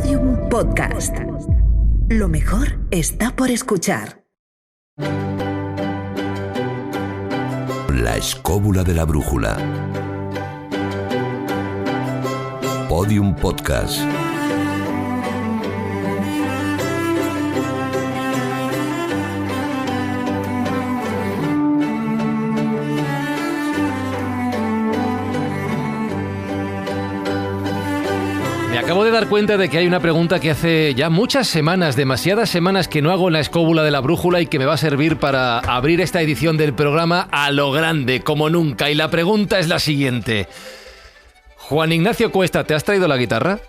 Podium Podcast. Lo mejor está por escuchar. La escóbula de la brújula. Podium Podcast. Me acabo de dar cuenta de que hay una pregunta que hace ya muchas semanas, demasiadas semanas que no hago en la escóbula de la brújula y que me va a servir para abrir esta edición del programa a lo grande, como nunca. Y la pregunta es la siguiente. Juan Ignacio Cuesta, ¿te has traído la guitarra?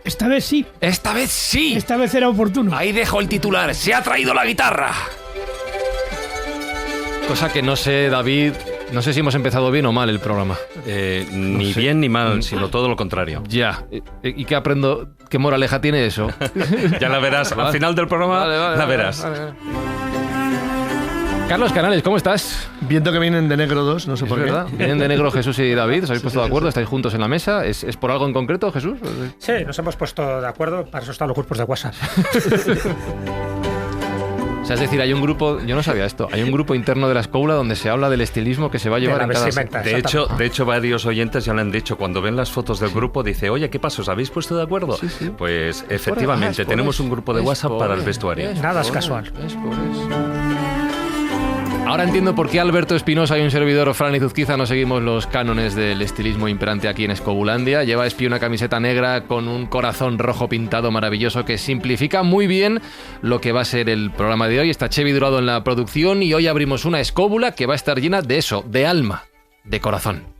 Esta vez sí. ¡Esta vez sí! Esta vez era oportuno. Ahí dejo el titular. ¡Se ha traído la guitarra! Cosa que no sé, David... No sé si hemos empezado bien o mal el programa. Ni bien ni mal, sino todo lo contrario. Ya. ¿Y qué aprendo? ¿Qué moraleja tiene eso? Ya la verás. Al final del programa la verás. Vale. Carlos Canales, ¿cómo estás? Viendo que vienen de negro dos, no sé por qué. ¿Verdad? Vienen de negro Jesús y David, ¿os habéis puesto de acuerdo? ¿Estáis juntos en la mesa? ¿Es por algo en concreto, Jesús? Sí, nos hemos puesto de acuerdo, para eso están los grupos de WhatsApp. O sea, es decir, hay un grupo, yo no sabía esto, hay un grupo interno de la escóbula donde se habla del estilismo que se va a llevar en cada... De hecho, varios oyentes ya le han dicho, cuando ven las fotos del grupo, dice, oye, ¿qué pasa? ¿Os habéis puesto de acuerdo? Sí. Pues efectivamente, tenemos un grupo de WhatsApp para el vestuario. Nada es casual. Es por eso. Ahora entiendo por qué Alberto Espinosa y un servidor, Fran Izuzquiza, no seguimos los cánones del estilismo imperante aquí en Escobulandia. Lleva Espi una camiseta negra con un corazón rojo pintado maravilloso que simplifica muy bien lo que va a ser el programa de hoy. Está Chevi Durado en la producción y hoy abrimos una escóbula que va a estar llena de eso, de alma, de corazón.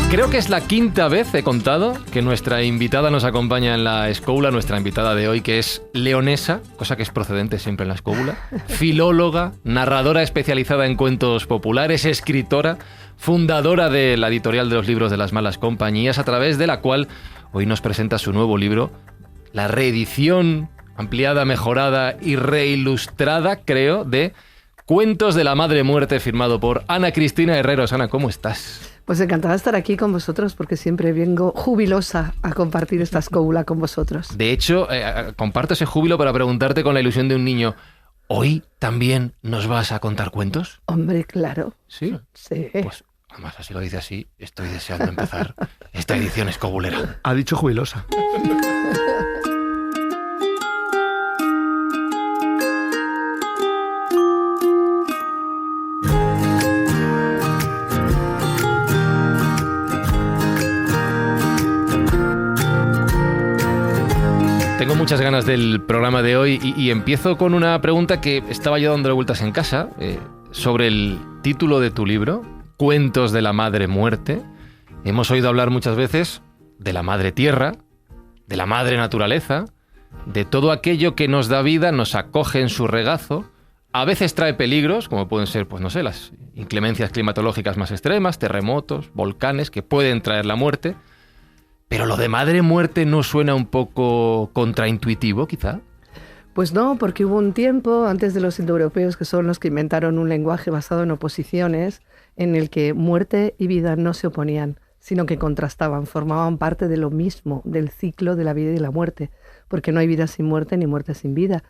Creo que es la quinta vez, he contado, que nuestra invitada nos acompaña en la escóbula, nuestra invitada de hoy, que es leonesa, cosa que es procedente siempre en la escóbula, filóloga, narradora especializada en cuentos populares, escritora, fundadora de la editorial de los libros de las malas compañías, a través de la cual hoy nos presenta su nuevo libro, la reedición ampliada, mejorada y reilustrada, creo, de Cuentos de la Madre Muerte, firmado por Ana Cristina Herreros. Ana, ¿cómo estás? Pues encantada de estar aquí con vosotros porque siempre vengo jubilosa a compartir esta escóbula con vosotros. De hecho, comparto ese júbilo para preguntarte con la ilusión de un niño, ¿hoy también nos vas a contar cuentos? Hombre, claro. ¿Sí? Sí. Pues además, así lo dice así, estoy deseando empezar esta edición escobulera. Ha dicho jubilosa. Tengo muchas ganas del programa de hoy y empiezo con una pregunta que estaba yo dándole vueltas en casa sobre el título de tu libro, Cuentos de la Madre Muerte. Hemos oído hablar muchas veces de la Madre Tierra, de la Madre Naturaleza, de todo aquello que nos da vida, nos acoge en su regazo. A veces trae peligros, como pueden ser, pues no sé, las inclemencias climatológicas más extremas, terremotos, volcanes, que pueden traer la muerte. ¿Pero lo de madre muerte no suena un poco contraintuitivo, quizá? Pues no, porque hubo un tiempo, antes de los indoeuropeos, que son los que inventaron un lenguaje basado en oposiciones, en el que muerte y vida no se oponían, sino que contrastaban, formaban parte de lo mismo, del ciclo de la vida y de la muerte, porque no hay vida sin muerte ni muerte sin vida.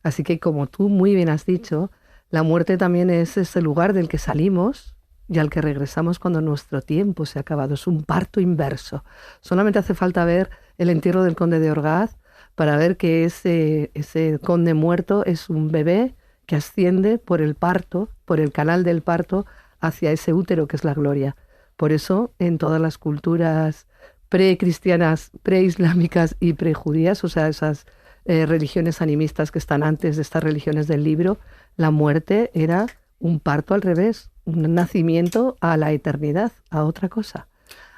Así que, como tú muy bien has dicho, la muerte también es ese lugar del que salimos y al que regresamos cuando nuestro tiempo se ha acabado. Es un parto inverso. Solamente hace falta ver el entierro del conde de Orgaz para ver que ese conde muerto es un bebé que asciende por el parto, por el canal del parto, hacia ese útero que es la gloria. Por eso, en todas las culturas precristianas, preislámicas y prejudías, o sea, esas religiones animistas que están antes de estas religiones del libro, la muerte era un parto al revés, un nacimiento a la eternidad, a otra cosa.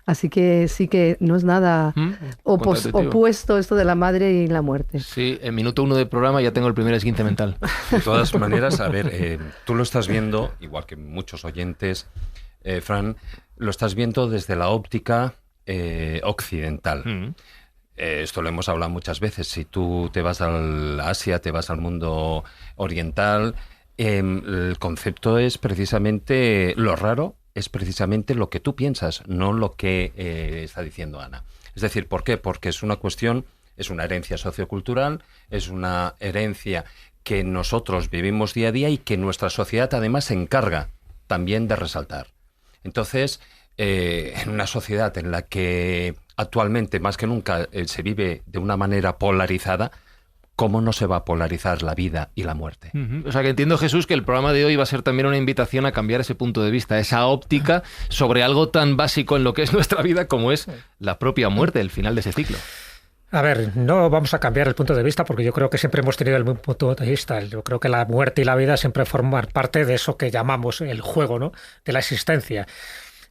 Así que sí que no es nada opuesto esto de la madre y la muerte. Sí, en minuto 1 del programa ya tengo el primer esguince mental. De todas maneras, a ver, tú lo estás viendo, igual que muchos oyentes, Fran, lo estás viendo desde la óptica occidental. Esto lo hemos hablado muchas veces. Si tú te vas al Asia, te vas al mundo oriental, el concepto es precisamente lo raro, es precisamente lo que tú piensas, no lo que está diciendo Ana. Es decir, ¿por qué? Porque es una cuestión, es una herencia sociocultural, es una herencia que nosotros vivimos día a día y que nuestra sociedad además se encarga también de resaltar. Entonces, en una sociedad en la que actualmente más que nunca se vive de una manera polarizada, ¿cómo no se va a polarizar la vida y la muerte? O sea, que entiendo, Jesús, que el programa de hoy va a ser también una invitación a cambiar ese punto de vista, esa óptica sobre algo tan básico en lo que es nuestra vida como es la propia muerte, el final de ese ciclo. A ver, no vamos a cambiar el punto de vista porque yo creo que siempre hemos tenido el mismo punto de vista. Yo creo que la muerte y la vida siempre forman parte de eso que llamamos el juego, ¿no? De la existencia.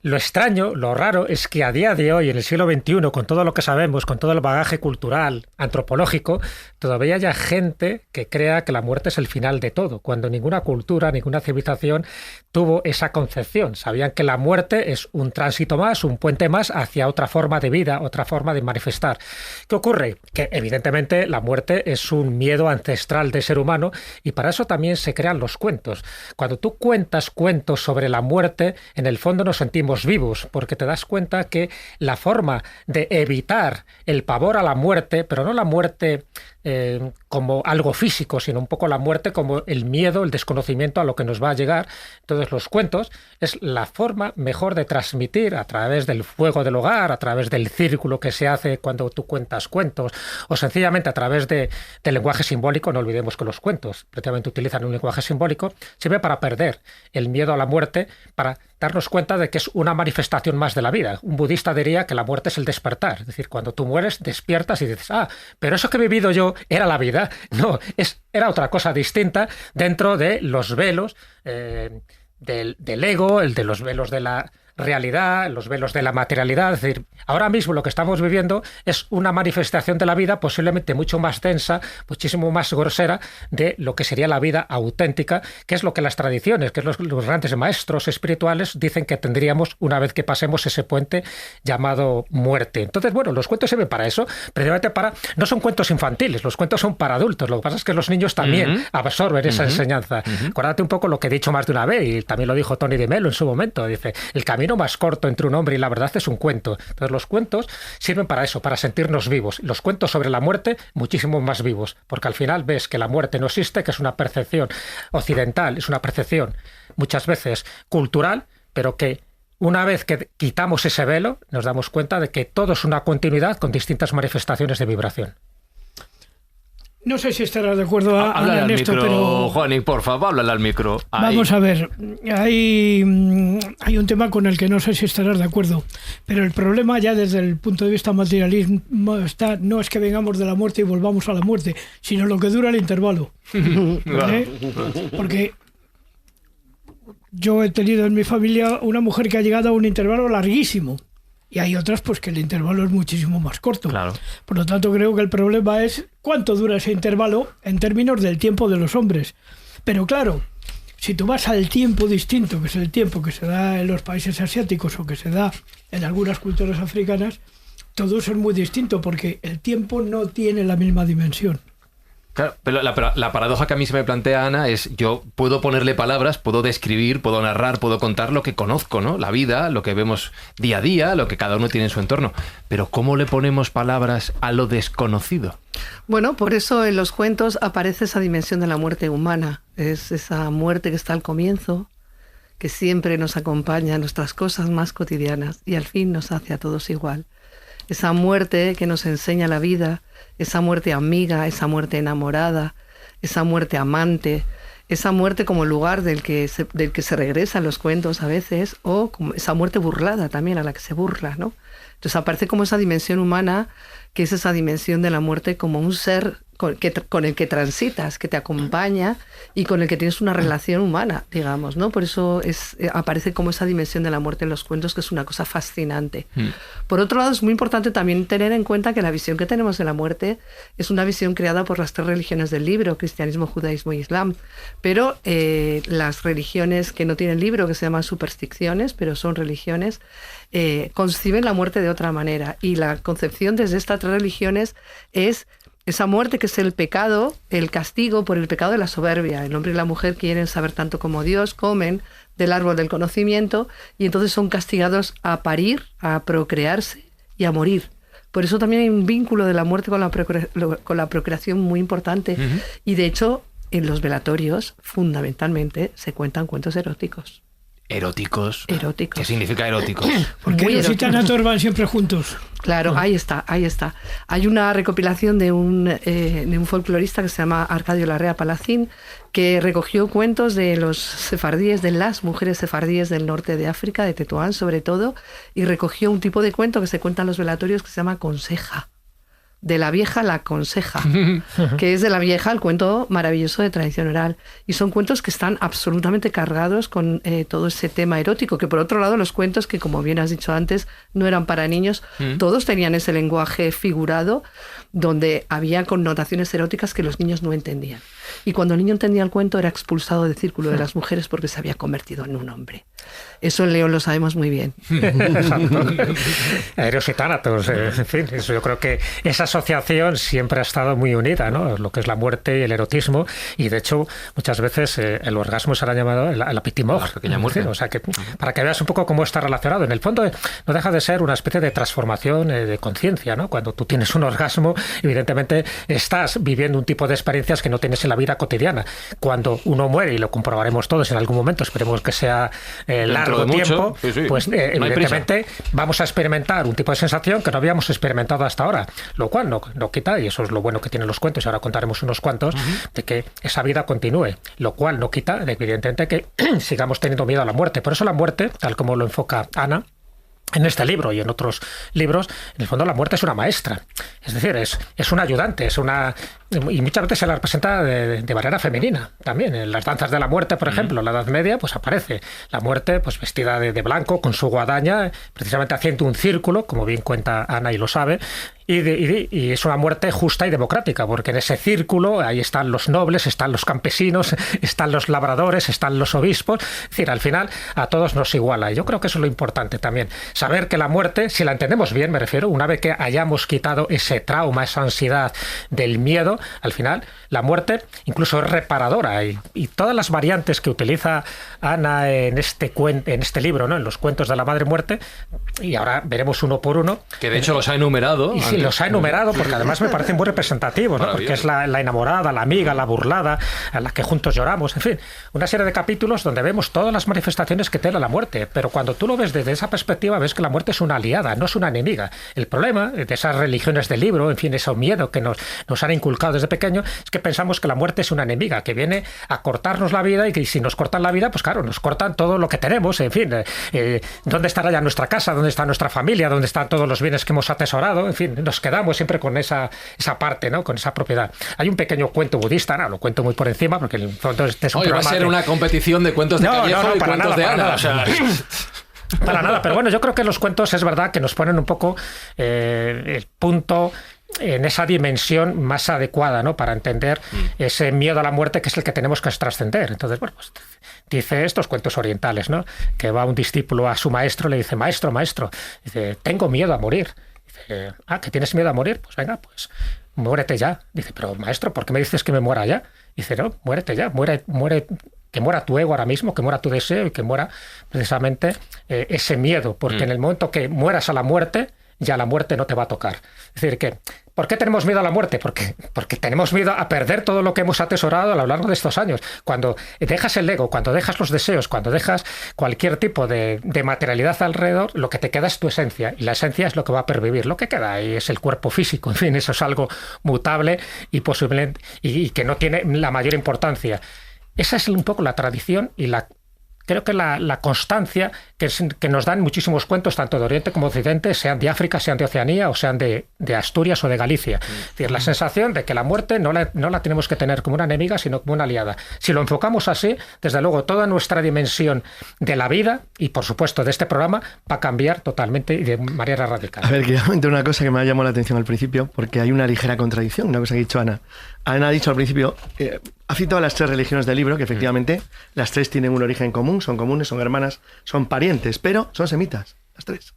Lo extraño, lo raro, es que a día de hoy, en el siglo XXI, con todo lo que sabemos, con todo el bagaje cultural, antropológico, todavía haya gente que crea que la muerte es el final de todo, cuando ninguna cultura, ninguna civilización tuvo esa concepción. Sabían que la muerte es un tránsito más, un puente más hacia otra forma de vida, otra forma de manifestar. ¿Qué ocurre? Que evidentemente la muerte es un miedo ancestral del ser humano y para eso también se crean los cuentos. Cuando tú cuentas cuentos sobre la muerte, en el fondo nos sentimos vivos, porque te das cuenta que la forma de evitar el pavor a la muerte, pero no la muerte como algo físico, sino un poco la muerte como el miedo, el desconocimiento a lo que nos va a llegar. Entonces los cuentos es la forma mejor de transmitir a través del fuego del hogar, a través del círculo que se hace cuando tú cuentas cuentos, o sencillamente a través del lenguaje simbólico. No olvidemos que los cuentos precisamente utilizan un lenguaje simbólico, sirve para perder el miedo a la muerte, para darnos cuenta de que es una manifestación más de la vida. Un budista diría que la muerte es el despertar, es decir, cuando tú mueres despiertas y dices, pero eso que he vivido yo era la vida. No, era otra cosa distinta dentro de los velos del ego, el de los velos de la realidad, los velos de la materialidad. Es decir, ahora mismo lo que estamos viviendo es una manifestación de la vida posiblemente mucho más densa, muchísimo más grosera de lo que sería la vida auténtica, que es lo que las tradiciones, que los grandes maestros espirituales dicen que tendríamos una vez que pasemos ese puente llamado muerte. Entonces, bueno, los cuentos sirven para eso, precisamente para... No son cuentos infantiles, los cuentos son para adultos. Lo que pasa es que los niños también absorben esa enseñanza. Acuérdate un poco lo que he dicho más de una vez, y también lo dijo Tony de Mello en su momento. Dice, el camino más corto entre un hombre y la verdad es un cuento. Entonces los cuentos sirven para eso, para sentirnos vivos. Los cuentos sobre la muerte, muchísimo más vivos, porque al final ves que la muerte no existe, que es una percepción occidental, es una percepción muchas veces cultural, pero que una vez que quitamos ese velo, nos damos cuenta de que todo es una continuidad con distintas manifestaciones de vibración. No sé si estarás de acuerdo, Háblale en al esto, micro, pero... Juani, por favor, háblale al micro. Ahí. Vamos a ver, hay un tema con el que no sé si estarás de acuerdo, pero el problema ya desde el punto de vista materialismo no es que vengamos de la muerte y volvamos a la muerte, sino lo que dura el intervalo. ¿Vale? Porque yo he tenido en mi familia una mujer que ha llegado a un intervalo larguísimo. Y hay otras pues que el intervalo es muchísimo más corto. Claro. Por lo tanto, creo que el problema es cuánto dura ese intervalo en términos del tiempo de los hombres. Pero claro, si tú vas al tiempo distinto, que es el tiempo que se da en los países asiáticos o que se da en algunas culturas africanas, todo eso es muy distinto porque el tiempo no tiene la misma dimensión. Claro, pero la paradoja que a mí se me plantea, Ana, es yo puedo ponerle palabras, puedo describir, puedo narrar, puedo contar lo que conozco, ¿no? La vida, lo que vemos día a día, lo que cada uno tiene en su entorno. Pero ¿cómo le ponemos palabras a lo desconocido? Bueno, por eso en los cuentos aparece esa dimensión de la muerte humana. Es esa muerte que está al comienzo, que siempre nos acompaña en nuestras cosas más cotidianas y al fin nos hace a todos igual. Esa muerte que nos enseña la vida, esa muerte amiga, esa muerte enamorada, esa muerte amante, esa muerte como lugar del que se regresa en los cuentos a veces, o como esa muerte burlada también, a la que se burla, ¿no? Entonces aparece como esa dimensión humana, que es esa dimensión de la muerte como un ser con el que transitas, que te acompaña y con el que tienes una relación humana, digamos, ¿no? Por eso aparece como esa dimensión de la muerte en los cuentos, que es una cosa fascinante. Por otro lado, es muy importante también tener en cuenta que la visión que tenemos de la muerte es una visión creada por las tres religiones del libro, cristianismo, judaísmo y islam. Pero las religiones que no tienen libro, que se llaman supersticiones, pero son religiones, conciben la muerte de otra manera. Y la concepción desde estas tres religiones es Esa muerte que es el pecado, el castigo por el pecado de la soberbia. El hombre y la mujer quieren saber tanto como Dios, comen del árbol del conocimiento y entonces son castigados a parir, a procrearse y a morir. Por eso también hay un vínculo de la muerte con la procreación muy importante. Y de hecho, en los velatorios, fundamentalmente, se cuentan cuentos eróticos. ¿Eróticos? Eróticos. ¿Qué significa eróticos? Porque los gitanos van siempre juntos. Claro, ahí está. Hay una recopilación de un folclorista que se llama Arcadio Larrea Palacín, que recogió cuentos de los sefardíes, de las mujeres sefardíes del norte de África, de Tetuán sobre todo, y recogió un tipo de cuento que se cuenta en los velatorios que se llama conseja. De la vieja la conseja, que es de la vieja el cuento maravilloso de tradición oral. Y son cuentos que están absolutamente cargados con todo ese tema erótico, que por otro lado los cuentos que, como bien has dicho antes, no eran para niños, todos tenían ese lenguaje figurado donde había connotaciones eróticas que los niños no entendían. Y cuando el niño entendía el cuento era expulsado del círculo de las mujeres porque se había convertido en un hombre. Eso en León lo sabemos muy bien. Eros y tánatos, en fin, eso yo creo que esa asociación siempre ha estado muy unida, ¿no? Lo que es la muerte y el erotismo, y de hecho muchas veces el orgasmo se le ha llamado la pitimog, la pequeña muerte. O sea que para que veas un poco cómo está relacionado. En el fondo no deja de ser una especie de transformación de conciencia, ¿no? Cuando tú tienes un orgasmo, evidentemente estás viviendo un tipo de experiencias que no tienes en la vida cotidiana. Cuando uno muere, y lo comprobaremos todos en algún momento, esperemos que sea largo tiempo, pues evidentemente vamos a experimentar un tipo de sensación que no habíamos experimentado hasta ahora, lo cual no quita, y eso es lo bueno que tienen los cuentos, y ahora contaremos unos cuantos, de que esa vida continúe, lo cual no quita, evidentemente, que sigamos teniendo miedo a la muerte. Por eso la muerte, tal como lo enfoca Ana, en este libro y en otros libros, en el fondo la muerte es una maestra. Es decir, es una ayudante, y muchas veces se la representa de manera femenina también. En las danzas de la muerte, por ejemplo, en la Edad Media, pues aparece la muerte pues vestida de blanco, con su guadaña, precisamente haciendo un círculo, como bien cuenta Ana y lo sabe, y es una muerte justa y democrática, porque en ese círculo ahí están los nobles, están los campesinos, están los labradores, están los obispos. Es decir, al final a todos nos iguala. Y yo creo que eso es lo importante también. Saber que la muerte, si la entendemos bien, me refiero, una vez que hayamos quitado ese trauma, esa ansiedad del miedo, al final la muerte incluso es reparadora. Y todas las variantes que utiliza Ana en este libro, ¿no? En los cuentos de la Madre Muerte, y ahora veremos uno por uno. Que de hecho los ha enumerado. Y sí, los ha enumerado porque además me parecen muy representativos, ¿no? Porque es la enamorada, la amiga, la burlada, a la que juntos lloramos, en fin, una serie de capítulos donde vemos todas las manifestaciones que tiene la muerte, pero cuando tú lo ves desde esa perspectiva ves que la muerte es una aliada, no es una enemiga. El problema de esas religiones del libro, en fin, ese miedo que nos han inculcado desde pequeño, es que pensamos que la muerte es una enemiga, que viene a cortarnos la vida, y que si nos cortan la vida, pues claro, nos cortan todo lo que tenemos, en fin, ¿dónde estará ya nuestra casa? ¿Dónde está nuestra familia? ¿Dónde están todos los bienes que hemos atesorado? En fin, nos quedamos siempre con esa parte, ¿no? Con esa propiedad. Hay un pequeño cuento budista, ¿no? Lo cuento muy por encima porque en el fondo este es un programa. Va a ser una competición de cuentos de Callejo y cuentos de Ana. Para nada, pero bueno, yo creo que los cuentos es verdad que nos ponen un poco el punto en esa dimensión más adecuada, ¿no? Para entender ese miedo a la muerte que es el que tenemos que trascender. Entonces, bueno, pues dice estos cuentos orientales, ¿no? Que va un discípulo a su maestro y le dice, maestro, dice, tengo miedo a morir. Dice, ¿que tienes miedo a morir? Pues venga, pues muérete ya. Dice, pero maestro, ¿por qué me dices que me muera ya? Dice, no, muérete ya, muere, que muera tu ego ahora mismo, que muera tu deseo y que muera precisamente ese miedo, porque en el momento que mueras a la muerte, ya la muerte no te va a tocar. Es decir, que ¿por qué tenemos miedo a la muerte? Porque tenemos miedo a perder todo lo que hemos atesorado a lo largo de estos años. Cuando dejas el ego, cuando dejas los deseos, cuando dejas cualquier tipo de materialidad alrededor, lo que te queda es tu esencia, y la esencia es lo que va a pervivir. Lo que queda ahí es el cuerpo físico. En fin, eso es algo mutable y posible y que no tiene la mayor importancia. Esa es un poco la tradición y creo que la constancia que nos dan muchísimos cuentos, tanto de Oriente como de Occidente, sean de África, sean de Oceanía o sean de Asturias o de Galicia. Es decir, la sensación de que la muerte no la tenemos que tener como una enemiga, sino como una aliada. Si lo enfocamos así, desde luego toda nuestra dimensión de la vida y, por supuesto, de este programa va a cambiar totalmente y de manera radical. A ver, quería comentar una cosa que me ha llamado la atención al principio, porque hay una ligera contradicción, una cosa que ha dicho Ana. Ana ha dicho al principio, ha citado las 3 religiones del libro, que efectivamente las 3 tienen un origen común, son comunes, son hermanas, son parientes, pero son semitas, las 3.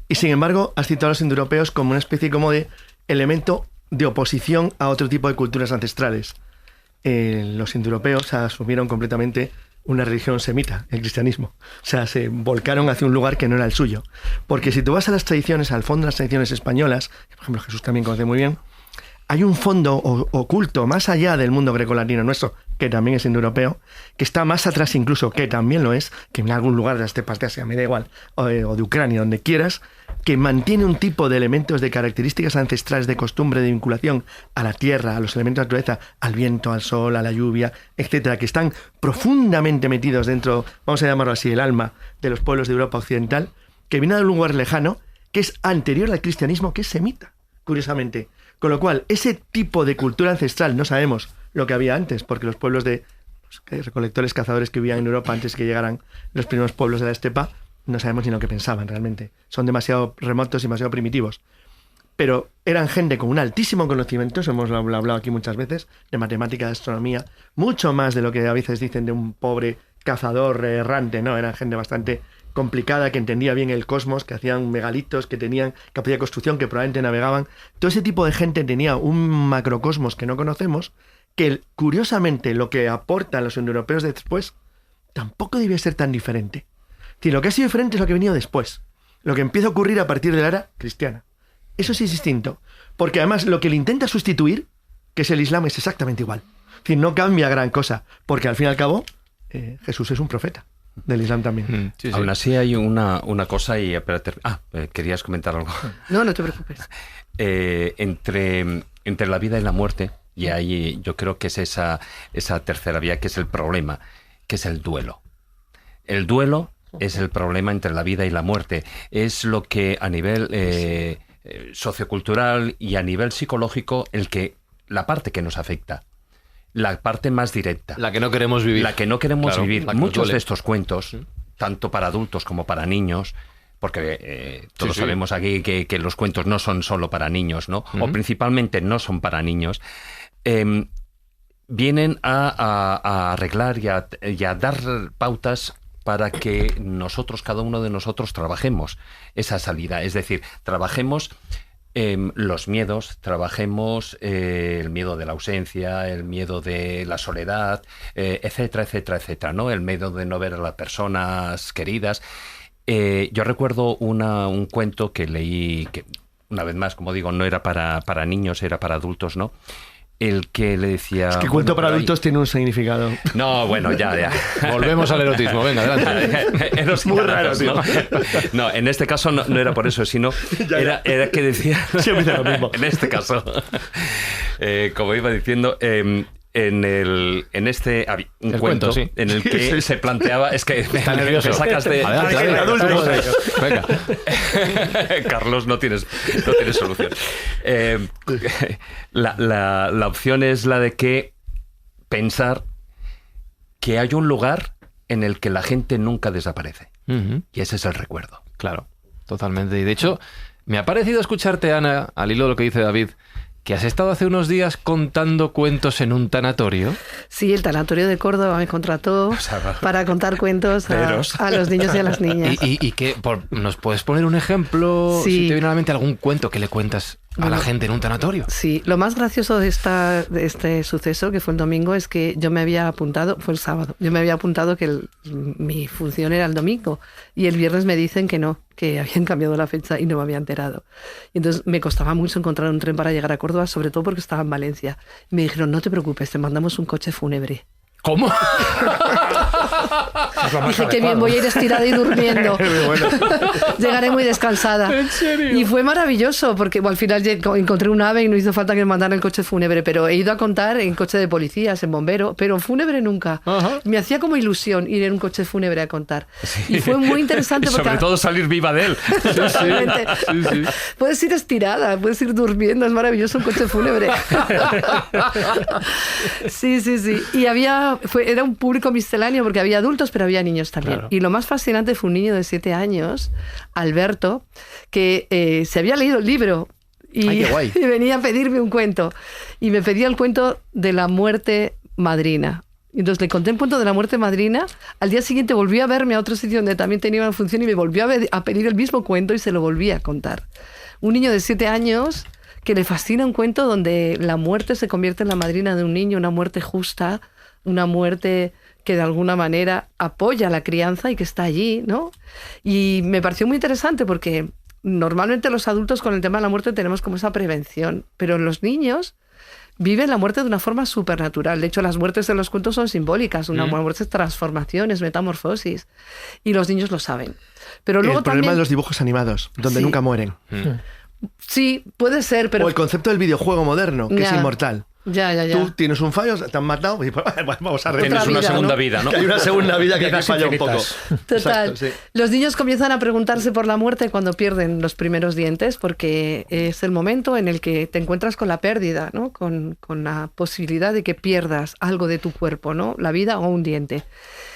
Y sin embargo, has citado a los indoeuropeos como una especie como de elemento de oposición a otro tipo de culturas ancestrales. Los indoeuropeos asumieron completamente una religión semita, el cristianismo. O sea, se volcaron hacia un lugar que no era el suyo. Porque si tú vas a las tradiciones, al fondo de las tradiciones españolas, que por ejemplo Jesús también conoce muy bien, hay un fondo oculto más allá del mundo grecolatino nuestro, que también es indoeuropeo, que está más atrás incluso, que también lo es, que en algún lugar de las estepas de Asia, me da igual, o de Ucrania, donde quieras, que mantiene un tipo de elementos, de características ancestrales, de costumbre, de vinculación a la tierra, a los elementos de la naturaleza, al viento, al sol, a la lluvia, etcétera, que están profundamente metidos dentro, vamos a llamarlo así, el alma de los pueblos de Europa occidental, que viene de un lugar lejano, que es anterior al cristianismo, que es semita, curiosamente. Con lo cual, ese tipo de cultura ancestral no sabemos lo que había antes, porque los pueblos de recolectores, cazadores que vivían en Europa antes que llegaran los primeros pueblos de la estepa, no sabemos ni lo que pensaban realmente. Son demasiado remotos y demasiado primitivos. Pero eran gente con un altísimo conocimiento, eso hemos hablado aquí muchas veces, de matemática, de astronomía, mucho más de lo que a veces dicen de un pobre cazador errante, ¿no? Eran gente bastante complicada, que entendía bien el cosmos, que hacían megalitos, que tenían capacidad de construcción, que probablemente navegaban. Todo ese tipo de gente tenía un macrocosmos que no conocemos, que curiosamente lo que aportan los indoeuropeos después tampoco debe ser tan diferente. Si lo que ha sido diferente es lo que ha venido después, lo que empieza a ocurrir a partir de la era cristiana. Eso sí es distinto, porque además lo que le intenta sustituir, que es el Islam, es exactamente igual. Es decir, no cambia gran cosa, porque al fin y al cabo Jesús es un profeta del Islam también. Sí, sí. Aún así hay una cosa y... querías comentar algo. No te preocupes. Entre la vida y la muerte, y ahí yo creo que es esa tercera vía, que es el problema, que es el duelo. El duelo es el problema entre la vida y la muerte. Es lo que a nivel sociocultural y a nivel psicológico, la parte que nos afecta. La parte más directa. La que no queremos vivir. La que no queremos vivir. Muchos de estos cuentos, ¿sí? Tanto para adultos como para niños, porque todos sabemos aquí que los cuentos no son solo para niños, ¿no? O principalmente no son para niños, vienen a arreglar y a dar pautas para que nosotros, cada uno de nosotros, trabajemos esa salida. Es decir, trabajemos los miedos, trabajemos el miedo de la ausencia, el miedo de la soledad, etcétera, etcétera, etcétera, ¿no? El miedo de no ver a las personas queridas. Yo recuerdo un cuento que leí, que una vez más, como digo, no era para niños, era para adultos, ¿no? El que le decía... Es que cuento para adultos tiene un significado. No, bueno, ya. Volvemos al erotismo, venga, adelante. Muy raro, ¿no? No, en este caso no era por eso, sino era que decía... Siempre lo mismo. En este caso, como iba diciendo... En este un el cuento sí. En el que se planteaba, es que está nervioso. Me sacas de adultos. Venga. Carlos, no tienes solución. La opción es la de que pensar que hay un lugar en el que la gente nunca desaparece. Y ese es el recuerdo. Claro, totalmente. Y de hecho, me ha parecido escucharte, Ana, al hilo de lo que dice David, que has estado hace unos días contando cuentos en un tanatorio. Sí, el tanatorio de Córdoba me contrató para contar cuentos a los niños y a las niñas. ¿Y qué? ¿Nos puedes poner un ejemplo? Sí. Si te viene a la mente algún cuento que le cuentas a la gente en un tanatorio. Sí, lo más gracioso de este suceso, que fue el domingo, es que yo me había apuntado, fue el sábado, yo me había apuntado que mi función era el domingo y el viernes me dicen que no, que habían cambiado la fecha y no me había enterado. Y entonces me costaba mucho encontrar un tren para llegar a Córdoba, sobre todo porque estaba en Valencia. Y me dijeron, no te preocupes, te mandamos un coche fúnebre. ¿Cómo? Dije que bien, voy a ir estirada y durmiendo. Bueno. Llegaré muy descansada. ¿En serio? Y fue maravilloso, porque al final encontré un ave y no hizo falta que me mandaran el coche fúnebre, pero he ido a contar en coche de policías, en bombero, pero en fúnebre nunca. Ajá. Me hacía como ilusión ir en un coche fúnebre a contar. Sí. Y fue muy interesante. Porque sobre todo salir viva de él. Sí. Puedes ir estirada, puedes ir durmiendo, es maravilloso un coche fúnebre. Sí. Y era un público misceláneo porque había adultos, pero había niños también. Claro. Y lo más fascinante fue un niño de 7 años, Alberto, que se había leído el libro y, ¡ay, qué guay! Y venía a pedirme un cuento. Y me pedía el cuento de la muerte madrina. Y entonces le conté el cuento de la muerte madrina. Al día siguiente volvió a verme a otro sitio donde también tenía una función y me volvió a pedir el mismo cuento y se lo volví a contar. Un niño de 7 años que le fascina un cuento donde la muerte se convierte en la madrina de un niño, una muerte justa, una muerte que de alguna manera apoya la crianza y que está allí, ¿no? Y me pareció muy interesante porque normalmente los adultos con el tema de la muerte tenemos como esa prevención, pero en los niños viven la muerte de una forma supernatural. De hecho, las muertes de los cuentos son simbólicas. Una muerte es transformación, es metamorfosis. Y los niños lo saben. Pero luego el problema también de los dibujos animados, donde nunca mueren. Sí, puede ser, pero... O el concepto del videojuego moderno, que es inmortal. Ya. Tú tienes un fallo, te han matado y vamos a repetir. Tienes una vida, segunda ¿no? vida, ¿no? Que hay una segunda vida que aquí falla un poco. Total. Exacto, sí. Los niños comienzan a preguntarse por la muerte cuando pierden los primeros dientes, porque es el momento en el que te encuentras con la pérdida, ¿no? Con la posibilidad de que pierdas algo de tu cuerpo, ¿no? La vida o un diente.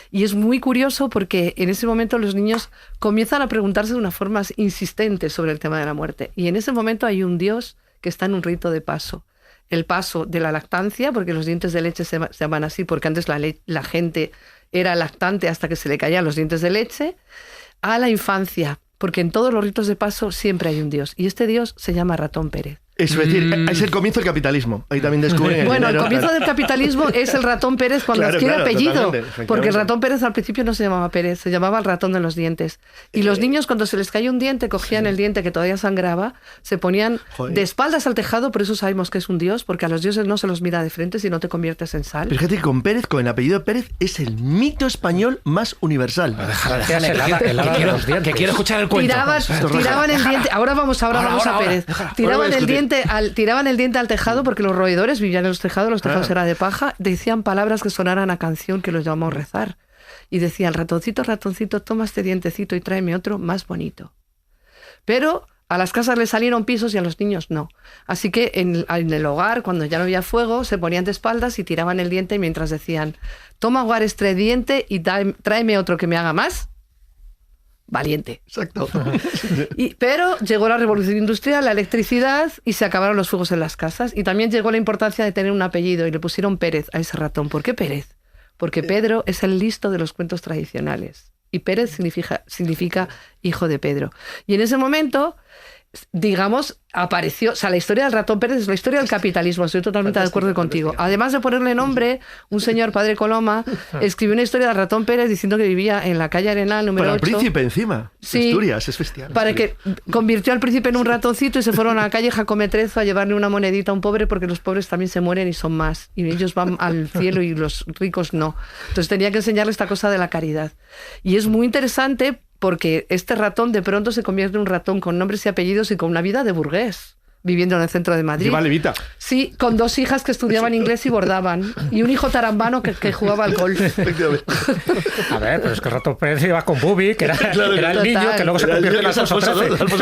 Y es muy curioso porque en ese momento los niños comienzan a preguntarse de una forma insistente sobre el tema de la muerte. Y en ese momento hay un Dios que está en un rito de paso. El paso de la lactancia, porque los dientes de leche se llaman así, porque antes la gente era lactante hasta que se le caían los dientes de leche, a la infancia, porque en todos los ritos de paso siempre hay un Dios. Y este Dios se llama Ratón Pérez. Es decir, es el comienzo del capitalismo. Ahí también descubren Bueno, el dinero. comienzo del capitalismo es el Ratón Pérez cuando adquiere apellido. Totalmente, Porque el Ratón Pérez al principio no se llamaba Pérez, se llamaba el ratón de los dientes. Y los niños cuando se les caía un diente, cogían el diente que todavía sangraba, se ponían de espaldas al tejado, por eso sabemos que es un dios, porque a los dioses no se los mira de frente si no te conviertes en sal. Pero fíjate que con Pérez, con el apellido Pérez, es el mito español más universal. Que quiero escuchar el cuento. Tiraban el diente. Ahora vamos a Pérez. Tiraban el diente al tejado porque los roedores vivían en los tejados eran de paja. Decían palabras que sonaran a canción que los llamamos rezar. Y decían, ratoncito, ratoncito, toma este dientecito y tráeme otro más bonito. Pero a las casas les salieron pisos y a los niños no. Así que en el hogar, cuando ya no había fuego, se ponían de espaldas y tiraban el diente mientras decían, toma guar este diente y tráeme otro que me haga más valiente. Exacto. Pero llegó la revolución industrial, la electricidad y se acabaron los fuegos en las casas. Y también llegó la importancia de tener un apellido y le pusieron Pérez a ese ratón. ¿Por qué Pérez? Porque Pedro es el listo de los cuentos tradicionales. Y Pérez significa hijo de Pedro. Y en ese momento, digamos, apareció... O sea, la historia del ratón Pérez es la historia del capitalismo. Estoy totalmente de acuerdo contigo. Además de ponerle nombre, un señor, padre Coloma, escribió una historia del ratón Pérez diciendo que vivía en la calle Arenal, número 8. Para el príncipe encima. Sí, Asturias, es bestial. Para que convirtió al príncipe en un ratoncito y se fueron a la calle Jacometrezo a llevarle una monedita a un pobre porque los pobres también se mueren y son más. Y ellos van al cielo y los ricos no. Entonces tenía que enseñarle esta cosa de la caridad. Y es muy interesante porque este ratón de pronto se convierte en un ratón con nombres y apellidos y con una vida de burgués, viviendo en el centro de Madrid. Lleva levita. Sí, con 2 hijas que estudiaban inglés y bordaban. Y un hijo tarambano que jugaba al golf. A ver, pero es que el ratón Pérez iba con Bubi, que era el niño que luego se convierte en Alfonso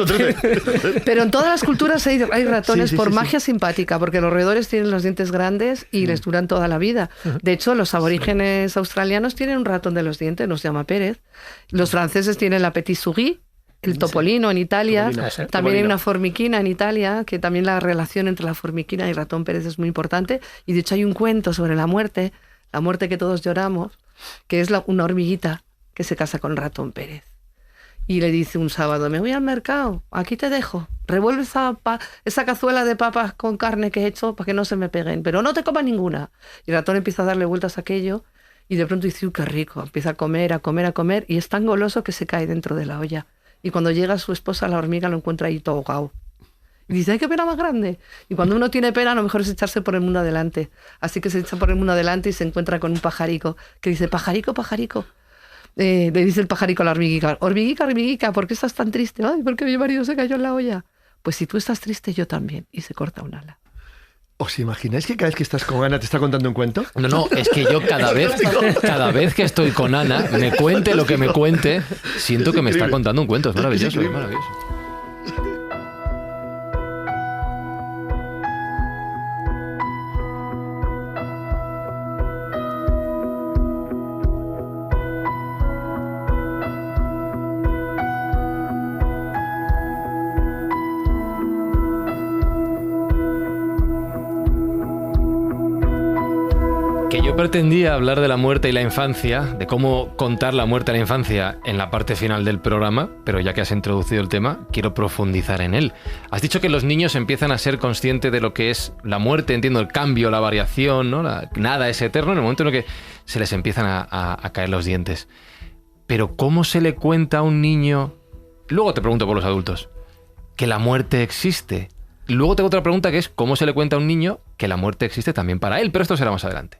XIII. Pero en todas las culturas hay ratones por sí. magia simpática, porque los roedores tienen los dientes grandes y les duran toda la vida. De hecho, los aborígenes australianos tienen un ratón de los dientes, no se llama Pérez. Los franceses tienen la Petit Souris, el topolino en Italia. También hay una formiquina en Italia, que también la relación entre la formiquina y ratón Pérez es muy importante. Y de hecho hay un cuento sobre la muerte que todos lloramos, que es una hormiguita que se casa con ratón Pérez. Y le dice un sábado, me voy al mercado, aquí te dejo, revuelve esa cazuela de papas con carne que he hecho para que no se me peguen, pero no te comas ninguna. Y el ratón empieza a darle vueltas a aquello y de pronto dice, qué rico, empieza a comer, y es tan goloso que se cae dentro de la olla. Y cuando llega su esposa, la hormiga, lo encuentra ahí todo ahogado. Y dice, ¡ay, qué pena más grande! Y cuando uno tiene pena, lo mejor es echarse por el mundo adelante. Así que se echa por el mundo adelante y se encuentra con un pajarico que dice, pajarico, pajarico. Le dice el pajarico a la hormiguica, hormiguica, hormiguica, ¿por qué estás tan triste? Ay, porque mi marido se cayó en la olla. Pues si tú estás triste, yo también. Y se corta un ala. ¿Os imagináis que cada vez que estás con Ana te está contando un cuento? No, es que yo cada vez que estoy con Ana, me cuente lo que me cuente, siento que me está contando un cuento. Es maravilloso, es maravilloso. Que yo pretendía hablar de la muerte y la infancia, de cómo contar la muerte a la infancia en la parte final del programa, pero ya que has introducido el tema, quiero profundizar en él. Has dicho que los niños empiezan a ser conscientes de lo que es la muerte, entiendo el cambio, la variación, ¿no? Nada es eterno, en el momento en el que se les empiezan a caer los dientes. Pero ¿cómo se le cuenta a un niño? Luego te pregunto por los adultos, que la muerte existe. Luego tengo otra pregunta que es, ¿cómo se le cuenta a un niño que la muerte existe también para él? Pero esto será más adelante.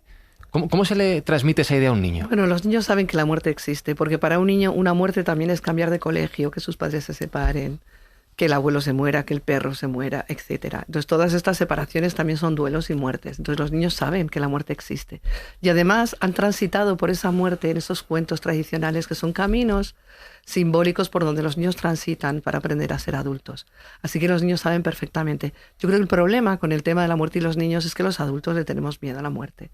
¿Cómo se le transmite esa idea a un niño? Bueno, los niños saben que la muerte existe, porque para un niño una muerte también es cambiar de colegio, que sus padres se separen, que el abuelo se muera, que el perro se muera, etc. Entonces todas estas separaciones también son duelos y muertes. Entonces los niños saben que la muerte existe. Y además han transitado por esa muerte en esos cuentos tradicionales que son caminos simbólicos por donde los niños transitan para aprender a ser adultos. Así que los niños saben perfectamente. Yo creo que el problema con el tema de la muerte y los niños es que los adultos le tenemos miedo a la muerte.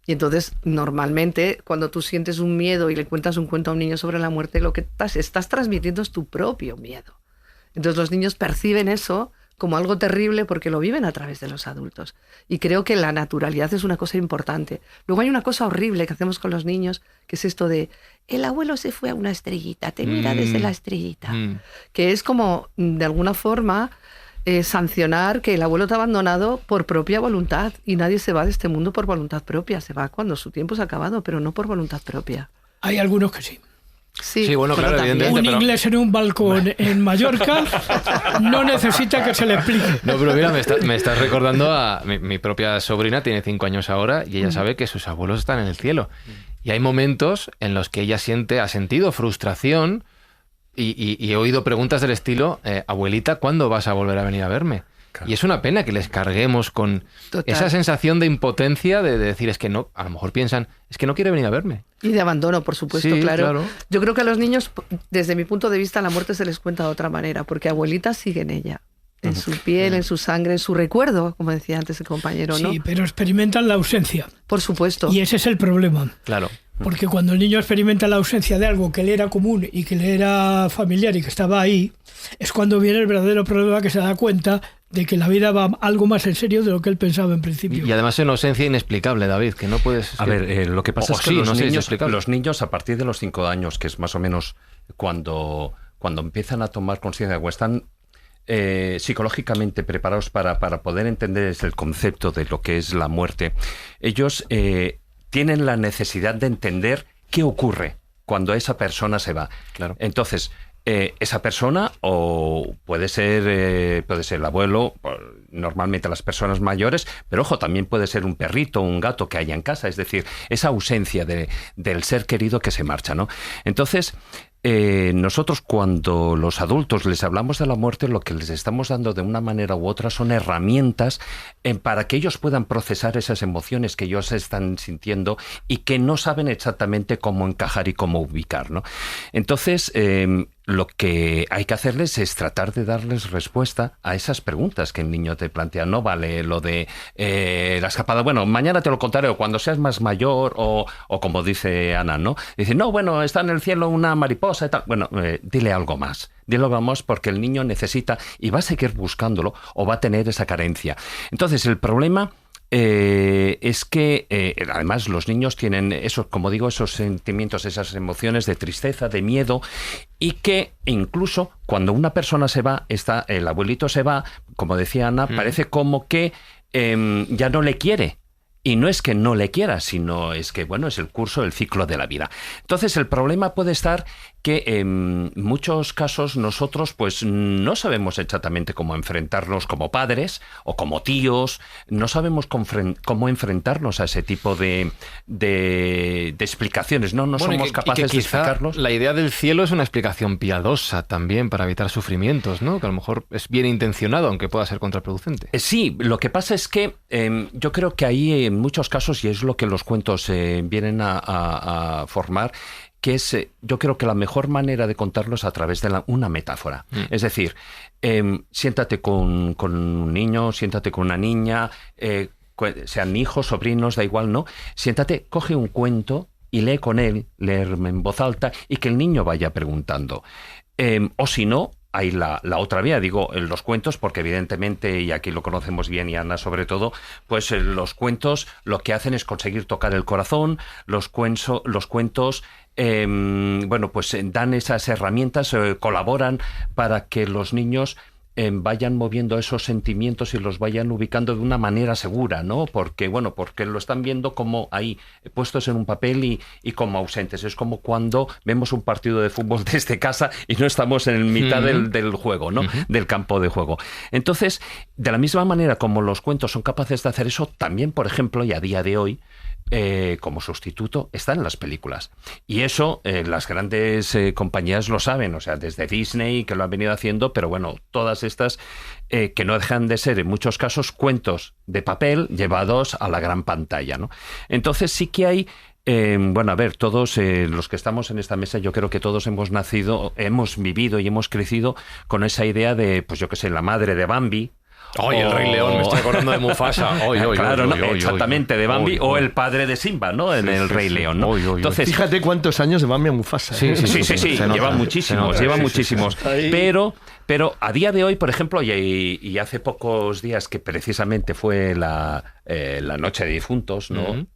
Y entonces, normalmente, cuando tú sientes un miedo y le cuentas un cuento a un niño sobre la muerte, lo que estás transmitiendo es tu propio miedo. Entonces los niños perciben eso como algo terrible porque lo viven a través de los adultos. Y creo que la naturalidad es una cosa importante. Luego hay una cosa horrible que hacemos con los niños, que es esto de, el abuelo se fue a una estrellita, te mira desde la estrellita. Que es como, de alguna forma, sancionar que el abuelo te ha abandonado por propia voluntad. Y nadie se va de este mundo por voluntad propia. Se va cuando su tiempo se ha acabado, pero no por voluntad propia. Hay algunos que sí. Sí, bueno, claro, evidentemente. Un inglés en un balcón en Mallorca no necesita que se le explique. No, pero mira, me estás recordando a mi propia sobrina, tiene 5 años ahora, y ella sabe que sus abuelos están en el cielo. Y hay momentos en los que ella ha sentido frustración y he oído preguntas del estilo, abuelita, ¿cuándo vas a volver a venir a verme? Claro. Y es una pena que les carguemos con esa sensación de impotencia de decir, es que no, a lo mejor piensan, es que no quiere venir a verme. Y de abandono, por supuesto, sí, claro. Yo creo que a los niños, desde mi punto de vista, la muerte se les cuenta de otra manera, porque abuelita sigue en ella, en su piel, en su sangre, en su recuerdo, como decía antes el compañero, ¿no? Sí, pero experimentan la ausencia. Por supuesto. Y ese es el problema. Claro. Porque cuando el niño experimenta la ausencia de algo que le era común y que le era familiar y que estaba ahí, es cuando viene el verdadero problema, que se da cuenta de que la vida va algo más en serio de lo que él pensaba en principio. Y además es una ausencia inexplicable, David, que no puedes... A ver, lo que pasa es que sí, los niños a partir de los 5 años, que es más o menos cuando empiezan a tomar conciencia o están psicológicamente preparados para poder entender el concepto de lo que es la muerte, ellos tienen la necesidad de entender qué ocurre cuando esa persona se va. Claro. Entonces, esa persona, o puede ser el abuelo, normalmente las personas mayores, pero ojo, también puede ser un perrito, un gato que haya en casa, es decir, esa ausencia del ser querido que se marcha, ¿no? Entonces, nosotros cuando los adultos les hablamos de la muerte, lo que les estamos dando de una manera u otra son herramientas para que ellos puedan procesar esas emociones que ellos están sintiendo y que no saben exactamente cómo encajar y cómo ubicar, ¿no? Entonces, lo que hay que hacerles es tratar de darles respuesta a esas preguntas que el niño te plantea. No vale lo de la escapada, bueno, mañana te lo contaré, o cuando seas más mayor, o como dice Ana, ¿no? Dice, no, bueno, está en el cielo una mariposa y tal. Bueno, dile algo más. Dile algo más, porque el niño necesita y va a seguir buscándolo o va a tener esa carencia. Entonces, el problema es que además los niños tienen esos, como digo, esos sentimientos, esas emociones de tristeza, de miedo, y que incluso cuando una persona se va, el abuelito se va, como decía Ana, parece como que ya no le quiere. Y no es que no le quiera, sino es que, bueno, es el curso, el ciclo de la vida. Entonces, el problema puede estar que en muchos casos nosotros pues no sabemos exactamente cómo enfrentarnos como padres o como tíos, no sabemos cómo enfrentarnos a ese tipo de explicaciones, no somos capaces de explicarlos. La idea del cielo es una explicación piadosa también para evitar sufrimientos, ¿no? Que a lo mejor es bien intencionado, aunque pueda ser contraproducente. Sí, lo que pasa es que yo creo que ahí en muchos casos, y es lo que los cuentos vienen a formar, que es, yo creo que la mejor manera de contarlos a través de una metáfora. Es decir, siéntate con un niño, siéntate con una niña, sean hijos, sobrinos, da igual, ¿no? Siéntate, coge un cuento y lee con él, leer en voz alta y que el niño vaya preguntando. O si no, hay la otra vía, digo, en los cuentos, porque evidentemente, y aquí lo conocemos bien, y Ana sobre todo, pues los cuentos lo que hacen es conseguir tocar el corazón, los cuentos bueno, pues dan esas herramientas, colaboran para que los niños vayan moviendo esos sentimientos y los vayan ubicando de una manera segura, ¿no? Porque lo están viendo como ahí, puestos en un papel y como ausentes. Es como cuando vemos un partido de fútbol desde casa y no estamos en mitad del juego, ¿no? Del campo de juego. Entonces, de la misma manera como los cuentos son capaces de hacer eso, también, por ejemplo, y a día de hoy, como sustituto, está en las películas. Y eso las grandes compañías lo saben, o sea, desde Disney, que lo han venido haciendo, pero bueno, todas estas que no dejan de ser, en muchos casos, cuentos de papel llevados a la gran pantalla, ¿no? Entonces sí que hay... bueno, a ver, todos los que estamos en esta mesa, yo creo que todos hemos vivido y hemos crecido con esa idea de, pues yo qué sé, la madre de Bambi. ¡Ay, el Rey León! Me estoy acordando de Mufasa. Claro, exactamente, de Bambi, o el padre de Simba, ¿no? En el Rey León, ¿no? Entonces, fíjate cuántos años de Bambi a Mufasa. Sí, lleva muchísimos. Pero a día de hoy, por ejemplo, y hace pocos días que precisamente fue la Noche de Difuntos, ¿no?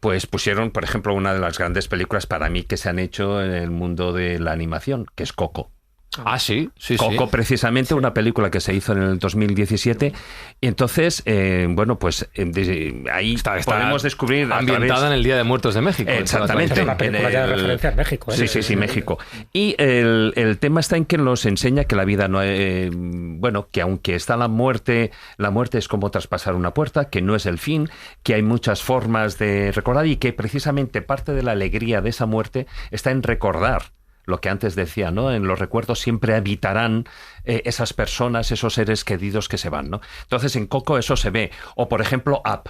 Pues pusieron, por ejemplo, una de las grandes películas para mí que se han hecho en el mundo de la animación, que es Coco. Ah, sí. Coco, precisamente, una película que se hizo en el 2017. Y entonces, bueno, pues ahí podemos descubrir... Ambientada en el Día de Muertos de México. Exactamente. Es una película ya de referencia en México. Sí, México. Y el tema está en que nos enseña que la vida no es... bueno, que aunque está la muerte es como traspasar una puerta, que no es el fin, que hay muchas formas de recordar y que precisamente parte de la alegría de esa muerte está en recordar lo que antes decía, ¿no? En los recuerdos siempre habitarán esas personas, esos seres queridos que se van, ¿no? Entonces, en Coco eso se ve. O, por ejemplo, Up,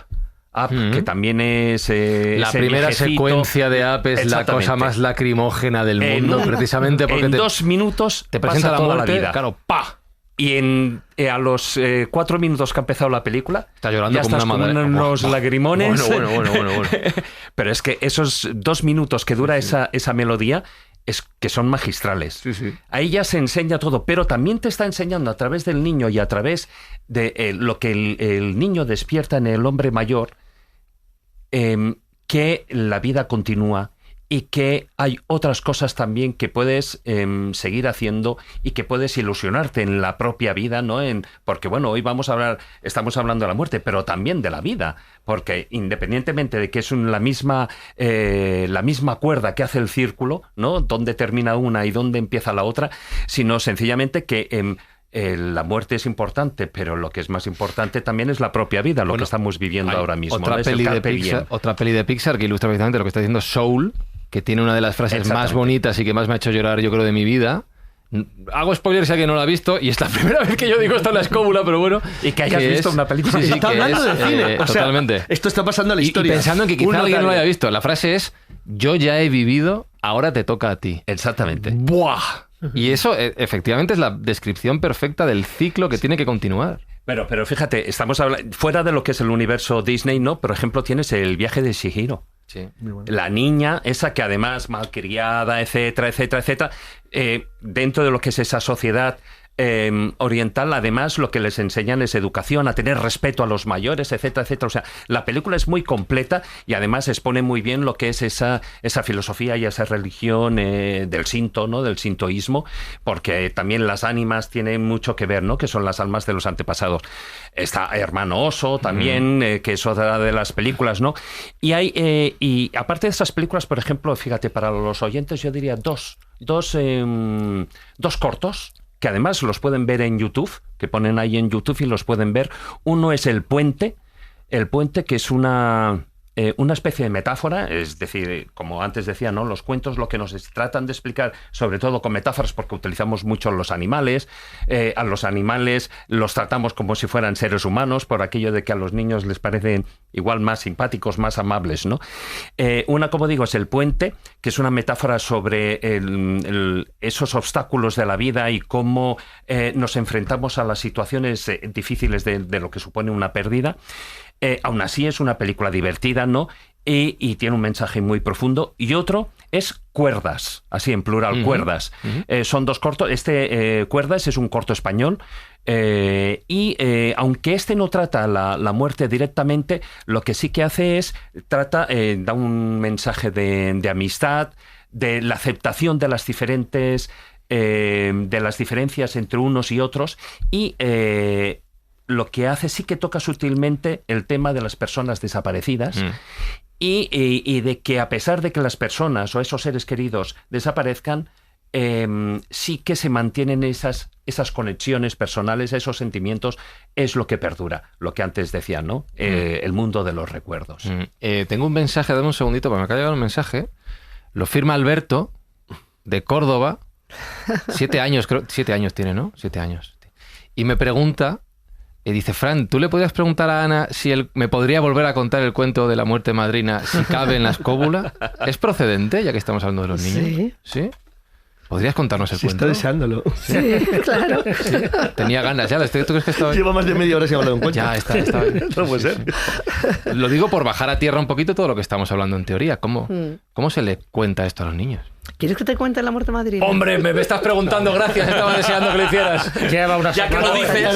que también es... la primera secuencia de Up es la cosa más lacrimógena del mundo, precisamente porque en 2 minutos te presenta la muerte, la vida. Claro, ¡pa! Y a los 4 minutos que ha empezado la película, está llorando ya como estás una madre. con unos lagrimones. Bueno. Pero es que esos 2 minutos que dura esa melodía... es que son magistrales. Sí. Ahí ya se enseña todo, pero también te está enseñando a través del niño y a través de lo que el niño despierta en el hombre mayor, que la vida continúa y que hay otras cosas también que puedes seguir haciendo y que puedes ilusionarte en la propia vida, ¿no? Porque bueno, hoy estamos hablando de la muerte, pero también de la vida, porque independientemente de que es la misma cuerda que hace el círculo, ¿no? Dónde termina una y dónde empieza la otra, sino sencillamente que la muerte es importante, pero lo que es más importante también es la propia vida, lo que estamos viviendo ahora mismo. Otra peli de Pixar que ilustra precisamente lo que está diciendo, Soul, que tiene una de las frases más bonitas y que más me ha hecho llorar, yo creo, de mi vida. Hago spoiler si alguien no la ha visto, y es la primera vez que yo digo esto en la escóbula, pero bueno. Y que hayas visto una película. Sí, está hablando de cine. Totalmente. Esto está pasando a la historia. Y pensando en que quizá alguien no lo haya visto. La frase es: yo ya he vivido, ahora te toca a ti. Exactamente. ¡Buah! Y eso, efectivamente, es la descripción perfecta del ciclo que tiene que continuar. Pero fíjate, estamos hablando fuera de lo que es el universo Disney, ¿no? Por ejemplo, tienes el viaje de Chihiro. Sí, muy bueno. La niña, esa que además malcriada, etcétera, dentro de lo que es esa sociedad oriental, además lo que les enseñan es educación, a tener respeto a los mayores, etcétera. O sea, la película es muy completa y además expone muy bien lo que es esa filosofía y esa religión del Shinto, ¿no? Del sintoísmo, porque también las ánimas tienen mucho que ver, ¿no? Que son las almas de los antepasados. Está Hermano Oso también, que es otra de las películas, ¿no? Y y aparte de esas películas, por ejemplo, fíjate, para los oyentes yo diría dos cortos, que además los pueden ver en YouTube, que ponen ahí en YouTube y los pueden ver. Uno es El Puente, que es una especie de metáfora, es decir, como antes decía, ¿no? Los cuentos lo que nos tratan de explicar, sobre todo con metáforas, porque utilizamos mucho los animales, a los animales los tratamos como si fueran seres humanos, por aquello de que a los niños les parecen igual más simpáticos, más amables, ¿no? Una, como digo, es El Puente, que es una metáfora sobre esos obstáculos de la vida y cómo nos enfrentamos a las situaciones difíciles de lo que supone una pérdida. Aún así es una película divertida, ¿no? y tiene un mensaje muy profundo. Y otro es Cuerdas, así en plural, Cuerdas. Son 2 cortos. Cuerdas es un corto español. Aunque no trata la muerte directamente, lo que sí que hace es da un mensaje de amistad, de la aceptación de las diferencias entre unos y otros, y lo que hace sí que toca sutilmente el tema de las personas desaparecidas. Y de que a pesar de que las personas o esos seres queridos desaparezcan, sí que se mantienen esas conexiones personales, esos sentimientos, es lo que perdura, lo que antes decían, ¿no? El mundo de los recuerdos. Tengo un mensaje, dame un segundito, porque me acaba de llegar un mensaje. Lo firma Alberto, de Córdoba. 7 años, creo. 7 años tiene, ¿no? 7 años. Y me pregunta, dice, Fran, ¿tú le podrías preguntar a Ana si él me podría volver a contar el cuento de la muerte madrina si cabe en la escóbula? ¿Es procedente, ya que estamos hablando de los niños? ¿Sí? ¿Podrías contarnos el cuento? Está deseándolo. Sí, claro. Tenía ganas ya. ¿Tú crees que estaba... Lleva más de media hora sin hablar de un cuento. Ya, está bien. No puede ser. Sí. Lo digo por bajar a tierra un poquito todo lo que estamos hablando en teoría. ¿Cómo se le cuenta esto a los niños? ¿Quieres que te cuente la muerte madrina? Hombre, me estás preguntando, gracias. Estaba deseando que lo hicieras. Lleva una Ya que lo dices,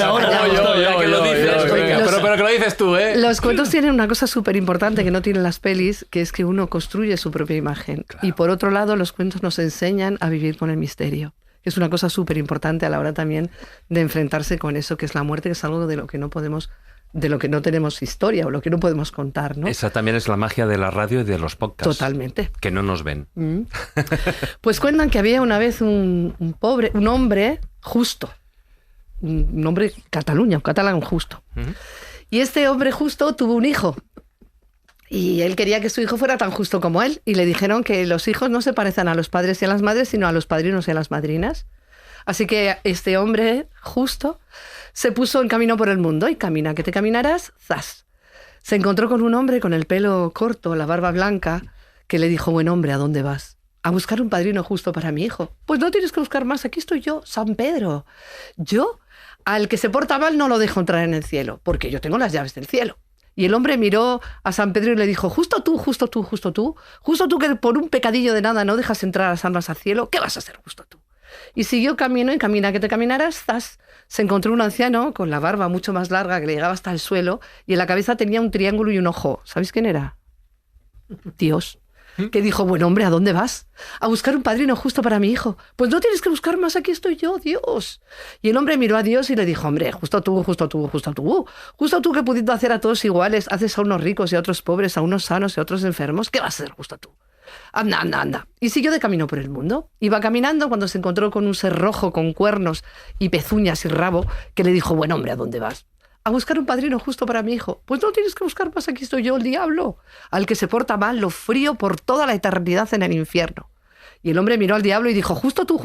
pero que lo dices tú, ¿eh? Los cuentos tienen una cosa súper importante que no tienen las pelis, que es que uno construye su propia imagen. Claro. Y por otro lado, los cuentos nos enseñan a vivir con el misterio. Es una cosa súper importante a la hora también de enfrentarse con eso, que es la muerte, que es algo de lo que no podemos... de lo que no tenemos historia o lo que no podemos contar, ¿no? Esa también es la magia de la radio y de los podcasts. Totalmente. Que no nos ven. Pues cuentan que había una vez un hombre justo, un hombre Cataluña, un catalán justo. Y este hombre justo tuvo un hijo. Y él quería que su hijo fuera tan justo como él. Y le dijeron que los hijos no se parecen a los padres y a las madres, sino a los padrinos y a las madrinas. Así que este hombre justo se puso en camino por el mundo y camina que te caminarás, ¡zas! Se encontró con un hombre con el pelo corto, la barba blanca, que le dijo, buen hombre, ¿a dónde vas? A buscar un padrino justo para mi hijo. Pues no tienes que buscar más, aquí estoy yo, San Pedro. Yo, al que se porta mal no lo dejo entrar en el cielo, porque yo tengo las llaves del cielo. Y el hombre miró a San Pedro y le dijo, justo tú que por un pecadillo de nada no dejas entrar a las almas al cielo, ¿qué vas a hacer justo tú? Y siguió camino y camina que te caminarás, ¡zas! Se encontró un anciano con la barba mucho más larga que le llegaba hasta el suelo y en la cabeza tenía un triángulo y un ojo. ¿Sabéis quién era? Dios. Que dijo, buen hombre, ¿a dónde vas? A buscar un padrino justo para mi hijo. Pues no tienes que buscar más, aquí estoy yo, Dios. Y el hombre miró a Dios y le dijo, hombre, justo tú que pudiendo hacer a todos iguales, haces a unos ricos y a otros pobres, a unos sanos y a otros enfermos, ¿qué vas a hacer justo tú? Anda. Y siguió de camino por el mundo. Iba caminando cuando se encontró con un ser rojo con cuernos y pezuñas y rabo que le dijo, buen hombre, ¿a dónde vas? A buscar un padrino justo para mi hijo. Pues no tienes que buscar más, aquí estoy yo, el diablo. Al que se porta mal, lo frío por toda la eternidad en el infierno. Y el hombre miró al diablo y dijo, justo tú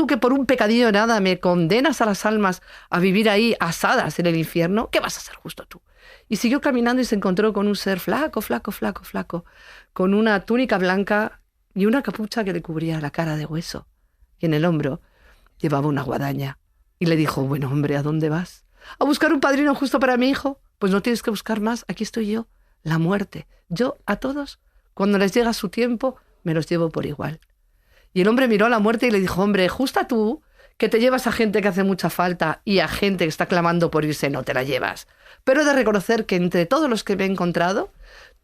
que por un pecadillo de nada me condenas a las almas a vivir ahí asadas en el infierno, ¿qué vas a hacer justo tú? Y siguió caminando y se encontró con un ser flaco, con una túnica blanca y una capucha que le cubría la cara de hueso. Y en el hombro llevaba una guadaña. Y le dijo, bueno, hombre, ¿a dónde vas? ¿A buscar un padrino justo para mi hijo? Pues no tienes que buscar más, aquí estoy yo, la muerte. Yo a todos, cuando les llega su tiempo, me los llevo por igual. Y el hombre miró a la muerte y le dijo, hombre, justa tú, que te llevas a gente que hace mucha falta y a gente que está clamando por irse, no te la llevas. Pero he de reconocer que entre todos los que me he encontrado,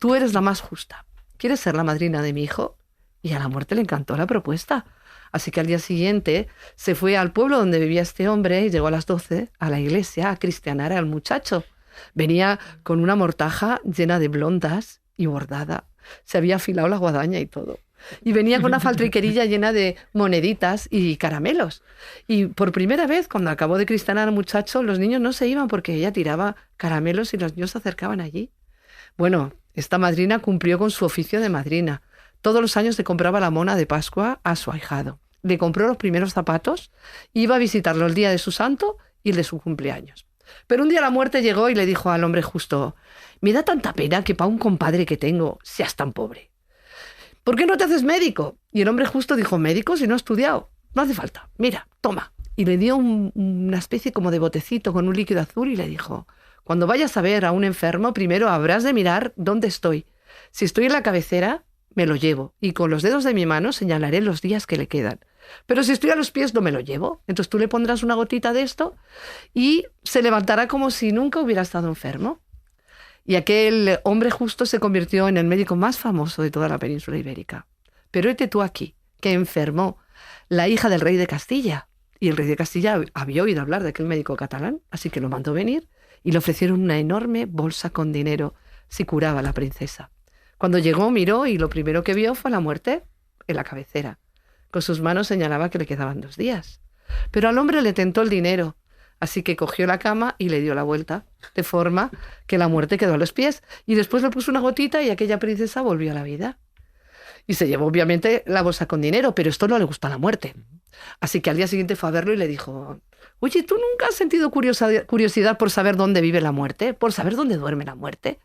tú eres la más justa. ¿Quieres ser la madrina de mi hijo? Y a la muerte le encantó la propuesta. Así que al día siguiente se fue al pueblo donde vivía este hombre y llegó a las 12 a la iglesia a cristianar al muchacho. Venía con una mortaja llena de blondas y bordada. Se había afilado la guadaña y todo. Y venía con una faltriquerilla llena de moneditas y caramelos. Y por primera vez, cuando acabó de cristianar al muchacho, los niños no se iban porque ella tiraba caramelos y los niños se acercaban allí. Bueno, esta madrina cumplió con su oficio de madrina. Todos los años le compraba la mona de Pascua a su ahijado. Le compró los primeros zapatos, iba a visitarlo el día de su santo y el de su cumpleaños. Pero un día la muerte llegó y le dijo al hombre justo, me da tanta pena que para un compadre que tengo seas tan pobre. ¿Por qué no te haces médico? Y el hombre justo dijo, ¿médico si no he estudiado? No hace falta, mira, toma. Y le dio una especie como de botecito con un líquido azul y le dijo, Cuando vayas a ver a un enfermo, primero habrás de mirar dónde estoy. Si estoy en la cabecera, me lo llevo y con los dedos de mi mano señalaré los días que le quedan. Pero si estoy a los pies, no me lo llevo. Entonces tú le pondrás una gotita de esto y se levantará como si nunca hubiera estado enfermo. Y aquel hombre justo se convirtió en el médico más famoso de toda la península ibérica. Pero vete tú aquí, que enfermó la hija del rey de Castilla. Y el rey de Castilla había oído hablar de aquel médico catalán, así que lo mandó venir y le ofrecieron una enorme bolsa con dinero si curaba a la princesa. Cuando llegó, miró y lo primero que vio fue la muerte en la cabecera. Con sus manos señalaba que le quedaban 2 días. Pero al hombre le tentó el dinero, así que cogió la cama y le dio la vuelta, de forma que la muerte quedó a los pies. Y después le puso una gotita y aquella princesa volvió a la vida. Y se llevó obviamente la bolsa con dinero, pero esto no le gusta a la muerte. Así que al día siguiente fue a verlo y le dijo: oye, ¿tú nunca has sentido curiosidad por saber dónde vive la muerte? ¿Por saber dónde duerme la muerte?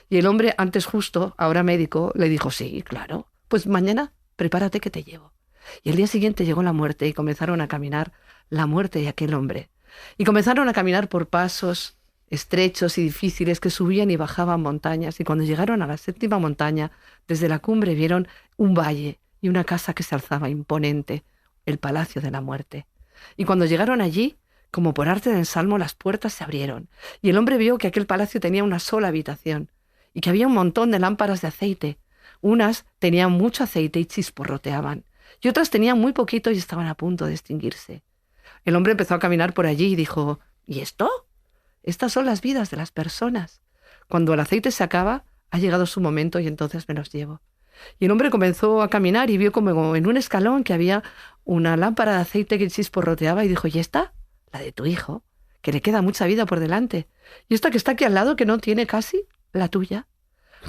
Y el hombre, antes justo, ahora médico, le dijo: sí, claro, pues mañana prepárate que te llevo. Y el día siguiente llegó la muerte y comenzaron a caminar la muerte y aquel hombre. Y comenzaron a caminar por pasos estrechos y difíciles que subían y bajaban montañas. Y cuando llegaron a la 7ª montaña, desde la cumbre vieron un valle y una casa que se alzaba imponente, el Palacio de la Muerte. Y cuando llegaron allí, como por arte de ensalmo, las puertas se abrieron. Y el hombre vio que aquel palacio tenía una sola habitación y que había un montón de lámparas de aceite. Unas tenían mucho aceite y chisporroteaban, y otras tenían muy poquito y estaban a punto de extinguirse. El hombre empezó a caminar por allí y dijo: ¿y esto? Estas son las vidas de las personas. Cuando el aceite se acaba, ha llegado su momento y entonces me los llevo. Y el hombre comenzó a caminar y vio como en un escalón que había una lámpara de aceite que chisporroteaba y dijo: ¿y esta? La de tu hijo, que le queda mucha vida por delante. ¿Y esta que está aquí al lado, que no tiene casi? La tuya.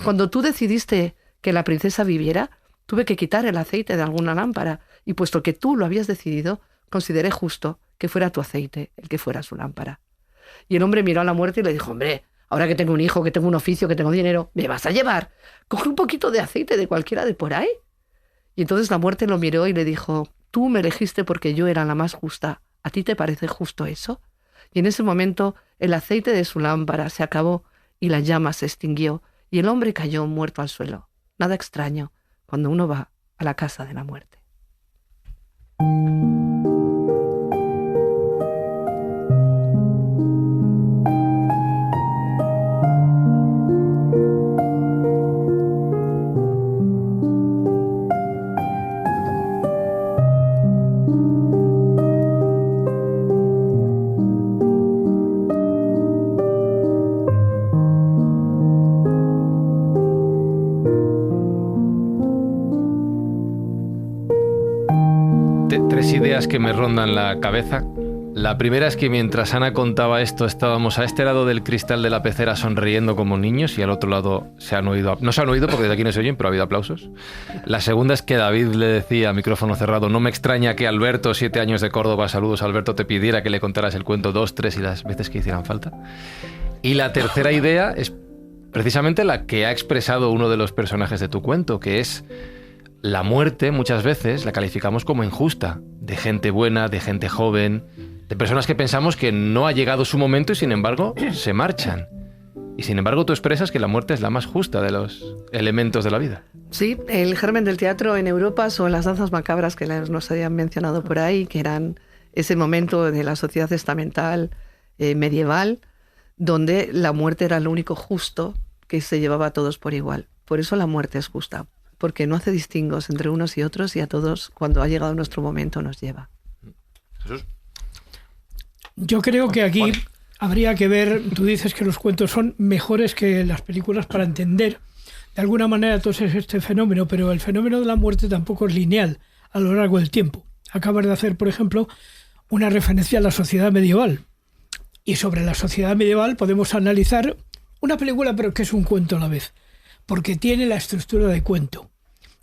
Cuando tú decidiste que la princesa viviera, tuve que quitar el aceite de alguna lámpara, y puesto que tú lo habías decidido, consideré justo que fuera tu aceite el que fuera su lámpara. Y el hombre miró a la muerte y le dijo: hombre, ahora que tengo un hijo, que tengo un oficio, que tengo dinero, ¿me vas a llevar? Coge un poquito de aceite de cualquiera de por ahí. Y entonces la muerte lo miró y le dijo: tú me elegiste porque yo era la más justa. ¿A ti te parece justo eso? Y en ese momento el aceite de su lámpara se acabó y la llama se extinguió y el hombre cayó muerto al suelo. Nada extraño cuando uno va a la casa de la muerte. Tres ideas que me rondan la cabeza. La primera es que mientras Ana contaba esto, estábamos a este lado del cristal de la pecera sonriendo como niños y al otro lado no se han oído porque desde aquí no se oyen, pero ha habido aplausos. La segunda es que David le decía a micrófono cerrado: no me extraña que Alberto, 7 años de Córdoba, saludos Alberto, te pidiera que le contaras el cuento 2, 3 y las veces que hicieran falta. Y la tercera idea es precisamente la que ha expresado uno de los personajes de tu cuento, que es: la muerte muchas veces la calificamos como injusta, de gente buena, de gente joven, de personas que pensamos que no ha llegado su momento y sin embargo se marchan. Y sin embargo tú expresas que la muerte es la más justa de los elementos de la vida. Sí, el germen del teatro en Europa son las danzas macabras que nos habían mencionado por ahí, que eran ese momento de la sociedad estamental medieval, donde la muerte era lo único justo que se llevaba a todos por igual. Por eso la muerte es justa, porque no hace distingos entre unos y otros y a todos, cuando ha llegado nuestro momento, nos lleva. Jesús. Yo creo que aquí habría que ver, tú dices que los cuentos son mejores que las películas para entender de alguna manera todo este fenómeno, pero el fenómeno de la muerte tampoco es lineal a lo largo del tiempo. Acabas de hacer, por ejemplo, una referencia a la sociedad medieval. Y sobre la sociedad medieval podemos analizar una película, pero que es un cuento a la vez, porque tiene la estructura de cuento,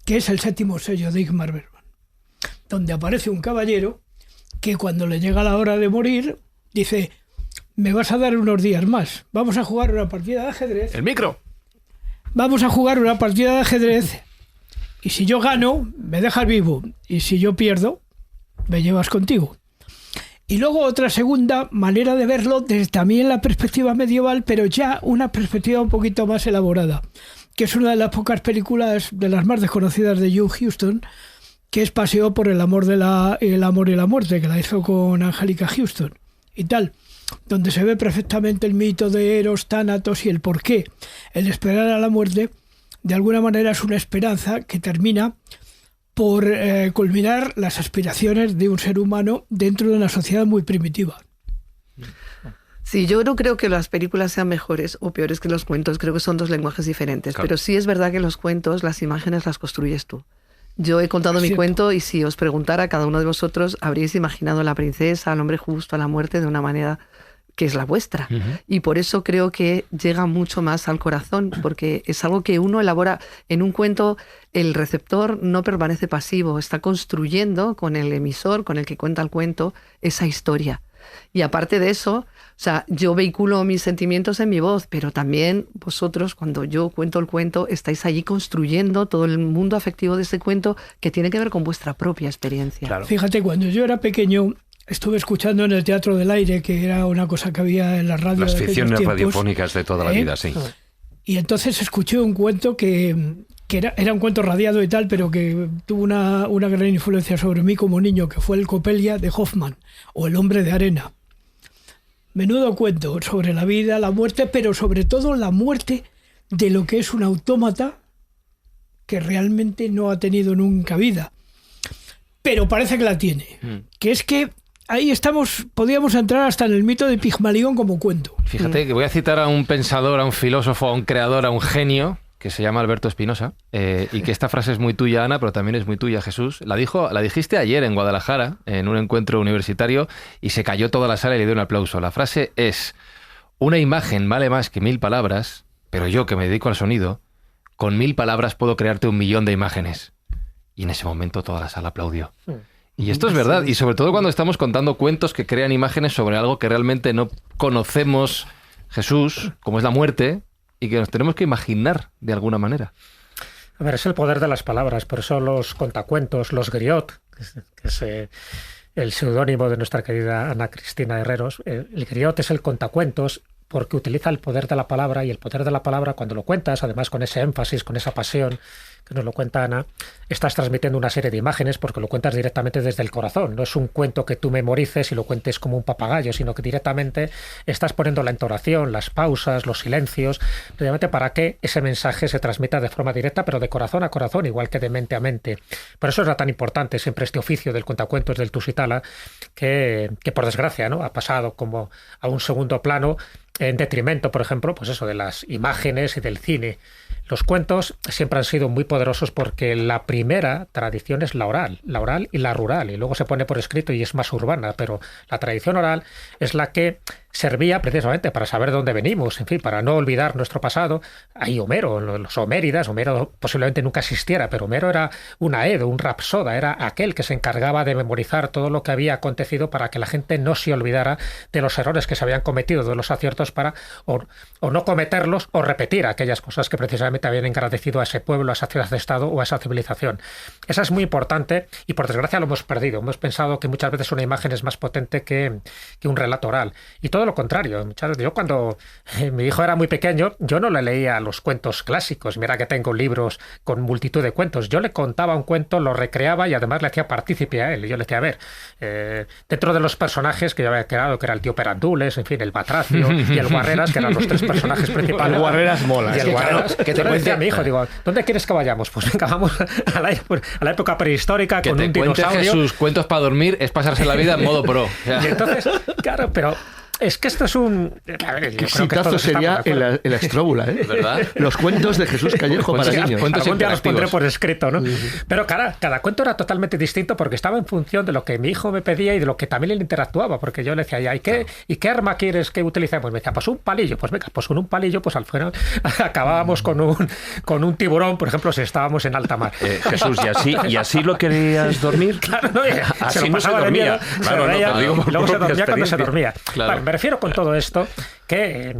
que es el 7º sello de Ingmar Bergman, donde aparece un caballero que cuando le llega la hora de morir dice: me vas a dar unos días más, vamos a jugar una partida de ajedrez. ¡El micro! Vamos a jugar una partida de ajedrez y si yo gano, me dejas vivo, y si yo pierdo, me llevas contigo. Y luego otra segunda manera de verlo desde también la perspectiva medieval, pero ya una perspectiva un poquito más elaborada, que es una de las pocas películas, de las más desconocidas de John Huston, que es Paseo por el amor el amor y la muerte, que la hizo con Angélica Houston y tal, donde se ve perfectamente el mito de Eros, Tánatos y el porqué. El esperar a la muerte, de alguna manera, es una esperanza que termina por culminar las aspiraciones de un ser humano dentro de una sociedad muy primitiva. Sí, yo no creo que las películas sean mejores o peores que los cuentos, creo que son dos lenguajes diferentes, claro. Pero sí es verdad que en los cuentos las imágenes las construyes tú. Yo he contado mi cuento y si os preguntara, cada uno de vosotros habríais imaginado a la princesa, al hombre justo, a la muerte de una manera que es la vuestra. Y por eso creo que llega mucho más al corazón, porque es algo que uno elabora. En un cuento, el receptor no permanece pasivo, está construyendo con el emisor, con el que cuenta el cuento, esa historia. Y aparte de eso, o sea, yo vehiculo mis sentimientos en mi voz, pero también vosotros, cuando yo cuento el cuento, estáis allí construyendo todo el mundo afectivo de ese cuento que tiene que ver con vuestra propia experiencia. Claro. Fíjate, cuando yo era pequeño, estuve escuchando en el Teatro del Aire, que era una cosa que había en la radio. Las ficciones radiofónicas de toda la vida, sí. Y entonces escuché un cuento que era un cuento radiado y tal, pero que tuvo una gran influencia sobre mí como niño, que fue el Coppelia de Hoffman, o El hombre de arena. Menudo cuento sobre la vida, la muerte, pero sobre todo la muerte de lo que es un autómata que realmente no ha tenido nunca vida. Pero parece que la tiene. Que es que ahí podíamos entrar hasta en el mito de Pigmalión como cuento. Fíjate que voy a citar a un pensador, a un filósofo, a un creador, a un genio, que se llama Alberto Espinosa, y que esta frase es muy tuya, Ana, pero también es muy tuya, Jesús. La dijiste ayer en Guadalajara, en un encuentro universitario, y se cayó toda la sala y le dio un aplauso. La frase es: una imagen vale más que 1000 palabras, pero yo, que me dedico al sonido, con 1000 palabras puedo crearte 1.000.000 de imágenes. Y en ese momento toda la sala aplaudió. Y esto es verdad, y sobre todo cuando estamos contando cuentos que crean imágenes sobre algo que realmente no conocemos, Jesús, como es la muerte, y que nos tenemos que imaginar de alguna manera. A ver, es el poder de las palabras, por eso los contacuentos, los griot, que es el seudónimo de nuestra querida Ana Cristina Herreros, el griot es el contacuentos porque utiliza el poder de la palabra, y el poder de la palabra, cuando lo cuentas, además con ese énfasis, con esa pasión que nos lo cuenta Ana, estás transmitiendo una serie de imágenes porque lo cuentas directamente desde el corazón. No es un cuento que tú memorices y lo cuentes como un papagayo, sino que directamente estás poniendo la entonación, las pausas, los silencios, precisamente para que ese mensaje se transmita de forma directa, pero de corazón a corazón, igual que de mente a mente. Por eso era tan importante siempre este oficio del contacuentos del Tusitala, que por desgracia, ¿no?, ha pasado como a un segundo plano, en detrimento, por ejemplo, pues eso, de las imágenes y del cine. Los cuentos siempre han sido muy poderosos porque la primera tradición es la oral y la rural, y luego se pone por escrito y es más urbana, pero la tradición oral es la que servía precisamente para saber de dónde venimos, en fin, para no olvidar nuestro pasado. Ahí Homero, los Homéridas, Homero posiblemente nunca existiera, pero Homero era un Aedo, un rapsoda, era aquel que se encargaba de memorizar todo lo que había acontecido para que la gente no se olvidara de los errores que se habían cometido, de los aciertos, para o no cometerlos o repetir aquellas cosas que precisamente habían engrandecido a ese pueblo, a esa ciudad-estado o a esa civilización. Esa es muy importante y por desgracia lo hemos perdido. Hemos pensado que muchas veces una imagen es más potente que un relato oral. Y todo lo contrario. Yo cuando mi hijo era muy pequeño, yo no le leía los cuentos clásicos. Mira que tengo libros con multitud de cuentos. Yo le contaba un cuento, lo recreaba y además le hacía partícipe a él. Y yo le decía, a ver, dentro de los personajes que yo había creado, que era el tío Perandules, en fin, el Batracio y el Guarreras, que eran los tres personajes principales. El Guarreras mola. Y el Guarreras, que te decía a mi hijo, digo, ¿dónde quieres que vayamos? Pues venga, vamos a la época prehistórica con un dinosaurio. Que sus cuentos para dormir es pasarse la vida en modo pro. Y entonces, claro, pero es que esto es un... A ver, qué exitazo sería el Astróbula, ¿eh? ¿Verdad? Los cuentos de Jesús Callejo para niños. Algún día los pondré por escrito, ¿no? Pero cada cuento era totalmente distinto porque estaba en función de lo que mi hijo me pedía y de lo que también él interactuaba, porque yo le decía, ¿y qué arma quieres que utilicemos? Me decía, pues un palillo. Pues venga, pues con un palillo, pues al final acabábamos con un tiburón, por ejemplo, si estábamos en alta mar. Jesús, ¿y así lo querías dormir? Claro, no, así no se dormía. Claro, y luego se dormía cuando se dormía. Claro. me refiero con todo esto que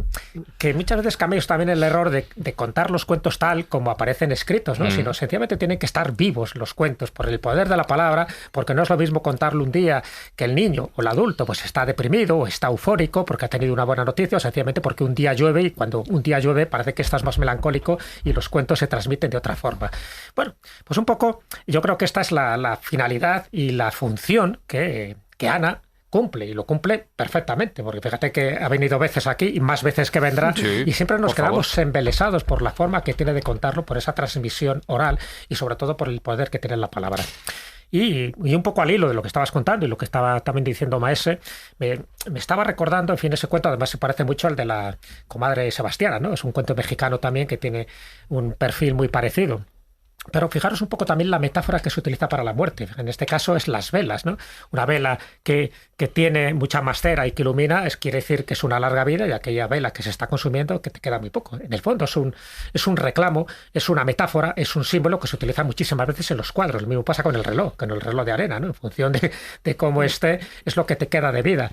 muchas veces caemos también el error de contar los cuentos tal como aparecen escritos, ¿no? Sino sencillamente tienen que estar vivos los cuentos por el poder de la palabra, porque no es lo mismo contarlo un día que el niño o el adulto pues está deprimido o está eufórico porque ha tenido una buena noticia, o sencillamente porque un día llueve, y cuando un día llueve parece que estás más melancólico y los cuentos se transmiten de otra forma. Bueno, pues un poco yo creo que esta es la finalidad y la función que Ana cumple, y lo cumple perfectamente, porque fíjate que ha venido veces aquí y más veces que vendrá, y siempre nos quedamos embelesados por la forma que tiene de contarlo, por esa transmisión oral y sobre todo por el poder que tiene la palabra. Y un poco al hilo de lo que estabas contando y lo que estaba también diciendo Maese, me estaba recordando, en fin, ese cuento además se parece mucho al de la comadre Sebastiana, ¿no? Es un cuento mexicano también que tiene un perfil muy parecido. Pero fijaros un poco también la metáfora que se utiliza para la muerte. En este caso es las velas, ¿no? Una vela que tiene mucha más cera y que ilumina, quiere decir que es una larga vida, y aquella vela que se está consumiendo que te queda muy poco. En el fondo es un reclamo, es una metáfora, es un símbolo que se utiliza muchísimas veces en los cuadros. Lo mismo pasa con el reloj de arena, ¿no? En función de cómo esté, es lo que te queda de vida.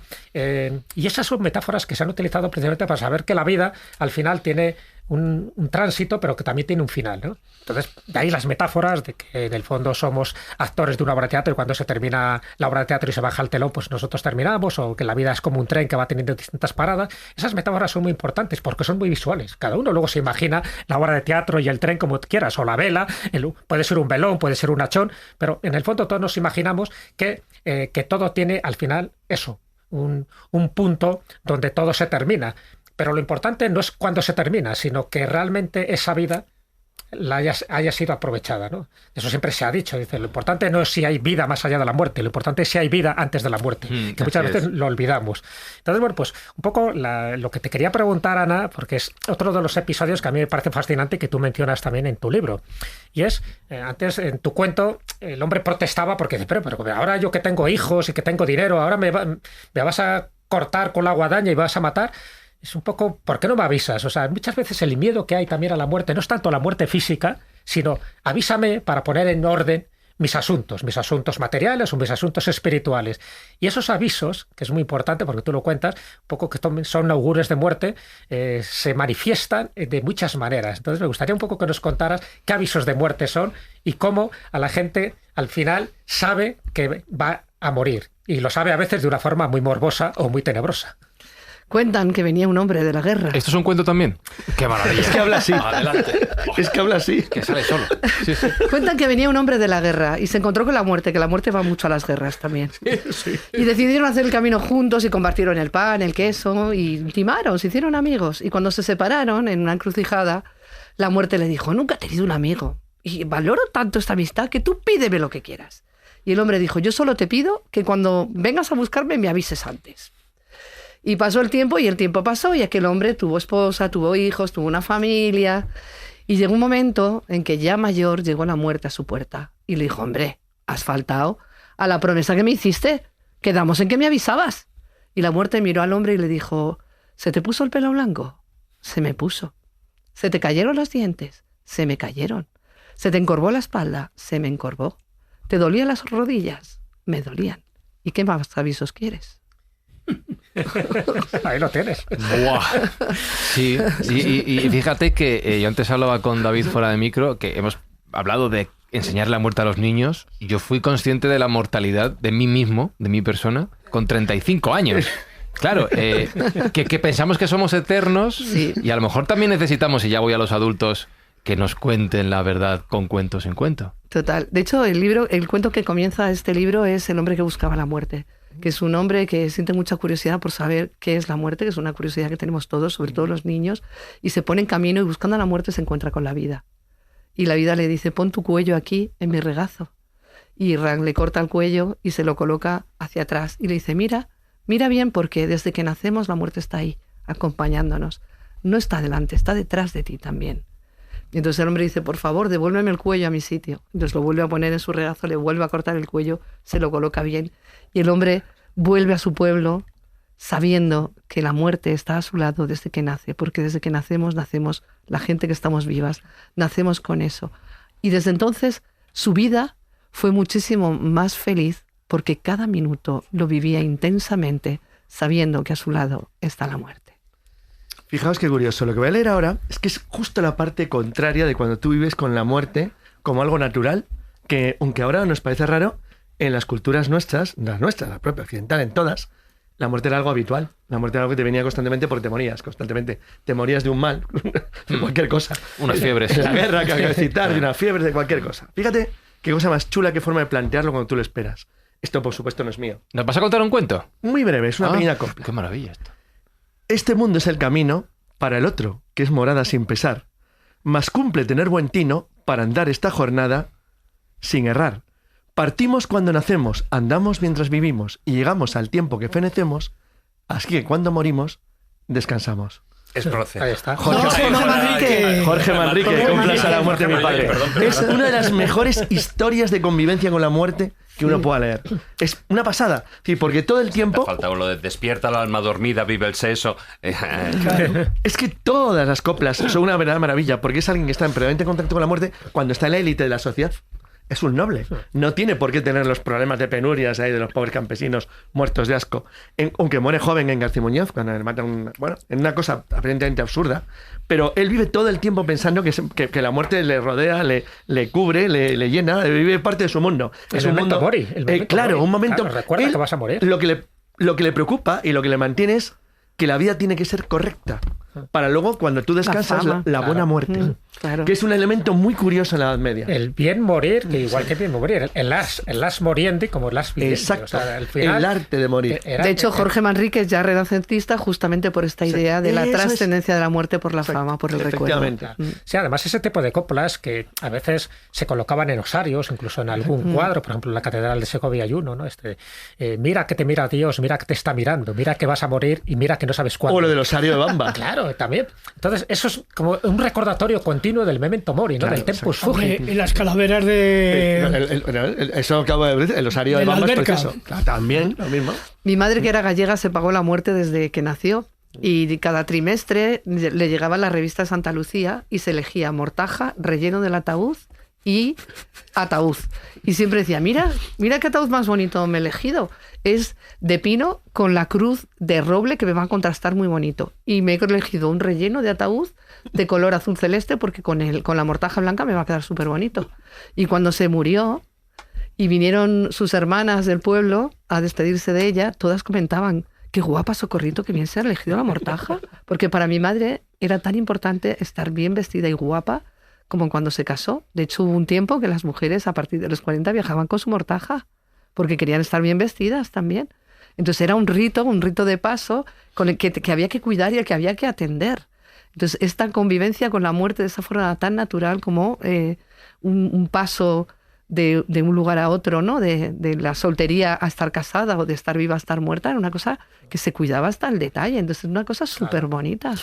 Y esas son metáforas que se han utilizado precisamente para saber que la vida al final tiene un tránsito, pero que también tiene un final, ¿no? Entonces, de ahí las metáforas de que en el fondo somos actores de una obra de teatro y cuando se termina la obra de teatro y se baja el telón, pues nosotros terminamos, o que la vida es como un tren que va teniendo distintas paradas. Esas metáforas son muy importantes porque son muy visuales. Cada uno luego se imagina la obra de teatro y el tren como quieras, o la vela, puede ser un velón, puede ser un hachón, pero en el fondo todos nos imaginamos que todo tiene al final eso, un punto donde todo se termina. Pero lo importante no es cuándo se termina, sino que realmente esa vida haya sido aprovechada, ¿no? Eso siempre se ha dicho. Dice, lo importante no es si hay vida más allá de la muerte, lo importante es si hay vida antes de la muerte, que muchas veces lo olvidamos. Entonces, bueno, pues un poco lo que te quería preguntar, Ana, porque es otro de los episodios que a mí me parece fascinante que tú mencionas también en tu libro. Y es, antes en tu cuento, el hombre protestaba porque dice, pero ahora yo que tengo hijos y que tengo dinero, ahora me vas a cortar con la guadaña y vas a matar. Es un poco, ¿por qué no me avisas? O sea, muchas veces el miedo que hay también a la muerte no es tanto la muerte física, sino avísame para poner en orden mis asuntos materiales o mis asuntos espirituales. Y esos avisos, que es muy importante porque tú lo cuentas, un poco que son augures de muerte, se manifiestan de muchas maneras. Entonces me gustaría un poco que nos contaras qué avisos de muerte son y cómo a la gente al final sabe que va a morir. Y lo sabe a veces de una forma muy morbosa o muy tenebrosa. Cuentan que venía un hombre de la guerra. ¿Esto es un cuento también? ¡Qué maravilla! Es que habla así. Adelante. Es que habla así. Que sale solo. Sí. Cuentan que venía un hombre de la guerra y se encontró con la muerte, que la muerte va mucho a las guerras también. Sí. Y decidieron hacer el camino juntos y compartieron el pan, el queso y timaron, se hicieron amigos. Y cuando se separaron en una encrucijada, la muerte le dijo, nunca he tenido un amigo y valoro tanto esta amistad que tú pídeme lo que quieras. Y el hombre dijo, yo solo te pido que cuando vengas a buscarme me avises antes. Y pasó el tiempo y el tiempo pasó y aquel hombre tuvo esposa, tuvo hijos, tuvo una familia y llegó un momento en que ya mayor llegó la muerte a su puerta y le dijo, hombre, has faltado a la promesa que me hiciste, quedamos en que me avisabas. Y la muerte miró al hombre y le dijo, ¿se te puso el pelo blanco? Se me puso. ¿Se te cayeron los dientes? Se me cayeron. ¿Se te encorvó la espalda? Se me encorvó. ¿Te dolían las rodillas? Me dolían. ¿Y qué más avisos quieres? Ahí lo tienes. ¡Buah! Sí, y fíjate que yo antes hablaba con David fuera de micro, que hemos hablado de enseñar la muerte a los niños. Yo fui consciente de la mortalidad de mí mismo, de mi persona, con 35 años. Claro, que pensamos que somos eternos, sí. Y a lo mejor también necesitamos, y ya voy a los adultos, que nos cuenten la verdad con cuentos en cuento. Total. De hecho, el cuento que comienza este libro es El hombre que buscaba la muerte, que es un hombre que siente mucha curiosidad por saber qué es la muerte, que es una curiosidad que tenemos todos, sobre todo los niños, y se pone en camino y buscando a la muerte se encuentra con la vida. Y la vida le dice, pon tu cuello aquí en mi regazo. Y Ran le corta el cuello y se lo coloca hacia atrás y le dice, mira bien porque desde que nacemos la muerte está ahí, acompañándonos. No está delante, está detrás de ti también. Y entonces el hombre dice, por favor, devuélveme el cuello a mi sitio. Entonces lo vuelve a poner en su regazo, le vuelve a cortar el cuello, se lo coloca bien. Y el hombre vuelve a su pueblo sabiendo que la muerte está a su lado desde que nace, porque desde que nacemos la gente que estamos vivas, nacemos con eso. Y desde entonces su vida fue muchísimo más feliz porque cada minuto lo vivía intensamente, sabiendo que a su lado está la muerte. Fijaos qué curioso. Lo que voy a leer ahora es que es justo la parte contraria de cuando tú vives con la muerte como algo natural, que aunque ahora nos parece raro, en las culturas nuestras, la propia occidental, en todas, la muerte era algo habitual. La muerte era algo que te venía constantemente porque te morías constantemente. Te morías de un mal, de cualquier cosa. Unas fiebres. De la guerra que acabo de citar, de una fiebre, de cualquier cosa. Fíjate qué cosa más chula, qué forma de plantearlo cuando tú lo esperas. Esto, por supuesto, no es mío. ¿Nos vas a contar un cuento? Muy breve, es una pequeña copla. Qué maravilla esto. Este mundo es el camino para el otro, que es morada sin pesar. Mas cumple tener buen tino para andar esta jornada sin errar. Partimos cuando nacemos, andamos mientras vivimos y llegamos al tiempo que fenecemos, así que cuando morimos, descansamos. Es proceder. Ahí está. Jorge Manrique, complace a la muerte de mi padre. Es una de las mejores historias de convivencia con la muerte que uno pueda leer. Es una pasada. Sí, porque todo el tiempo... Te ha faltado lo de despierta la alma dormida, vive el seso. Es que todas las coplas son una verdadera maravilla, porque es alguien que está en permanente contacto con la muerte cuando está en la élite de la sociedad. Es un noble. No tiene por qué tener los problemas de penurias ahí de los pobres campesinos muertos de asco. Aunque muere joven en García Muñoz, cuando le matan en una cosa aparentemente absurda. Pero él vive todo el tiempo pensando que la muerte le rodea, le cubre, le llena, vive parte de su mundo. Es un mundo. Claro, un momento. Claro, recuerda que vas a morir. Lo que le preocupa y lo que le mantiene es que la vida tiene que ser correcta. Para luego, cuando tú descansas, la buena muerte. Claro. Que es un elemento muy curioso en la Edad Media. El bien morir, que igual que bien morir. El las moriendi como el las vivendi. Exacto. O sea, al final, el arte de morir. De hecho, Jorge Manrique es ya renacentista justamente por esta idea de la trascendencia de la muerte por la fama, por el recuerdo. Sí, además ese tipo de coplas que a veces se colocaban en osarios, incluso en algún cuadro, por ejemplo en la Catedral de Segovia hay uno, ¿no? Mira que te mira Dios, mira que te está mirando, mira que vas a morir y mira que no sabes cuándo. O lo del osario de Bamba. Claro, también. Entonces, eso es como un recordatorio continuo del memento mori, ¿no? Claro, del tempus fugit. Y las calaveras de... Eso acabo de decir, el osario de Bamba es precioso. También, lo mismo. Mi madre, que era gallega, se pagó la muerte desde que nació. Y cada trimestre le llegaba la revista Santa Lucía y se elegía mortaja, relleno del ataúd y ataúd. Y siempre decía, mira qué ataúd más bonito me he elegido. Es de pino con la cruz de roble que me va a contrastar muy bonito. Y me he elegido un relleno de ataúd de color azul celeste porque con la mortaja blanca me va a quedar súper bonito. Y cuando se murió y vinieron sus hermanas del pueblo a despedirse de ella, todas comentaban, qué guapa, Socorrito, que bien se ha elegido la mortaja. Porque para mi madre era tan importante estar bien vestida y guapa como cuando se casó. De hecho, hubo un tiempo que las mujeres a partir de los 40 viajaban con su mortaja porque querían estar bien vestidas también. Entonces era un rito de paso con el que había que cuidar y el que había que atender. Entonces esta convivencia con la muerte de esa forma tan natural como un paso de un lugar a otro, ¿no? De la soltería a estar casada o de estar viva a estar muerta, era una cosa que se cuidaba hasta el detalle. Entonces es una cosa súper bonita.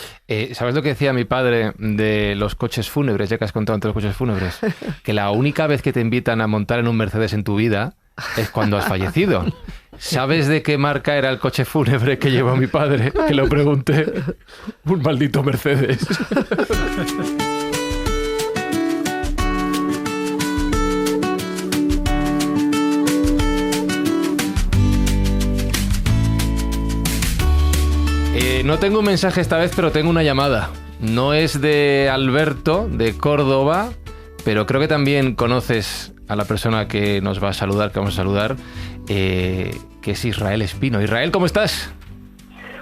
¿Sabes lo que decía mi padre de los coches fúnebres, ya que has contado antes los coches fúnebres? Que la única vez que te invitan a montar en un Mercedes en tu vida es cuando has fallecido. ¿Sabes de qué marca era el coche fúnebre que llevó mi padre? Que lo pregunté. Un maldito Mercedes. No tengo un mensaje esta vez, pero tengo una llamada. No es de Alberto, de Córdoba, pero creo que también conoces a la persona que nos va a saludar, que vamos a saludar, que es Israel Espino. Israel, ¿cómo estás?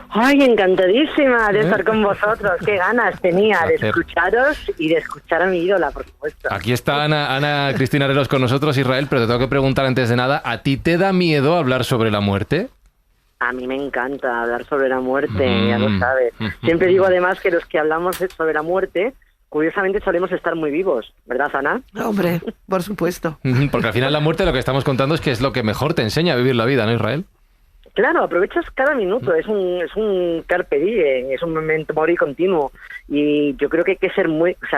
Ay, encantadísima de estar con vosotros. Qué ganas tenía de escucharos y de escuchar a mi ídola, por supuesto. Aquí está Ana Cristina Arelos con nosotros, Israel, pero te tengo que preguntar antes de nada, ¿a ti te da miedo hablar sobre la muerte? A mí me encanta hablar sobre la muerte, ya lo sabes. Siempre digo además que los que hablamos sobre la muerte, curiosamente solemos estar muy vivos, ¿verdad, Ana? Hombre, por supuesto. Porque al final la muerte lo que estamos contando es que es lo que mejor te enseña a vivir la vida, ¿no, Israel? Claro, aprovechas cada minuto, es un carpe diem, es un memento mori continuo. Y yo creo que hay que ser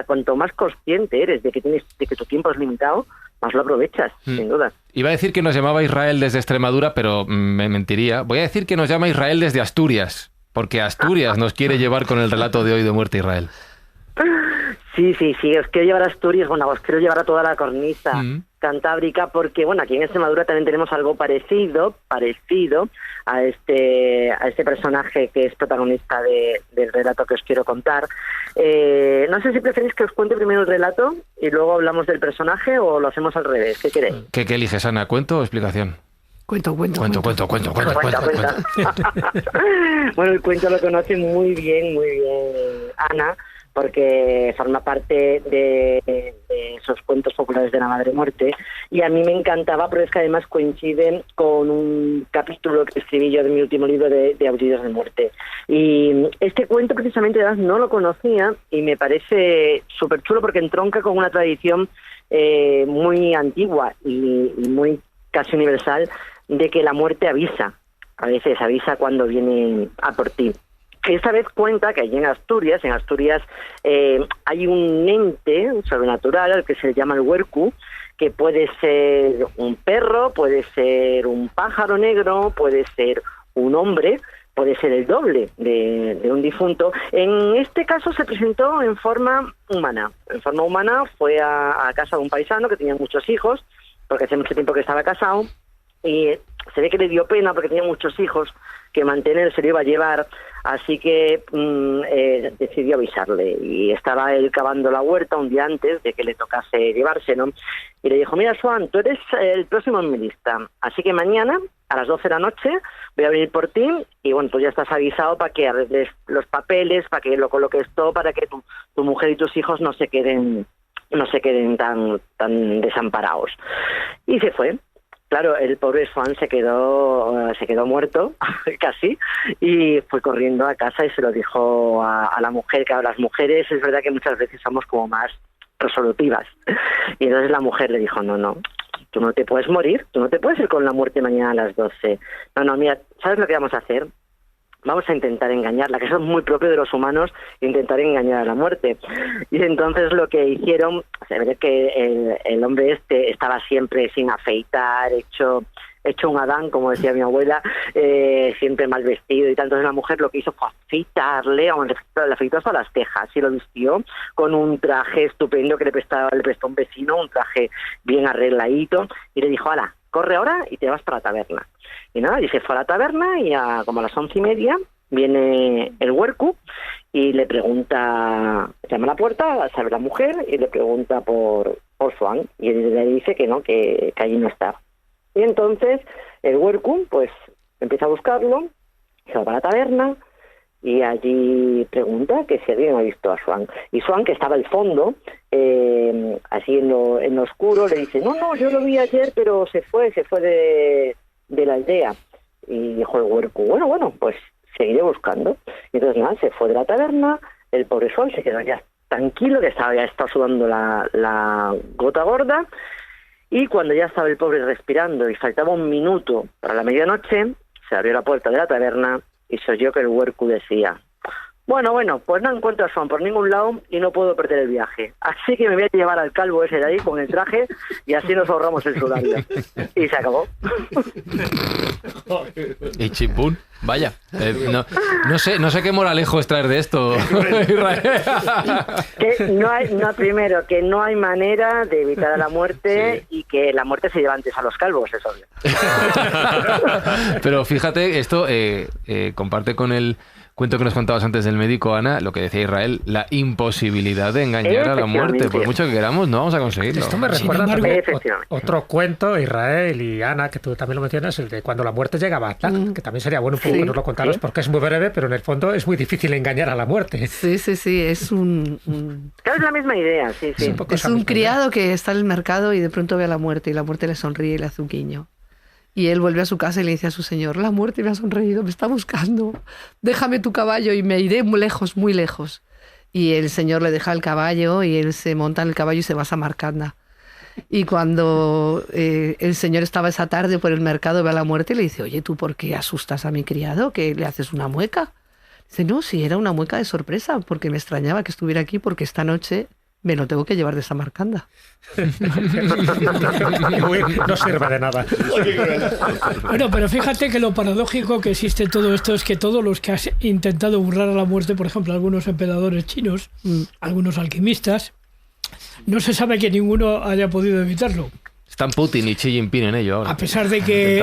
cuanto más consciente eres de que tu tiempo es limitado, más lo aprovechas, sin duda. Iba a decir que nos llamaba Israel desde Extremadura, pero me mentiría. Voy a decir que nos llama Israel desde Asturias, porque Asturias nos quiere llevar con el relato de hoy de muerte, Israel. Sí, os quiero llevar a Asturias, os quiero llevar a toda la cornisa. cantábrica, porque bueno, aquí en Extremadura también tenemos algo parecido a este personaje que es protagonista del relato que os quiero contar. No sé si preferís que os cuente primero el relato y luego hablamos del personaje, o lo hacemos al revés. ¿Qué queréis? ¿Qué eliges, Ana? ¿Cuento o explicación? Cuento. Cuento. Bueno, el cuento lo conoce muy bien Ana, porque forma parte de esos cuentos populares de la Madre Muerte, y a mí me encantaba porque es que además coinciden con un capítulo que escribí yo de mi último libro de Aullidos de Muerte. Y este cuento precisamente además no lo conocía y me parece súper chulo porque entronca con una tradición muy antigua y muy casi universal de que la muerte avisa, a veces avisa cuando viene a por ti. Esta vez cuenta que allí en Asturias hay un ente sobrenatural al que se le llama el huercu, que puede ser un perro, puede ser un pájaro negro, puede ser un hombre, puede ser el doble de un difunto. En este caso se presentó en forma humana. En forma humana fue a casa de un paisano que tenía muchos hijos, porque hace mucho tiempo que estaba casado, y se ve que le dio pena porque tenía muchos hijos que mantener, se lo iba a llevar, así que decidió avisarle, y estaba él cavando la huerta un día antes de que le tocase llevarse, ¿no? Y le dijo: mira, Joan, tú eres el próximo en mi lista, así que mañana a las 12 de la noche voy a venir por ti, y bueno, tú ya estás avisado para que arregles los papeles, para que lo coloques todo, para que tu mujer y tus hijos no se queden tan desamparados. Y se fue. Claro, el pobre Joan se quedó muerto, casi, y fue corriendo a casa y se lo dijo a la mujer, que a las mujeres es verdad que muchas veces somos como más resolutivas. Y entonces la mujer le dijo: no, tú no te puedes morir, tú no te puedes ir con la muerte mañana a las 12. No, mira, ¿sabes lo que vamos a hacer? Vamos a intentar engañarla, que eso es muy propio de los humanos, intentar engañar a la muerte. Y entonces lo que hicieron, se ve que el hombre este estaba siempre sin afeitar, hecho un Adán, como decía mi abuela, siempre mal vestido y tal. Entonces la mujer lo que hizo fue afeitarle, le afeitó hasta las cejas y lo vistió con un traje estupendo que le prestó un vecino, un traje bien arregladito, y le dijo: hala, corre ahora y te vas para la taberna. Y nada, y se fue a la taberna, y como a las 11:30 viene el huercu y le pregunta, llama a la puerta, sale la mujer y le pregunta por Joan, y él le dice que no, que allí no está. Y entonces el huercu pues empieza a buscarlo, se va para la taberna y allí pregunta que si alguien ha visto a Joan. Y Joan, que estaba al fondo, así en lo oscuro, le dice: no, yo lo vi ayer, pero se fue de la aldea. Y dijo el huercu: bueno, pues seguiré buscando. Y entonces nada, se fue de la taberna, el pobre Joan se quedó ya tranquilo, que ya estaba sudando la gota gorda, y cuando ya estaba el pobre respirando y faltaba un minuto para la medianoche, se abrió la puerta de la taberna y se oyó que el huercu decía: bueno, pues no encuentro a Joan por ningún lado y no puedo perder el viaje. Así que me voy a llevar al calvo ese de ahí con el traje y así nos ahorramos el sudario. Y se acabó. Y chimpún, vaya. No sé qué moralejo extraer de esto, Israel. Primero, que no hay manera de evitar a la muerte, sí, y que la muerte se lleva antes a los calvos, es obvio. Pero fíjate, esto comparte con el cuento que nos contabas antes del médico, Ana, lo que decía Israel, la imposibilidad de engañar a la muerte. Por mucho que queramos, no vamos a conseguirlo. Esto me recuerda también otro cuento, Israel y Ana, que tú también lo mencionas, el de cuando la muerte llega a Bagdad, que también sería bueno un poco que nos lo contaras, porque es muy breve, pero en el fondo es muy difícil engañar a la muerte. Sí, es un... Claro, es la misma idea, sí. Es un criado que está en el mercado y de pronto ve a la muerte, y la muerte le sonríe y le hace un guiño. Y él vuelve a su casa y le dice a su señor: la muerte me ha sonreído, me está buscando, déjame tu caballo y me iré muy lejos, muy lejos. Y el señor le deja el caballo y él se monta en el caballo y se va a Samarcanda. Y cuando el señor estaba esa tarde por el mercado, ve a la muerte y le dice: oye, ¿tú por qué asustas a mi criado? ¿Que le haces una mueca? Dice: no, sí, era una mueca de sorpresa, porque me extrañaba que estuviera aquí, porque esta noche me lo tengo que llevar de Samarcanda. No sirve de nada. Bueno, pero fíjate que lo paradójico que existe todo esto es que todos los que has intentado burlar a la muerte, por ejemplo, algunos emperadores chinos, algunos alquimistas, no se sabe que ninguno haya podido evitarlo. Están Putin y Xi Jinping en ello ahora. A pesar de que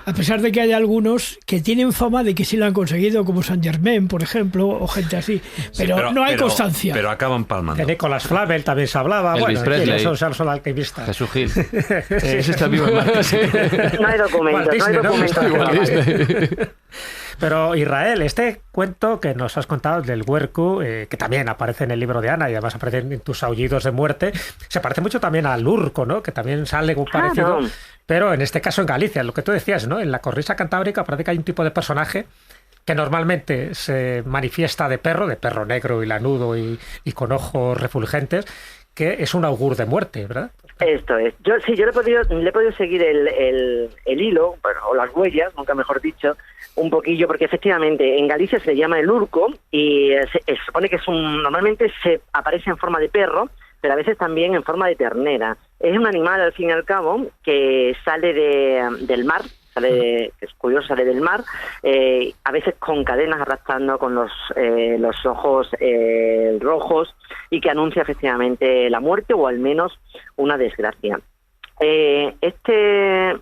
a pesar de que hay algunos que tienen fama de que sí lo han conseguido, como Saint Germain, por ejemplo, o gente así, pero no hay constancia. Pero acaban palmando. De Nicolás Flamel también se hablaba. Elvis Presley. Esos son alquimistas. Jesús Gil. Ese está vivo en Marte. No hay documentos, no hay documentos. Pero Israel, este cuento que nos has contado del huerco, que también aparece en el libro de Ana y además aparece en tus aullidos de muerte, se parece mucho también al urco, ¿no? Que también sale un parecido, pero en este caso en Galicia, lo que tú decías, ¿no? En la cornisa cantábrica parece que hay un tipo de personaje que normalmente se manifiesta de perro negro y lanudo y con ojos refulgentes, que es un augur de muerte, ¿verdad? Esto es. Yo le he podido seguir el hilo, bueno, o las huellas, nunca mejor dicho, un poquillo, porque efectivamente en Galicia se le llama el urco y se supone que normalmente se aparece en forma de perro, pero a veces también en forma de ternera. Es un animal, al fin y al cabo, que sale del mar, es curioso, sale del mar, a veces con cadenas arrastrando con los ojos rojos, y que anuncia efectivamente la muerte o al menos una desgracia. Este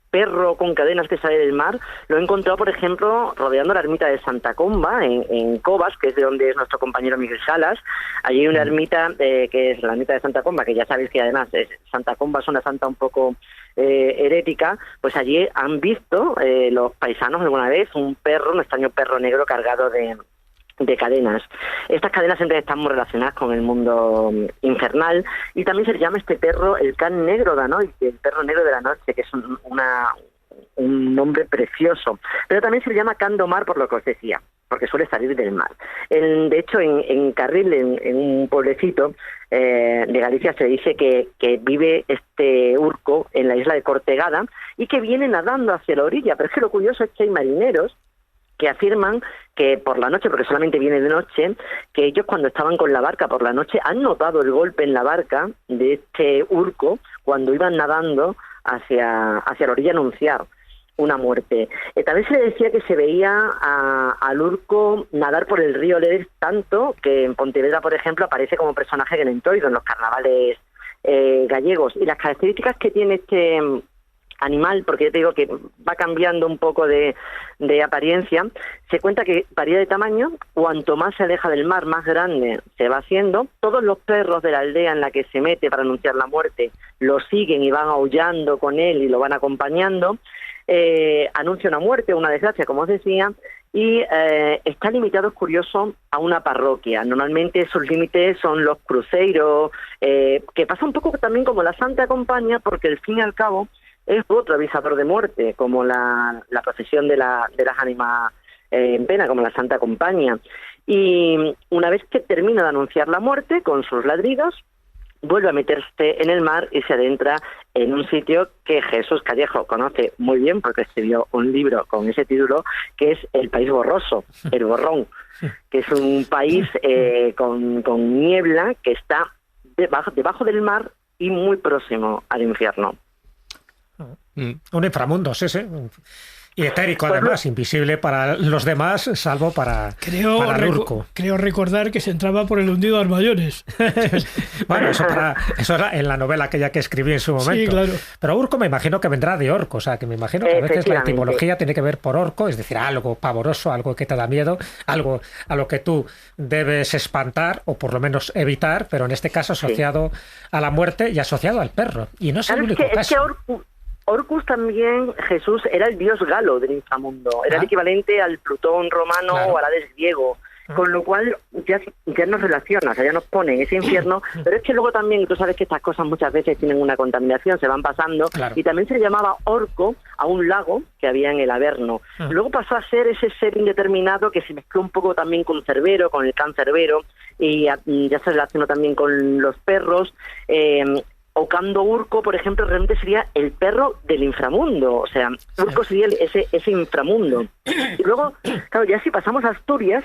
perro con cadenas que sale del mar lo he encontrado, por ejemplo, rodeando la ermita de Santa Comba en Cobas, que es de donde es nuestro compañero Miguel Salas. Allí hay una ermita que es la ermita de Santa Comba, que ya sabéis que además Santa Comba es una santa un poco herética. Pues allí han visto los paisanos alguna vez un extraño perro negro cargado de cadenas. Estas cadenas siempre están muy relacionadas con el mundo infernal, y también se le llama este perro el can negro da noche, el perro negro de la noche, que es un nombre precioso. Pero también se le llama can do mar, por lo que os decía, porque suele salir del mar. De hecho, en Carril, en un pueblecito de Galicia, se dice que vive este urco en la isla de Cortegada y que viene nadando hacia la orilla. Pero es que lo curioso es que hay marineros que afirman que por la noche, porque solamente viene de noche, que ellos cuando estaban con la barca por la noche han notado el golpe en la barca de este urco cuando iban nadando hacia la orilla a anunciar una muerte. También se le decía que se veía al urco nadar por el río Lérez, tanto que en Pontevedra, por ejemplo, aparece como personaje gelentoido en los carnavales gallegos. Y las características que tiene este animal, porque yo te digo que va cambiando un poco de apariencia, se cuenta que varía de tamaño, cuanto más se aleja del mar, más grande se va haciendo. Todos los perros de la aldea en la que se mete para anunciar la muerte lo siguen y van aullando con él y lo van acompañando. Anuncia una muerte o una desgracia, como os decía, y está limitado, es curioso, a una parroquia. Normalmente esos límites son los cruceiros, que pasa un poco también como la Santa Compañía, porque al fin y al cabo es otro avisador de muerte, como la procesión de las ánimas en pena, como la Santa Compañía. Y una vez que termina de anunciar la muerte con sus ladridos, vuelve a meterse en el mar y se adentra en un sitio que Jesús Callejo conoce muy bien, porque escribió un libro con ese título, que es El País Borroso, el Borrón, que es un país con niebla que está debajo del mar y muy próximo al infierno. Un inframundo, sí. Y etérico, además, invisible para los demás, salvo para el urco. Creo recordar que se entraba por el hundido de Armayones. Bueno, eso era en la novela aquella que escribí en su momento. Sí, claro. Pero urco me imagino que vendrá de orco, o sea, que me imagino que a veces la etimología tiene que ver por orco, es decir, algo pavoroso, algo que te da miedo, algo a lo que tú debes espantar o por lo menos evitar, pero en este caso asociado a la muerte y asociado al perro. Y no es el único caso. Orcus también, Jesús, era el dios galo del inframundo, era el equivalente al Plutón romano o al Hades griego, con lo cual ya nos relaciona, o sea, ya nos pone en ese infierno, pero es que luego también, tú sabes que estas cosas muchas veces tienen una contaminación, se van pasando, y también se le llamaba orco a un lago que había en el Averno. Luego pasó a ser ese ser indeterminado que se mezcló un poco también con Cerbero, con el can Cerbero, y ya se relacionó también con los perros. Ocando Urco, por ejemplo, realmente sería el perro del inframundo, o sea, Urco sería ese inframundo. Y luego, claro, ya si pasamos a Asturias,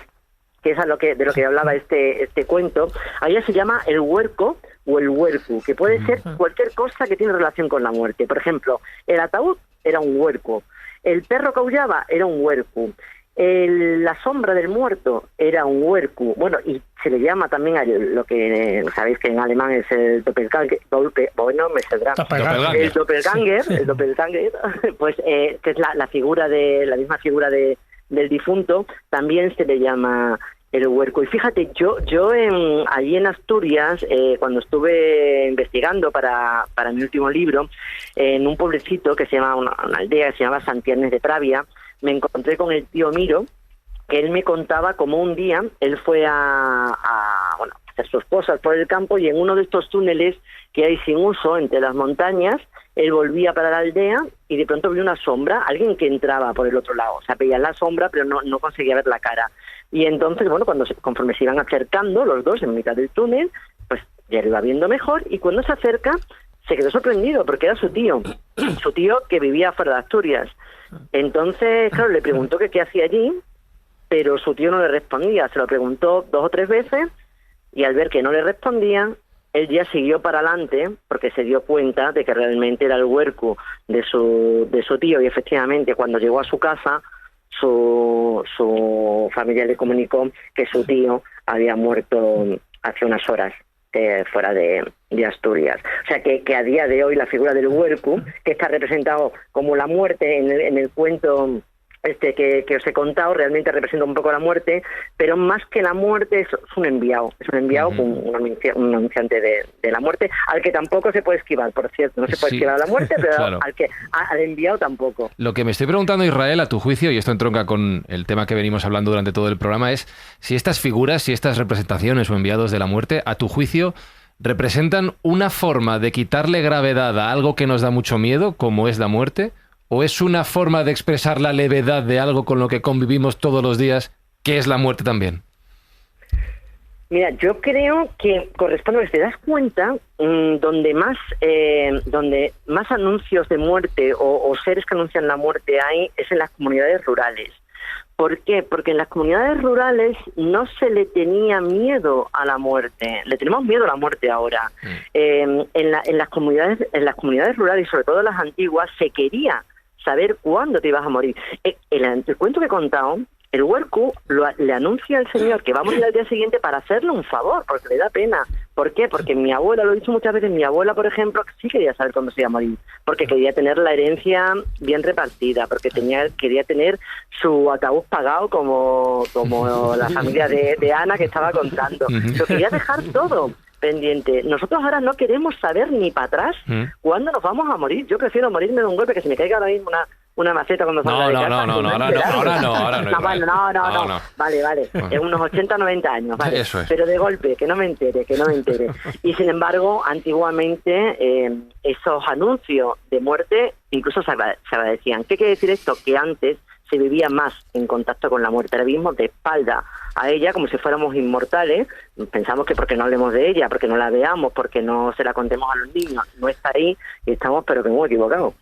que es de lo que hablaba este cuento, allá se llama el huerco o el huercu, que puede ser cualquier cosa que tiene relación con la muerte. Por ejemplo, el ataúd era un huerco, el perro que aullaba era un huercu, La sombra del muerto era un huercu, bueno, y se le llama también a lo que sabéis que en alemán es el doppelganger, bueno, me saldrá. El doppelganger, pues que es la misma figura del difunto, también se le llama el huerco. Y fíjate, yo allí en Asturias, cuando estuve investigando para mi último libro, en un pueblecito que se llama, una aldea que se llama Santiernes de Pravia, me encontré con el tío Miro, que él me contaba cómo un día él fue a hacer sus cosas por el campo, y en uno de estos túneles que hay sin uso entre las montañas, él volvía para la aldea y de pronto vio una sombra, alguien que entraba por el otro lado. O sea, veía la sombra, pero no conseguía ver la cara. Y entonces, bueno, conforme se iban acercando los dos en mitad del túnel, pues ya lo iba viendo mejor, y cuando se acerca se quedó sorprendido porque era su tío que vivía fuera de Asturias. Entonces, claro, le preguntó que qué hacía allí, pero su tío no le respondía. Se lo preguntó 2 o 3 veces, y al ver que no le respondía, él ya siguió para adelante porque se dio cuenta de que realmente era el huerco de su tío, y efectivamente cuando llegó a su casa, su familia le comunicó que su tío había muerto hace unas horas fuera de Asturias. O sea que a día de hoy la figura del huerco, que está representado como la muerte en el cuento que os he contado, realmente representa un poco la muerte, pero más que la muerte es un enviado con un anunciante de la muerte, al que tampoco se puede esquivar, por cierto, no se puede esquivar a la muerte, pero claro, al enviado tampoco. Lo que me estoy preguntando, Israel, a tu juicio, y esto entronca con el tema que venimos hablando durante todo el programa, es si estas figuras, si estas representaciones o enviados de la muerte, a tu juicio, representan una forma de quitarle gravedad a algo que nos da mucho miedo, como es la muerte, ¿o es una forma de expresar la levedad de algo con lo que convivimos todos los días, que es la muerte también? Mira, yo creo que corresponde, si te das cuenta, donde más anuncios de muerte o seres que anuncian la muerte hay es en las comunidades rurales. ¿Por qué? Porque en las comunidades rurales no se le tenía miedo a la muerte. Le tenemos miedo a la muerte ahora. En las comunidades rurales, y sobre todo las antiguas, se quería saber cuándo te ibas a morir. El cuento que he contado, el huerco le anuncia al señor que va a morir al día siguiente para hacerle un favor, porque le da pena. ¿Por qué? Porque mi abuela, lo he dicho muchas veces, mi abuela, por ejemplo, sí quería saber cuándo se iba a morir, porque quería tener la herencia bien repartida, porque quería tener su ataúd pagado como la familia de Ana que estaba contando. Lo quería dejar todo pendiente. Nosotros ahora no queremos saber ni para atrás cuándo nos vamos a morir. Yo prefiero morirme de un golpe, que se me caiga ahora mismo una maceta cuando salga de casa. No. Vale. En unos 80 90 años, vale. Eso es. Pero de golpe, que no me entere. Y sin embargo, antiguamente esos anuncios de muerte incluso se agradecían. ¿Qué quiere decir esto? Que antes se vivía más en contacto con la muerte. Ahora vivimos de espalda a ella como si fuéramos inmortales. Pensamos que porque no hablemos de ella, porque no la veamos, porque no se la contemos a los niños, no está ahí, y estamos pero que muy equivocados.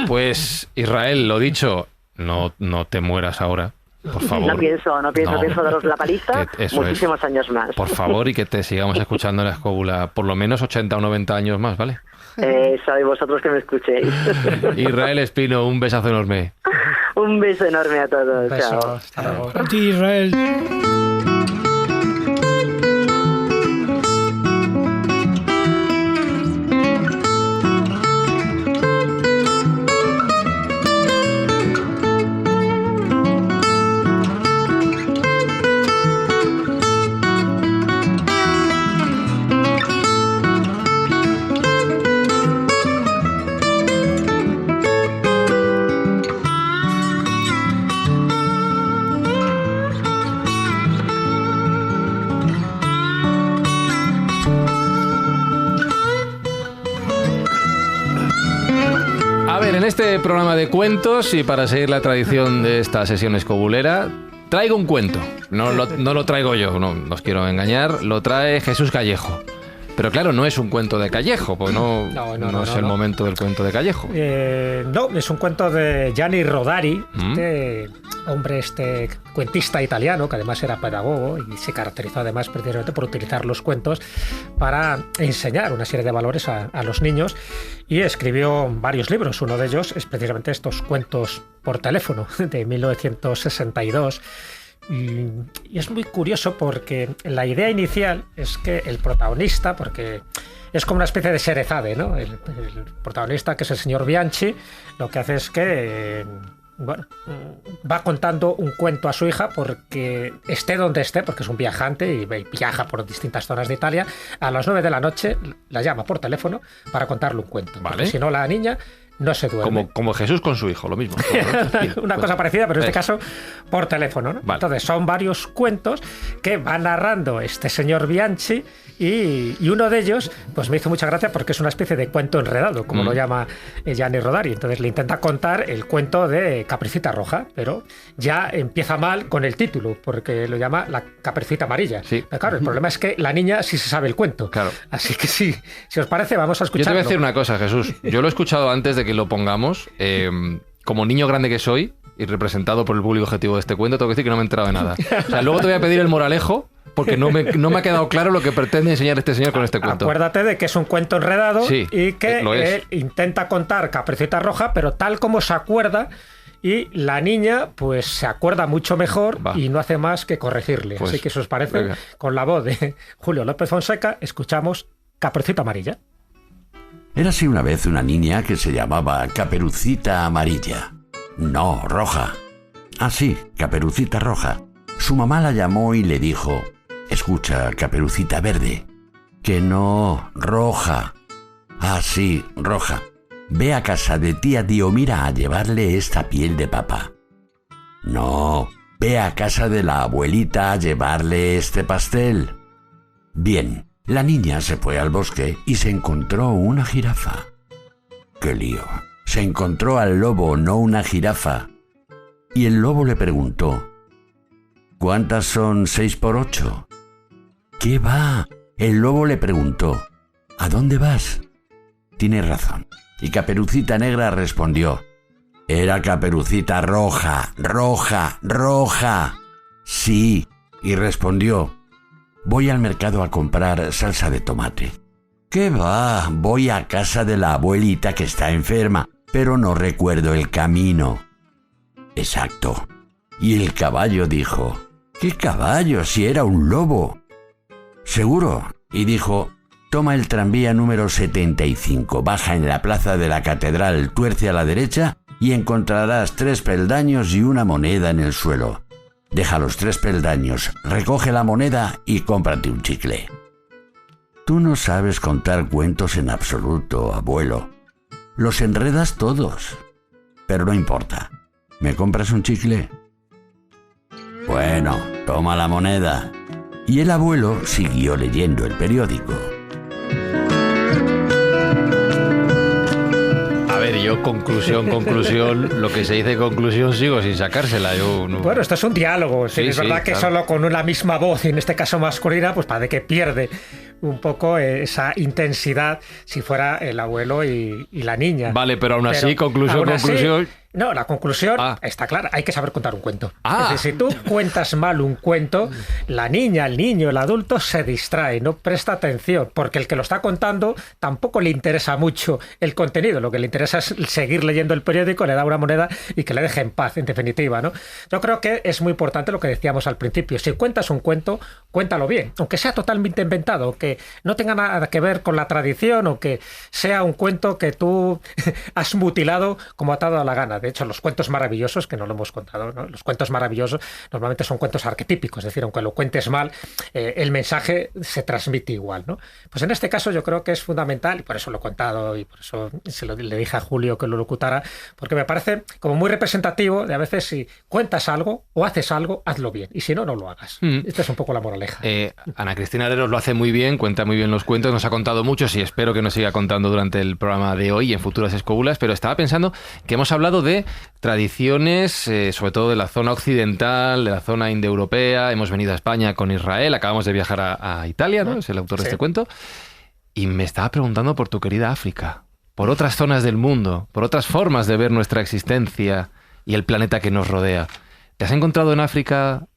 Pues Israel, lo dicho, no te mueras ahora, por favor. No pienso daros la paliza muchísimos años más. Por favor, y que te sigamos escuchando en la escóbula por lo menos 80 o 90 años más, ¿vale? Sabéis vosotros que me escuchéis. Israel Espino, un besazo enorme. Un beso enorme a todos. Un beso. Chao. Hasta luego. A ti, Israel. En este programa de cuentos, y para seguir la tradición de esta sesión escobulera, traigo un cuento. No lo traigo yo, no os quiero engañar, lo trae Jesús Callejo. Pero claro, no es un cuento de Callejo, pues no es el momento del cuento de Callejo. No, es un cuento de Gianni Rodari, hombre cuentista italiano, que además era pedagogo y se caracterizó además precisamente por utilizar los cuentos para enseñar una serie de valores a los niños, y escribió varios libros. Uno de ellos es precisamente estos cuentos por teléfono de 1962. Y es muy curioso porque la idea inicial es que el protagonista, porque es como una especie de Sherezade, ¿no? El protagonista, que es el señor Bianchi, lo que hace es que va contando un cuento a su hija, porque esté donde esté, porque es un viajante y viaja por distintas zonas de Italia, a las 9 de la noche la llama por teléfono para contarle un cuento. Vale. Si no, la niña no se duerme. Como Jesús con su hijo, lo mismo. Una cosa parecida, pero en este caso por teléfono, ¿no? Vale. Entonces son varios cuentos que va narrando este señor Bianchi, y uno de ellos pues me hizo mucha gracia porque es una especie de cuento enredado, como lo llama Gianni Rodari. Entonces le intenta contar el cuento de Caperucita Roja, pero ya empieza mal con el título, porque lo llama La Caperucita Amarilla. Sí. Pero claro, el problema es que la niña sí se sabe el cuento. Claro. Así que sí, si os parece, vamos a escucharlo. Yo te voy a decir una cosa, Jesús. Yo lo he escuchado antes de que lo pongamos. Como niño grande que soy y representado por el público objetivo de este cuento, tengo que decir que no me he enterado de nada. O sea, luego te voy a pedir el moralejo, porque no me ha quedado claro lo que pretende enseñar este señor con este cuento. Acuérdate de que es un cuento enredado, sí, y que él intenta contar Caperucita Roja, pero tal como se acuerda, y la niña pues se acuerda mucho mejor y no hace más que corregirle. Pues, así que, si os parece, venga, con la voz de Julio López Fonseca, escuchamos Caperucita Amarilla. Érase una vez una niña que se llamaba Caperucita Amarilla. No, roja. Ah, sí, Caperucita Roja. Su mamá la llamó y le dijo: escucha, Caperucita Verde. Que no, roja. Ah, sí, roja. Ve a casa de tía Diomira a llevarle esta piel de papa. No, ve a casa de la abuelita a llevarle este pastel. Bien. La niña se fue al bosque y se encontró una jirafa. ¡Qué lío! Se encontró al lobo, no una jirafa. Y el lobo le preguntó: ¿cuántas son 6 por 8? ¿Qué va? El lobo le preguntó: ¿a dónde vas? Tienes razón. Y Caperucita Negra respondió: era Caperucita Roja, roja, roja. Sí, y respondió: voy al mercado a comprar salsa de tomate. ¿Qué va? Voy a casa de la abuelita que está enferma, pero no recuerdo el camino. Exacto. Y el caballo dijo: ¿qué caballo? Si era un lobo. ¿Seguro? Y dijo: toma el tranvía número 75, baja en la plaza de la catedral, tuerce a la derecha y encontrarás 3 peldaños y una moneda en el suelo. Deja los 3 peldaños, recoge la moneda y cómprate un chicle. Tú no sabes contar cuentos en absoluto, abuelo. Los enredas todos. Pero no importa. ¿Me compras un chicle? Bueno, toma la moneda. Y el abuelo siguió leyendo el periódico. Yo, conclusión, lo que se dice conclusión sigo sin sacársela. Bueno, esto es un diálogo. Sí, es verdad que solo con una misma voz, y en este caso masculina, pues parece que pierde un poco esa intensidad si fuera el abuelo y la niña. Vale, pero aún así, conclusión. No, la conclusión está clara. Hay que saber contar un cuento. Es decir, si tú cuentas mal un cuento, la niña, el niño, el adulto se distrae, no presta atención, porque el que lo está contando tampoco le interesa mucho el contenido. Lo que le interesa es seguir leyendo el periódico, le da una moneda y que le deje en paz, en definitiva, ¿no? Yo creo que es muy importante lo que decíamos al principio. Si cuentas un cuento, cuéntalo bien, aunque sea totalmente inventado, que no tenga nada que ver con la tradición, o que sea un cuento que tú has mutilado como ha dado la gana. De hecho, los cuentos maravillosos, que no lo hemos contado, ¿no? Los cuentos maravillosos normalmente son cuentos arquetípicos, es decir, aunque lo cuentes mal, el mensaje se transmite igual, ¿no? Pues en este caso yo creo que es fundamental, y por eso lo he contado, y por eso le dije a Julio que lo locutara, porque me parece como muy representativo de a veces, si cuentas algo o haces algo, hazlo bien, y si no, no lo hagas. Esta es un poco la moraleja. Ana Cristina Herreros lo hace muy bien, cuenta muy bien los cuentos, nos ha contado muchos y espero que nos siga contando durante el programa de hoy y en futuras escóbulas, pero estaba pensando que hemos hablado de tradiciones, sobre todo de la zona occidental, de la zona indoeuropea. Hemos venido a España con Israel, acabamos de viajar a Italia, ¿no? Es el autor de este cuento. y me estaba preguntando por tu querida África, por otras zonas del mundo, por otras formas de ver nuestra existencia y el planeta que nos rodea. ¿Te has encontrado en África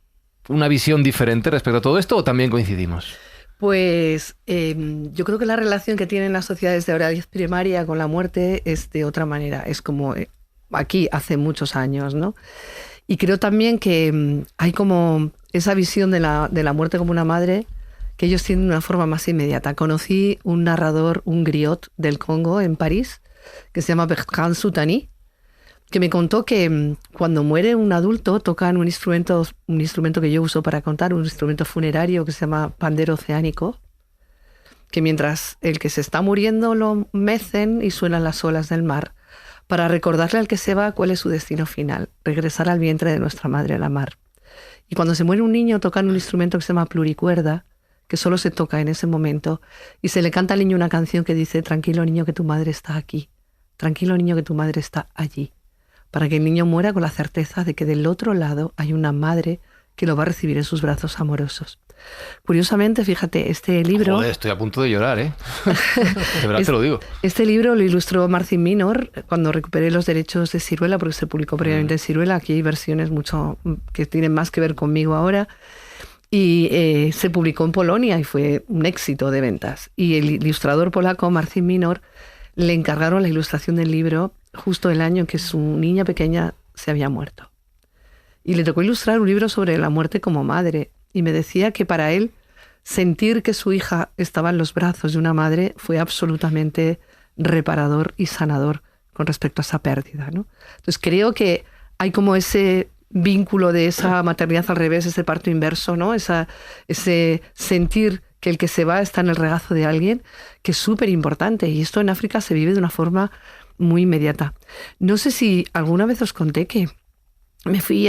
una visión diferente respecto a todo esto o también coincidimos? Pues yo creo que la relación que tienen las sociedades de edad primaria con la muerte es de otra manera. Es como aquí hace muchos años, ¿no? Y creo también que hay como esa visión de la muerte como una madre que ellos tienen de una forma más inmediata. Conocí un narrador, un griot del Congo en París, que se llama Bertrand Soutani, que me contó que cuando muere un adulto tocan un instrumento que yo uso para contar, un instrumento funerario que se llama pandero oceánico, que mientras el que se está muriendo lo mecen y suenan las olas del mar, para recordarle al que se va cuál es su destino final, regresar al vientre de nuestra madre, la mar. Y cuando se muere un niño tocan un instrumento que se llama pluricuerda, que solo se toca en ese momento, y se le canta al niño una canción que dice: tranquilo niño que tu madre está aquí, tranquilo niño que tu madre está allí, para que el niño muera con la certeza de que del otro lado hay una madre que lo va a recibir en sus brazos amorosos. Curiosamente, fíjate, este libro... Joder, estoy a punto de llorar, ¿eh? De verdad te lo digo. Este libro lo ilustró Marcin Minor cuando recuperé los derechos de Siruela, porque se publicó previamente en Siruela. Aquí hay versiones mucho que tienen más que ver conmigo ahora. Y se publicó en Polonia y fue un éxito de ventas. Y el ilustrador polaco, Marcin Minor, le encargaron la ilustración del libro justo el año en que su niña pequeña se había muerto. Y le tocó ilustrar un libro sobre la muerte como madre. Y me decía que para él sentir que su hija estaba en los brazos de una madre fue absolutamente reparador y sanador con respecto a esa pérdida, ¿no? Entonces creo que hay como ese vínculo de esa maternidad al revés, ese parto inverso, ¿no? Ese sentir que el que se va está en el regazo de alguien, que es súper importante. Y esto en África se vive de una forma muy inmediata. No sé si alguna vez os conté que me fui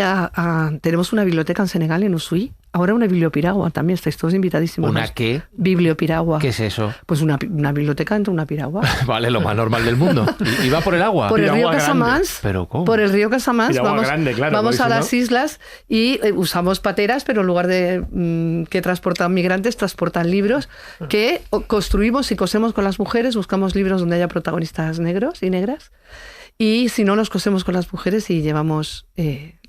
tenemos una biblioteca en Senegal, en Ushuí. Ahora una bibliopiragua también, estáis todos invitadísimos. ¿Una qué? Bibliopiragua. ¿Qué es eso? Pues una biblioteca dentro de una piragua. Vale, lo más normal del mundo. ¿Y va por el agua? Por el río Piragua Casamance. grande. ¿Pero cómo? Por el río Casamance. Vamos a las islas y usamos pateras, pero en lugar de que transportan migrantes, transportan libros que construimos y cosemos con las mujeres. Buscamos libros donde haya protagonistas negros y negras. Y si no, los cosemos con las mujeres y llevamos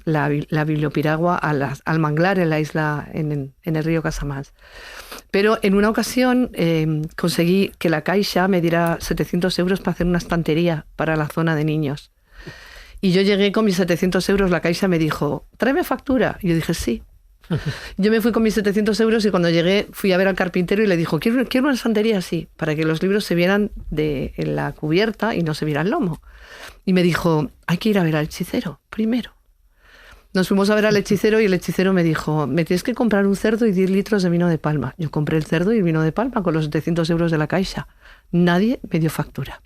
la bibliopiragua al manglar en la isla, en el río Casamance. Pero en una ocasión conseguí que la Caixa me diera 700 euros para hacer una estantería para la zona de niños. Y yo llegué con mis 700 euros, la Caixa me dijo: tráeme factura. Y yo dije: sí. Yo me fui con mis 700 euros y cuando llegué fui a ver al carpintero y le dijo: quiero una estantería así, para que los libros se vieran en la cubierta y no se viera el lomo. Y me dijo: hay que ir a ver al hechicero primero. Nos fuimos a ver al hechicero y el hechicero me dijo: me tienes que comprar un cerdo y 10 litros de vino de palma. Yo compré el cerdo y el vino de palma con los 700 euros de la Caixa. Nadie me dio factura.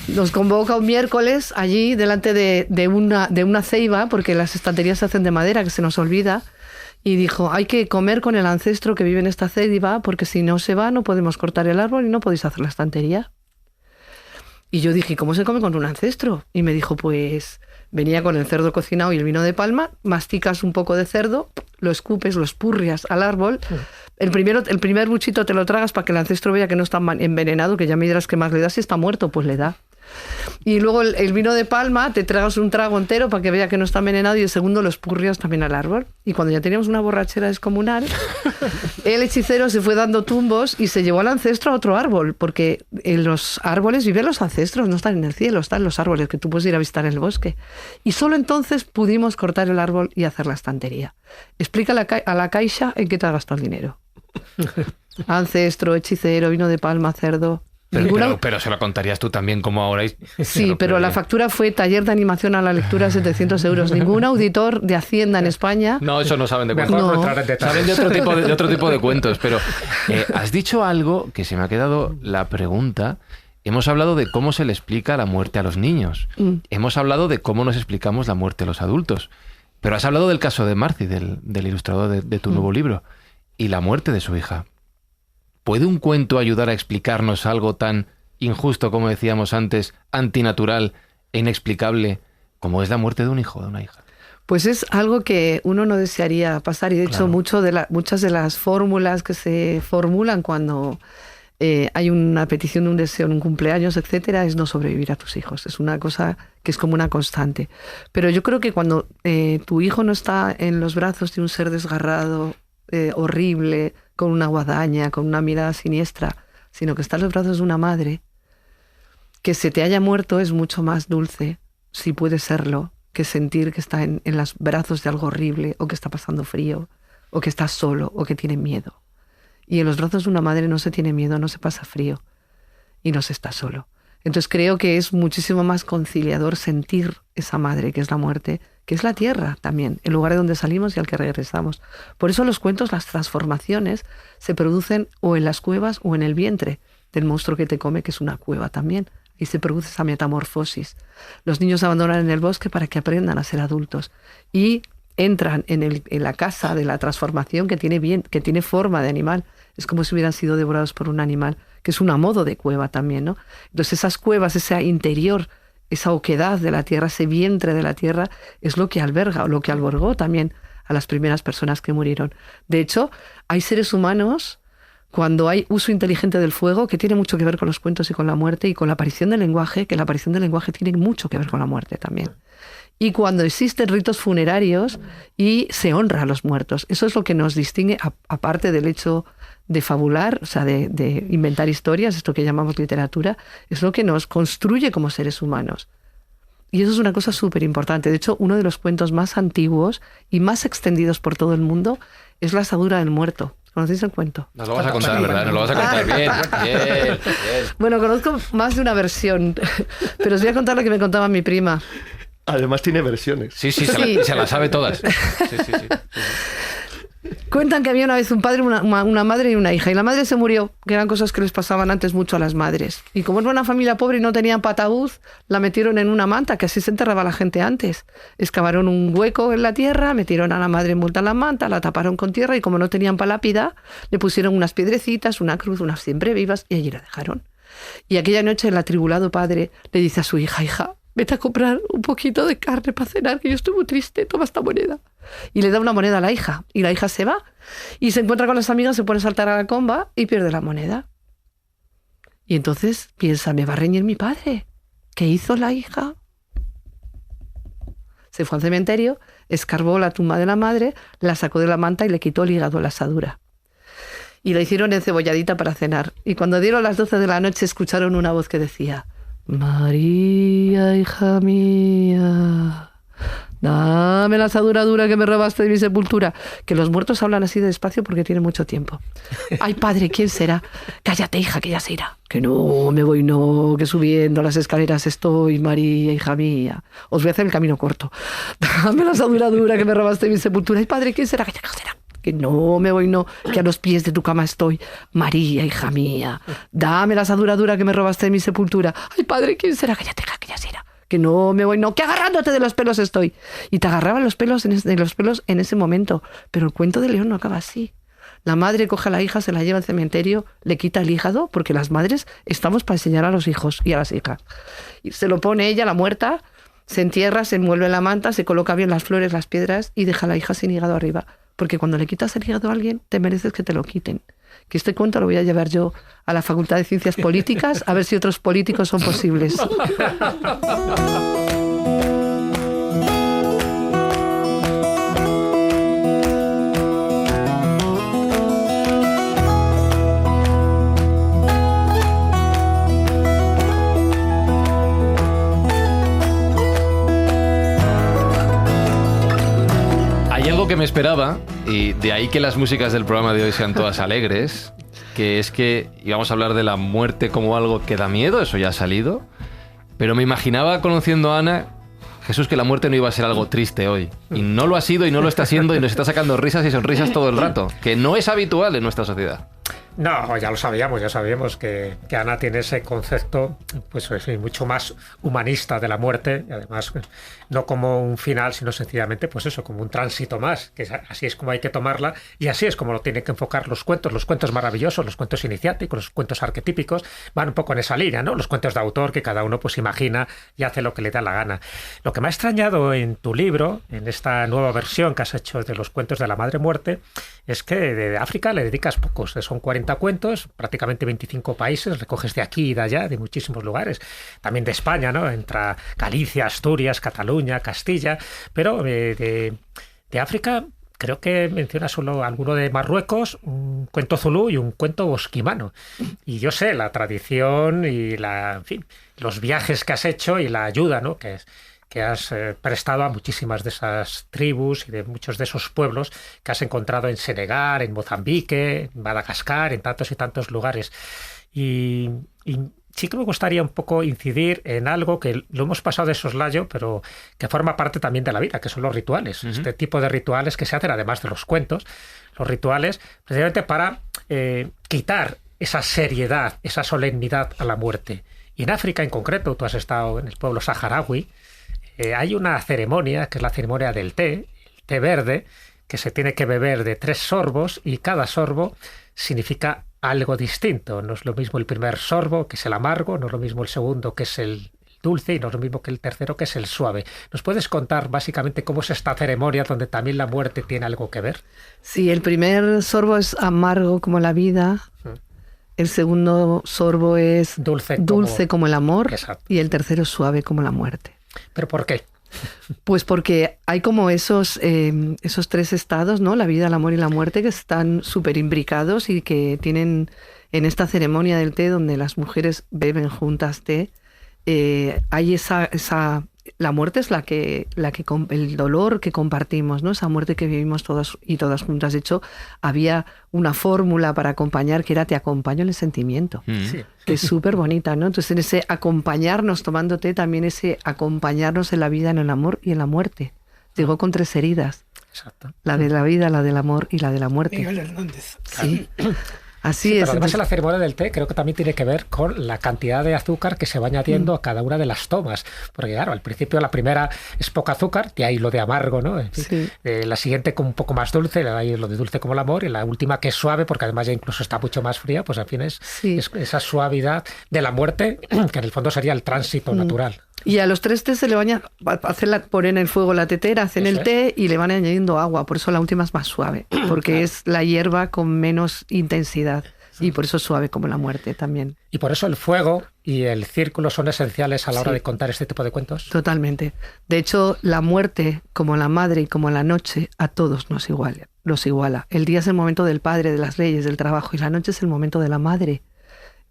Nos convoca un miércoles allí delante de una ceiba, porque las estanterías se hacen de madera, que se nos olvida, y dijo: hay que comer con el ancestro que vive en esta ceiba, porque si no se va no podemos cortar el árbol y no podéis hacer la estantería. Y yo dije: ¿cómo se come con un ancestro? Y me dijo: pues venía con el cerdo cocinado y el vino de palma, masticas un poco de cerdo, lo escupes, lo espurrias al árbol. El primer buchito te lo tragas para que el ancestro vea que no está envenenado, que ya me dirás qué más le da. Si está muerto, pues le da. Y luego el vino de palma, te tragas un trago entero para que vea que no está envenenado, y el segundo lo espurrias también al árbol. Y cuando ya teníamos una borrachera descomunal, el hechicero se fue dando tumbos y se llevó al ancestro a otro árbol, porque en los árboles viven los ancestros, no están en el cielo, están los árboles que tú puedes ir a visitar en el bosque. Y solo entonces pudimos cortar el árbol y hacer la estantería. Explícale a la Caixa en qué te has gastado el dinero. Ancestro, hechicero, vino de palma, cerdo... Pero se lo contarías tú también como ahora. Sí, pero la factura fue taller de animación a la lectura, 700 euros. Ningún auditor de Hacienda en España... No, eso no saben de cuentos. Mejor no entrar en detalles. Saben de otro tipo de cuentos. Pero has dicho algo que se me ha quedado la pregunta. Hemos hablado de cómo se le explica la muerte a los niños. Hemos hablado de cómo nos explicamos la muerte a los adultos. Pero has hablado del caso de Marci, del ilustrador de tu nuevo libro, y la muerte de su hija. ¿Puede un cuento ayudar a explicarnos algo tan injusto, como decíamos antes, antinatural e inexplicable, como es la muerte de un hijo o de una hija? Pues es algo que uno no desearía pasar, y de hecho muchas de las fórmulas que se formulan cuando hay una petición, un deseo en un cumpleaños, etcétera, es no sobrevivir a tus hijos. Es una cosa que es como una constante. Pero yo creo que cuando tu hijo no está en los brazos de un ser desgarrado, horrible, con una guadaña, con una mirada siniestra, sino que está en los brazos de una madre, que se te haya muerto es mucho más dulce, si puede serlo, que sentir que está en los brazos de algo horrible, o que está pasando frío, o que está solo, o que tiene miedo. Y en los brazos de una madre no se tiene miedo, no se pasa frío, y no se está solo. Entonces creo que es muchísimo más conciliador sentir esa madre, que es la muerte, que es la tierra también, el lugar de donde salimos y al que regresamos. Por eso los cuentos, las transformaciones, se producen o en las cuevas o en el vientre del monstruo que te come, que es una cueva también. Y se produce esa metamorfosis. Los niños abandonan en el bosque para que aprendan a ser adultos. Y entran en la casa de la transformación que tiene forma de animal. Es como si hubieran sido devorados por un animal, que es un modo de cueva también, ¿no? Entonces esas cuevas, ese interior, esa oquedad de la tierra, ese vientre de la tierra, es lo que alberga o lo que albergó también a las primeras personas que murieron. De hecho, hay seres humanos, cuando hay uso inteligente del fuego, que tiene mucho que ver con los cuentos y con la muerte, y con la aparición del lenguaje, que la aparición del lenguaje tiene mucho que ver con la muerte también. Y cuando existen ritos funerarios y se honra a los muertos. Eso es lo que nos distingue, aparte del hecho de fabular, o sea, de inventar historias, esto que llamamos literatura, es lo que nos construye como seres humanos. Y eso es una cosa súper importante. De hecho, uno de los cuentos más antiguos y más extendidos por todo el mundo es La asadura del muerto. ¿Conocéis el cuento? Nos lo vas a contar, ¿verdad? Nos lo vas a contar. Bien. Bueno, conozco más de una versión, pero os voy a contar la que me contaba mi prima. Además tiene versiones. Sí, se la sabe todas. Sí. Cuentan que había una vez un padre, una madre y una hija. Y la madre se murió, que eran cosas que les pasaban antes mucho a las madres. Y como era una familia pobre y no tenían ataúd, la metieron en una manta, que así se enterraba la gente antes. Excavaron un hueco en la tierra, metieron a la madre envuelta en la manta, la taparon con tierra y como no tenían para lápida, le pusieron unas piedrecitas, una cruz, unas siempre vivas y allí la dejaron. Y aquella noche el atribulado padre le dice a su hija, vete a comprar un poquito de carne para cenar, que yo estoy muy triste, toma esta moneda. Y le da una moneda a la hija, y la hija se va, y se encuentra con las amigas, se pone a saltar a la comba y pierde la moneda. Y entonces piensa, me va a reñir mi padre. ¿Qué hizo la hija? Se fue al cementerio, escarbó la tumba de la madre, la sacó de la manta y le quitó el hígado a la asadura. Y la hicieron encebolladita para cenar. Y cuando dieron las 12 de la noche escucharon una voz que decía, María, hija mía, dame la asadura dura que me robaste de mi sepultura. Que los muertos hablan así de despacio porque tienen mucho tiempo. Ay, padre, ¿quién será? Cállate, hija, que ya se irá. Que no, me voy, no, que subiendo las escaleras estoy, María, hija mía. Os voy a hacer el camino corto. Dame la asadura dura que me robaste de mi sepultura. Ay, padre, ¿quién será? Que ya será. Que no, me voy, no, que a los pies de tu cama estoy. María, hija mía, dame la asadura dura que me robaste de mi sepultura. Ay, padre, ¿quién será? Que ya será. Que no, me voy, no, que agarrándote de los pelos estoy. Y te agarraban los pelos en ese momento. Pero el cuento de León no acaba así. La madre coge a la hija, se la lleva al cementerio, le quita el hígado, porque las madres estamos para enseñar a los hijos y a las hijas. Y se lo pone ella, la muerta, se entierra, se envuelve en la manta, se coloca bien las flores, las piedras y deja a la hija sin hígado arriba. Porque cuando le quitas el hígado a alguien, te mereces que te lo quiten. Que este cuento lo voy a llevar yo a la Facultad de Ciencias Políticas a ver si otros políticos son posibles. Que me esperaba, y de ahí que las músicas del programa de hoy sean todas alegres, que es que íbamos a hablar de la muerte como algo que da miedo, eso ya ha salido, pero me imaginaba, conociendo a Ana, Jesús, que la muerte no iba a ser algo triste hoy, y no lo ha sido y no lo está siendo y nos está sacando risas y sonrisas todo el rato, que no es habitual en nuestra sociedad. No, ya sabíamos que Ana tiene ese concepto pues mucho más humanista de la muerte, y además no como un final, sino sencillamente pues eso, como un tránsito más, que así es como hay que tomarla y así es como lo tienen que enfocar los cuentos maravillosos, los cuentos iniciáticos, los cuentos arquetípicos, van un poco en esa línea, ¿no? Los cuentos de autor que cada uno pues imagina y hace lo que le da la gana. Lo que me ha extrañado en tu libro, en esta nueva versión que has hecho de los cuentos de la madre muerte, es que de África le dedicas pocos, son 40 40 cuentos, prácticamente 25 países, recoges de aquí y de allá, de muchísimos lugares, también de España, ¿no? Entra Galicia, Asturias, Cataluña, Castilla, pero de África creo que menciona solo alguno de Marruecos, un cuento zulú y un cuento bosquimano. Y yo sé la tradición y en fin, los viajes que has hecho y la ayuda, ¿no? que has prestado a muchísimas de esas tribus y de muchos de esos pueblos que has encontrado en Senegal, en Mozambique, en Madagascar, en tantos y tantos lugares. Y sí que me gustaría un poco incidir en algo que lo hemos pasado de soslayo, pero que forma parte también de la vida, que son los rituales. Uh-huh. Este tipo de rituales que se hacen, además de los cuentos, los rituales, precisamente para quitar esa seriedad, esa solemnidad a la muerte. Y en África en concreto, tú has estado en el pueblo saharaui, hay una ceremonia, que es la ceremonia del té, el té verde, que se tiene que beber de 3 sorbos y cada sorbo significa algo distinto. No es lo mismo el primer sorbo, que es el amargo, no es lo mismo el segundo, que es el dulce, y no es lo mismo que el tercero, que es el suave. ¿Nos puedes contar básicamente cómo es esta ceremonia donde también la muerte tiene algo que ver? Sí, el primer sorbo es amargo como la vida, el segundo sorbo es dulce como el amor. Exacto. Y el tercero es suave como la muerte. ¿Pero por qué? Pues porque hay como esos 3 estados, ¿no? La vida, el amor y la muerte, que están súper imbricados y que tienen en esta ceremonia del té, donde las mujeres beben juntas té, hay la muerte es el dolor que compartimos, ¿no? Esa muerte que vivimos todas y todas juntas. De hecho, había una fórmula para acompañar que era te acompaño en el sentimiento, que es súper bonita, ¿no? Entonces, en ese acompañarnos tomando té, también ese acompañarnos en la vida, en el amor y en la muerte. Llegó con 3 heridas. Exacto. La de la vida, la del amor y la de la muerte. Miguel Hernández. Sí. Así sí, es. Pero además en la ceremonia del té creo que también tiene que ver con la cantidad de azúcar que se va añadiendo a cada una de las tomas. Porque claro, al principio la primera es poca azúcar, de ahí lo de amargo, ¿no? En fin, sí. La siguiente con un poco más dulce, ahí lo de dulce como el amor, y la última que es suave, porque además ya incluso está mucho más fría, pues al fin es esa suavidad de la muerte, que en el fondo sería el tránsito natural. Y a los 3 tés se le van ponen en el fuego la tetera, hacen el té y le van añadiendo agua. Por eso la última es más suave, porque es la hierba con menos intensidad. Y por eso es suave como la muerte también. Y por eso el fuego y el círculo son esenciales a la hora de contar este tipo de cuentos. Totalmente. De hecho, la muerte, como la madre y como la noche, a todos nos iguala. El día es el momento del padre, de las leyes, del trabajo, y la noche es el momento de la madre,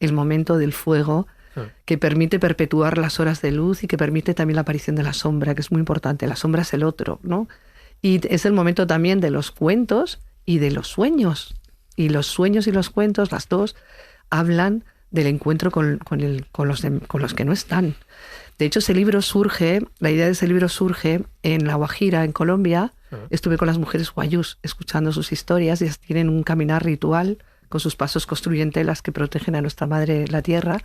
el momento del fuego, que permite perpetuar las horas de luz y que permite también la aparición de la sombra, que es muy importante. La sombra es el otro, ¿no? Y es el momento también de los cuentos y de los sueños. Y los sueños y los cuentos, las dos, hablan del encuentro con los que no están. De hecho, la idea de ese libro surge en La Guajira, en Colombia. Estuve con las mujeres guayús escuchando sus historias. Ellas tienen un caminar ritual, con sus pasos construyen telas que protegen a nuestra madre la tierra,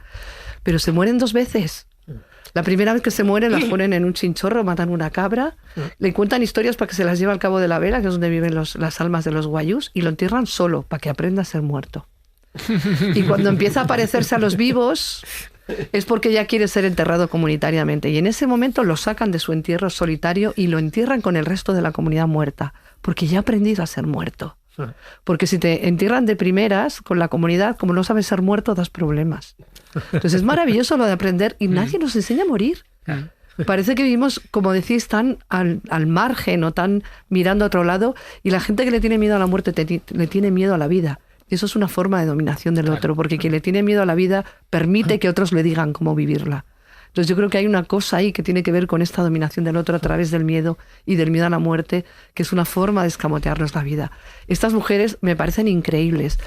pero se mueren 2 veces. La primera vez que se mueren las ponen en un chinchorro, matan una cabra, le cuentan historias para que se las lleve al Cabo de la Vela, que es donde viven las almas de los guayús, y lo entierran solo, para que aprenda a ser muerto. Y cuando empieza a parecerse a los vivos, es porque ya quiere ser enterrado comunitariamente. Y en ese momento lo sacan de su entierro solitario y lo entierran con el resto de la comunidad muerta, porque ya ha aprendido a ser muerto. Porque si te entierran de primeras con la comunidad, como no sabes ser muerto, das problemas. Entonces es maravilloso lo de aprender y nadie nos enseña a morir. Parece que vivimos, como decís, tan al margen o tan mirando a otro lado, y la gente que le tiene miedo a la muerte le tiene miedo a la vida. Y eso es una forma de dominación del otro, porque quien le tiene miedo a la vida permite que otros le digan cómo vivirla. Entonces yo creo que hay una cosa ahí que tiene que ver con esta dominación del otro a través del miedo y del miedo a la muerte, que es una forma de escamotearnos la vida. Estas mujeres me parecen increíbles.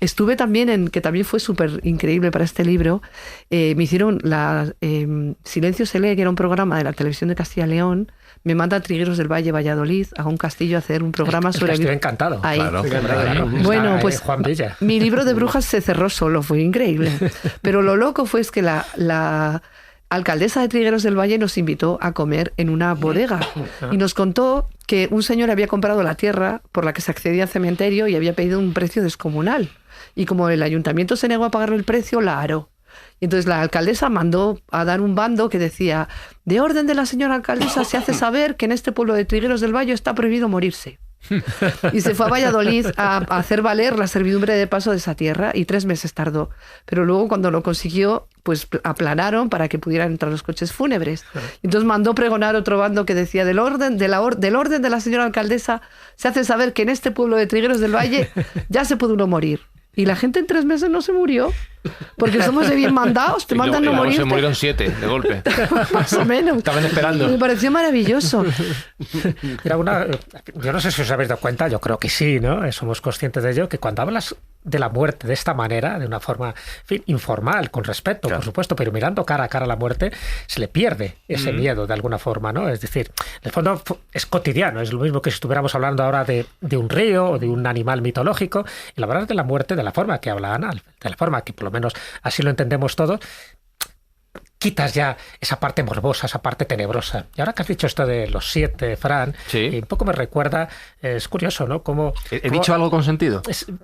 Estuve también que también fue súper increíble para este libro, me hicieron Silencio se lee, que era un programa de la televisión de Castilla y León. Me manda a Trigueros del Valle, Valladolid, a un castillo a hacer un programa sobre... Estoy encantado. Ahí. Claro. Bueno, pues Juan Villa. Mi libro de brujas se cerró solo, fue increíble. Pero lo loco fue que la alcaldesa de Trigueros del Valle nos invitó a comer en una bodega y nos contó que un señor había comprado la tierra por la que se accedía al cementerio y había pedido un precio descomunal. Y como el ayuntamiento se negó a pagarle el precio, la aró. Y entonces la alcaldesa mandó a dar un bando que decía: de orden de la señora alcaldesa se hace saber que en este pueblo de Trigueros del Valle está prohibido morirse. Y se fue a Valladolid a hacer valer la servidumbre de paso de esa tierra y 3 meses tardó. Pero luego cuando lo consiguió, pues aplanaron para que pudieran entrar los coches fúnebres. Entonces mandó pregonar otro bando que decía del orden de la señora alcaldesa se hace saber que en este pueblo de Trigueros del Valle ya se puede uno morir. Y la gente en 3 meses no se murió. Porque somos de bien mandados, te mandan no morir. Se murieron 7 de golpe. Más o menos. Estaban esperando. Me pareció maravilloso. Yo no sé si os habéis dado cuenta, yo creo que sí, ¿no? Somos conscientes de ello, que cuando hablas de la muerte de esta manera, de una forma, en fin, informal, con respeto, por supuesto, pero mirando cara a cara a la muerte, se le pierde ese miedo de alguna forma, ¿no? Es decir, en el fondo es cotidiano, es lo mismo que si estuviéramos hablando ahora de un río o de un animal mitológico. El hablar de la muerte de la forma que habla Ana, de la forma que por lo menos así lo entendemos todos, quitas ya esa parte morbosa, esa parte tenebrosa. Y ahora que has dicho esto de los 7, Fran, un poco me recuerda, es curioso, ¿no? Como ¿He dicho algo con sentido?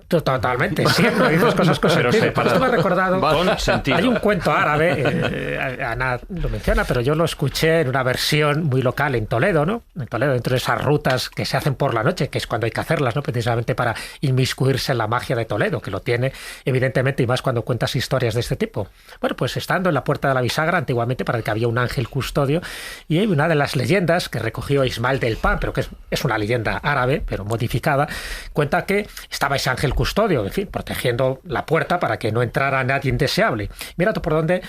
Totalmente, siempre dices cosas con sentido. Pero esto me ha recordado, con sentido. Hay un cuento árabe, Ana lo menciona, pero yo lo escuché en una versión muy local en Toledo, ¿no? En Toledo, dentro de esas rutas que se hacen por la noche, que es cuando hay que hacerlas, ¿no? Precisamente para inmiscuirse en la magia de Toledo, que lo tiene, evidentemente, y más cuando cuentas historias de este tipo. Bueno, pues estando en la puerta de la bisagra, antiguamente para el que había un ángel custodio, y hay una de las leyendas que recogió Ismael del Pan, pero que es una leyenda árabe, pero modificada, cuenta que estaba ese ángel custodio, en fin, protegiendo la puerta para que no entrara nadie indeseable. Mira tú por dónde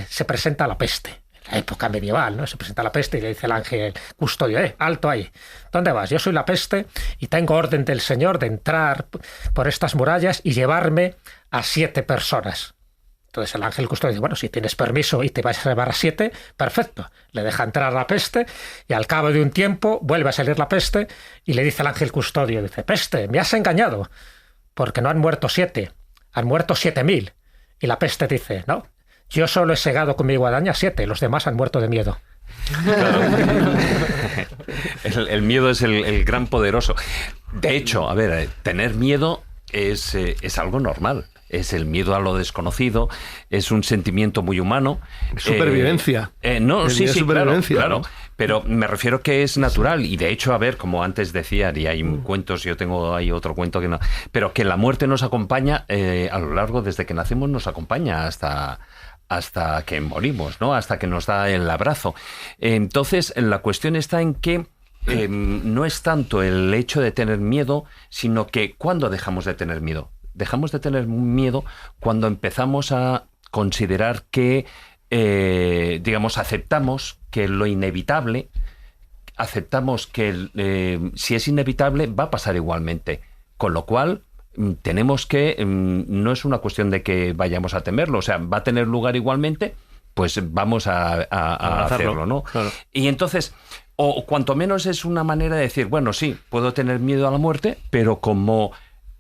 se presenta la peste. En la época medieval, ¿no? Se presenta la peste y le dice el ángel custodio, alto ahí, ¿dónde vas? Yo soy la peste y tengo orden del Señor de entrar por estas murallas y llevarme a 7 personas. Entonces el ángel custodio dice, bueno, si tienes permiso y te vas a llevar a 7, perfecto. Le deja entrar la peste y al cabo de un tiempo vuelve a salir la peste y le dice al ángel custodio, dice, peste, me has engañado, porque no han muerto 7, han muerto 7.000. Y la peste dice, no, yo solo he segado con mi guadaña 7, los demás han muerto de miedo. Claro. El miedo es el gran poderoso. De hecho, a ver, tener miedo es algo normal. Es el miedo a lo desconocido, es un sentimiento muy humano. Supervivencia. Sí, supervivencia, claro. ¿no? Pero me refiero que es natural. Y de hecho, a ver, como antes decía, y hay cuentos, yo tengo ahí otro cuento que no. Pero que la muerte nos acompaña a lo largo, desde que nacemos, nos acompaña hasta que morimos, ¿no? Hasta que nos da el abrazo. Entonces, la cuestión está en que no es tanto el hecho de tener miedo, sino que ¿cuándo dejamos de tener miedo? Dejamos de tener miedo cuando empezamos a considerar que, digamos, aceptamos que lo inevitable, aceptamos que si es inevitable va a pasar igualmente. Con lo cual, tenemos que, no es una cuestión de que vayamos a temerlo, o sea, va a tener lugar igualmente, pues vamos a hacerlo, ¿no? Claro. Y entonces, o cuanto menos es una manera de decir, bueno, sí, puedo tener miedo a la muerte, pero como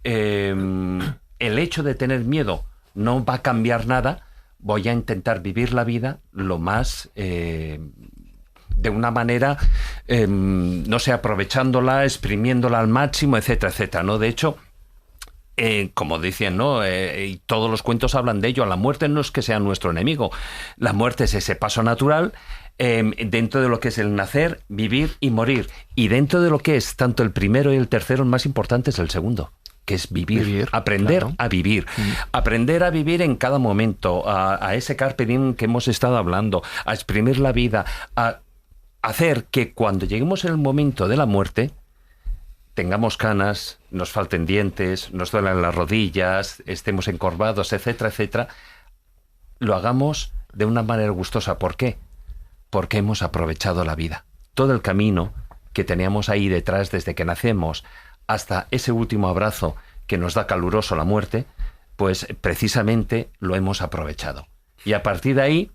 el hecho de tener miedo no va a cambiar nada, voy a intentar vivir la vida lo más de una manera, no sé, aprovechándola, exprimiéndola al máximo, etcétera, etcétera, ¿no? De hecho, como decían, ¿no? Y todos los cuentos hablan de ello, la muerte no es que sea nuestro enemigo, la muerte es ese paso natural dentro de lo que es el nacer, vivir y morir, y dentro de lo que es tanto el primero y el tercero, el más importante es el segundo, que es vivir, aprender a vivir. Aprender a vivir en cada momento, a ese carpe diem que hemos estado hablando, a exprimir la vida, a hacer que cuando lleguemos en el momento de la muerte, tengamos canas, nos falten dientes, nos duelan las rodillas, estemos encorvados, etcétera, etcétera, lo hagamos de una manera gustosa. ¿Por qué? Porque hemos aprovechado la vida. Todo el camino que teníamos ahí detrás desde que nacemos hasta ese último abrazo que nos da caluroso la muerte, pues precisamente lo hemos aprovechado. Y a partir de ahí,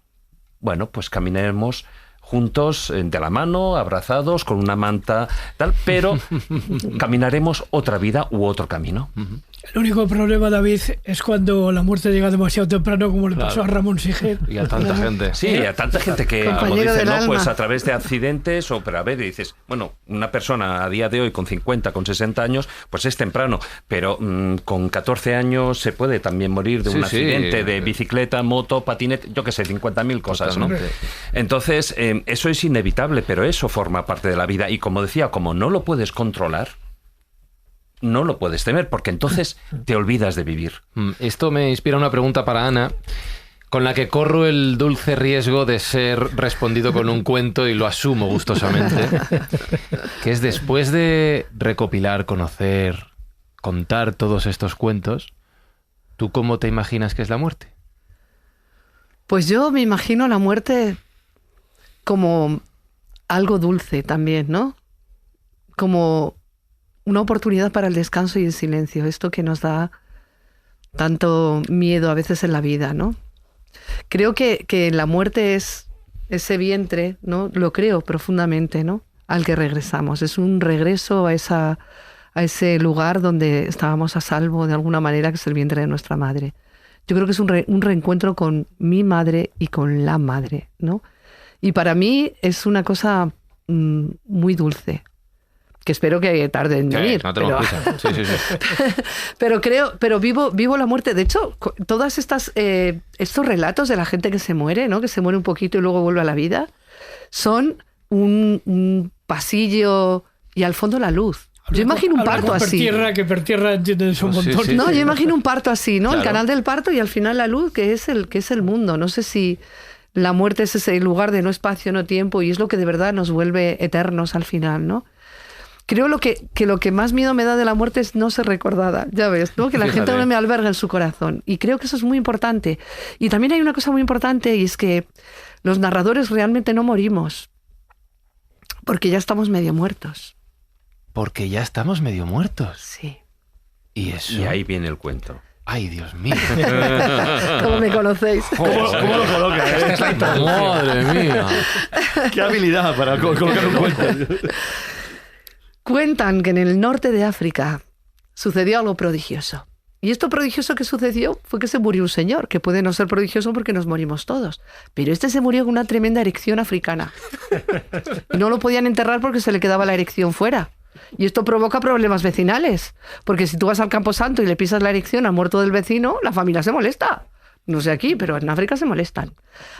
bueno, pues caminaremos juntos, de la mano, abrazados, con una manta, tal, pero caminaremos otra vida u otro camino. El único problema, David, es cuando la muerte llega demasiado temprano, como le pasó a Ramón Siger. Y a tanta gente. Sí, a tanta gente que, como dicen, ¿no? Pues a través de accidentes, pero a ver, dices, bueno, una persona a día de hoy con 50, con 60 años, pues es temprano, pero con 14 años se puede también morir de un accidente, de bicicleta, moto, patinete, yo qué sé, 50.000 cosas, ¿no? Entonces, eso es inevitable, pero eso forma parte de la vida. Y como decía, como no lo puedes controlar, no lo puedes temer, porque entonces te olvidas de vivir. Esto me inspira una pregunta para Ana, con la que corro el dulce riesgo de ser respondido con un cuento y lo asumo gustosamente, que es después de recopilar, conocer, contar todos estos cuentos, ¿tú cómo te imaginas que es la muerte? Pues yo me imagino la muerte como algo dulce también, ¿no? Como una oportunidad para el descanso y el silencio, esto que nos da tanto miedo a veces en la vida, ¿no? Creo que la muerte es ese vientre, ¿no? Lo creo profundamente, ¿no? Al que regresamos. Es un regreso a ese lugar donde estábamos a salvo de alguna manera, que es el vientre de nuestra madre. Yo creo que es un reencuentro con mi madre y con la madre, ¿no? Y para mí es una cosa muy dulce, que espero que tarde en venir. No tenemos prisa. Sí. Pero vivo la muerte. De hecho, todas estos relatos de la gente que se muere, ¿no? Que se muere un poquito y luego vuelve a la vida, son un pasillo y al fondo la luz. Yo imagino un parto así. Que per tierra entiendes un montón. Yo imagino un parto así, ¿no? Claro. El canal del parto y al final la luz, que es el mundo. No sé si la muerte es ese lugar de no espacio, no tiempo, y es lo que de verdad nos vuelve eternos al final, ¿no? Creo que lo que más miedo me da de la muerte es no ser recordada, ya ves, ¿no? Que la gente no me alberga en su corazón. Y creo que eso es muy importante. Y también hay una cosa muy importante, y es que los narradores realmente no morimos, porque ya estamos medio muertos. Porque ya estamos medio muertos. Sí. ¿Y eso? Y ahí viene el cuento. Ay, Dios mío. ¿Cómo me conocéis? ¿Cómo lo coloca? Esta es la introducción. Madre mía. Qué habilidad para colocar un cuento. Cuentan que en el norte de África sucedió algo prodigioso. Y esto prodigioso que sucedió fue que se murió un señor, que puede no ser prodigioso porque nos morimos todos. Pero este se murió con una tremenda erección africana. Y no lo podían enterrar porque se le quedaba la erección fuera. Y esto provoca problemas vecinales. Porque si tú vas al Camposanto y le pisas la erección al muerto del vecino, la familia se molesta. No sé aquí, pero en África se molestan.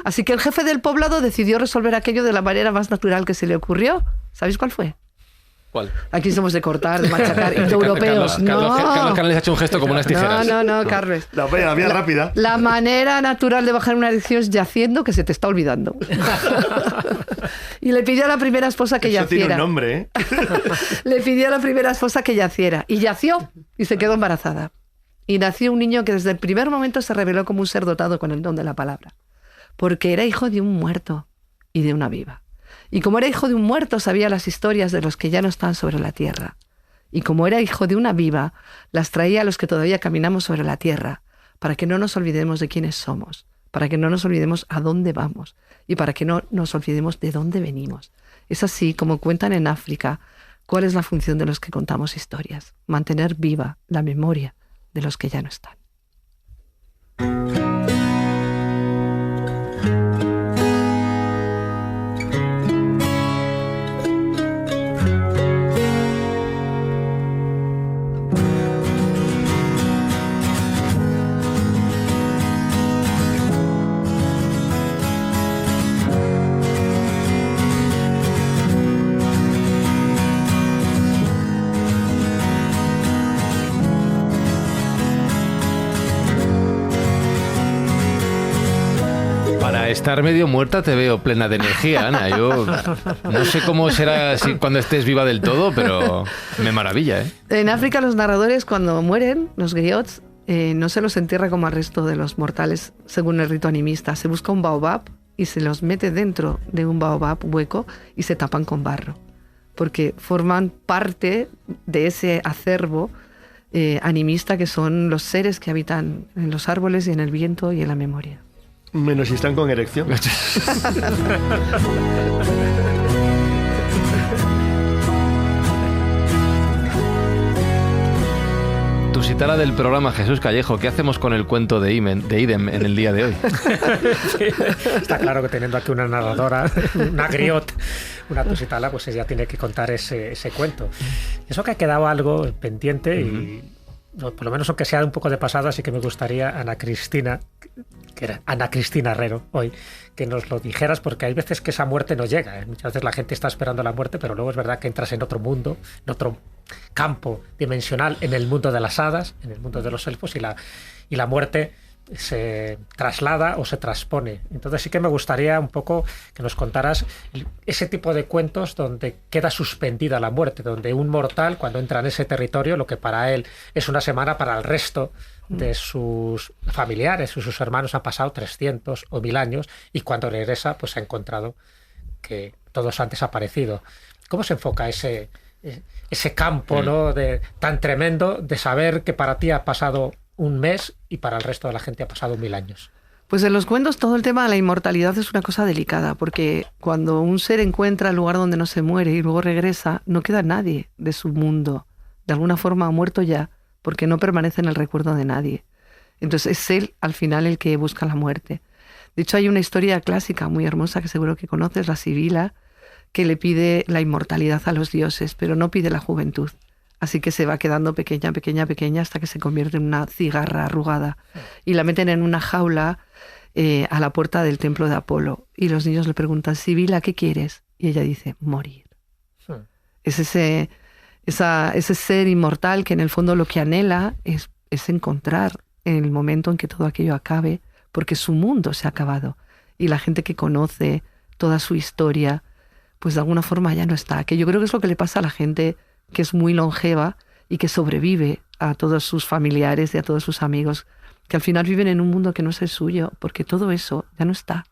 Así que el jefe del poblado decidió resolver aquello de la manera más natural que se le ocurrió. ¿Sabéis cuál fue? ¿Cuál? Aquí somos de cortar, de machacar, indoeuropeos. Carlos Canales ha hecho un gesto como unas tijeras. No, Carlos. La vía rápida. La manera natural de bajar una erección es yaciendo, que se te está olvidando. Y le pidió a la primera esposa que Eso yaciera. tiene un nombre, ¿eh? Le pidió a la primera esposa que yaciera. Y yació. Y se quedó embarazada. Y nació un niño que desde el primer momento se reveló como un ser dotado con el don de la palabra. Porque era hijo de un muerto y de una viva. Y como era hijo de un muerto, sabía las historias de los que ya no están sobre la tierra. Y como era hijo de una viva, las traía a los que todavía caminamos sobre la tierra, para que no nos olvidemos de quiénes somos, para que no nos olvidemos a dónde vamos y para que no nos olvidemos de dónde venimos. Es así como cuentan en África cuál es la función de los que contamos historias, mantener viva la memoria de los que ya no están. Estar medio muerta te veo plena de energía, Ana. Yo no sé cómo será cuando estés viva del todo, pero me maravilla, ¿eh? En África los narradores cuando mueren, los griots, no se los entierra como al resto de los mortales según el rito animista. Se busca un baobab y se los mete dentro de un baobab hueco y se tapan con barro. Porque forman parte de ese acervo animista que son los seres que habitan en los árboles y en el viento y en la memoria. Menos si están con erección. Tusitara del programa Jesús Callejo, ¿qué hacemos con el cuento de Idem en el día de hoy? Sí, está claro que teniendo aquí una narradora, una griot, una tusitala, pues ella tiene que contar ese cuento. Eso que ha quedado algo pendiente y por lo menos aunque sea un poco de pasado, así que me gustaría, Ana Cristina, que era Ana Cristina Herrero hoy, que nos lo dijeras, porque hay veces que esa muerte no llega, ¿eh? Muchas veces la gente está esperando la muerte, pero luego es verdad que entras en otro mundo, en otro campo dimensional en el mundo de las hadas, en el mundo de los elfos, y la muerte se traslada o se transpone. Entonces sí que me gustaría un poco que nos contaras ese tipo de cuentos donde queda suspendida la muerte, donde un mortal, cuando entra en ese territorio, lo que para él es una semana, para el resto de sus familiares o sus hermanos han pasado 300 o 1000 años, y cuando regresa pues ha encontrado que todos han desaparecido. ¿Cómo se enfoca ese campo, ¿no?, tan tremendo de saber que para ti ha pasado un mes y para el resto de la gente ha pasado 1000 años? Pues en los cuentos todo el tema de la inmortalidad es una cosa delicada, porque cuando un ser encuentra el lugar donde no se muere y luego regresa, no queda nadie de su mundo. De alguna forma ha muerto ya, porque no permanece en el recuerdo de nadie. Entonces es él al final el que busca la muerte. De hecho hay una historia clásica muy hermosa que seguro que conoces, la Sibila, que le pide la inmortalidad a los dioses, pero no pide la juventud. Así que se va quedando pequeña, pequeña, pequeña, hasta que se convierte en una cigarra arrugada. Y la meten en una jaula a la puerta del templo de Apolo. Y los niños le preguntan, Sibila, ¿qué quieres? Y ella dice, morir. Es ese ser inmortal que en el fondo lo que anhela es encontrar en el momento en que todo aquello acabe, porque su mundo se ha acabado. Y la gente que conoce toda su historia, pues de alguna forma ya no está. Que yo creo que es lo que le pasa a la gente que es muy longeva y que sobrevive a todos sus familiares y a todos sus amigos, que al final viven en un mundo que no es el suyo, porque todo eso ya no está.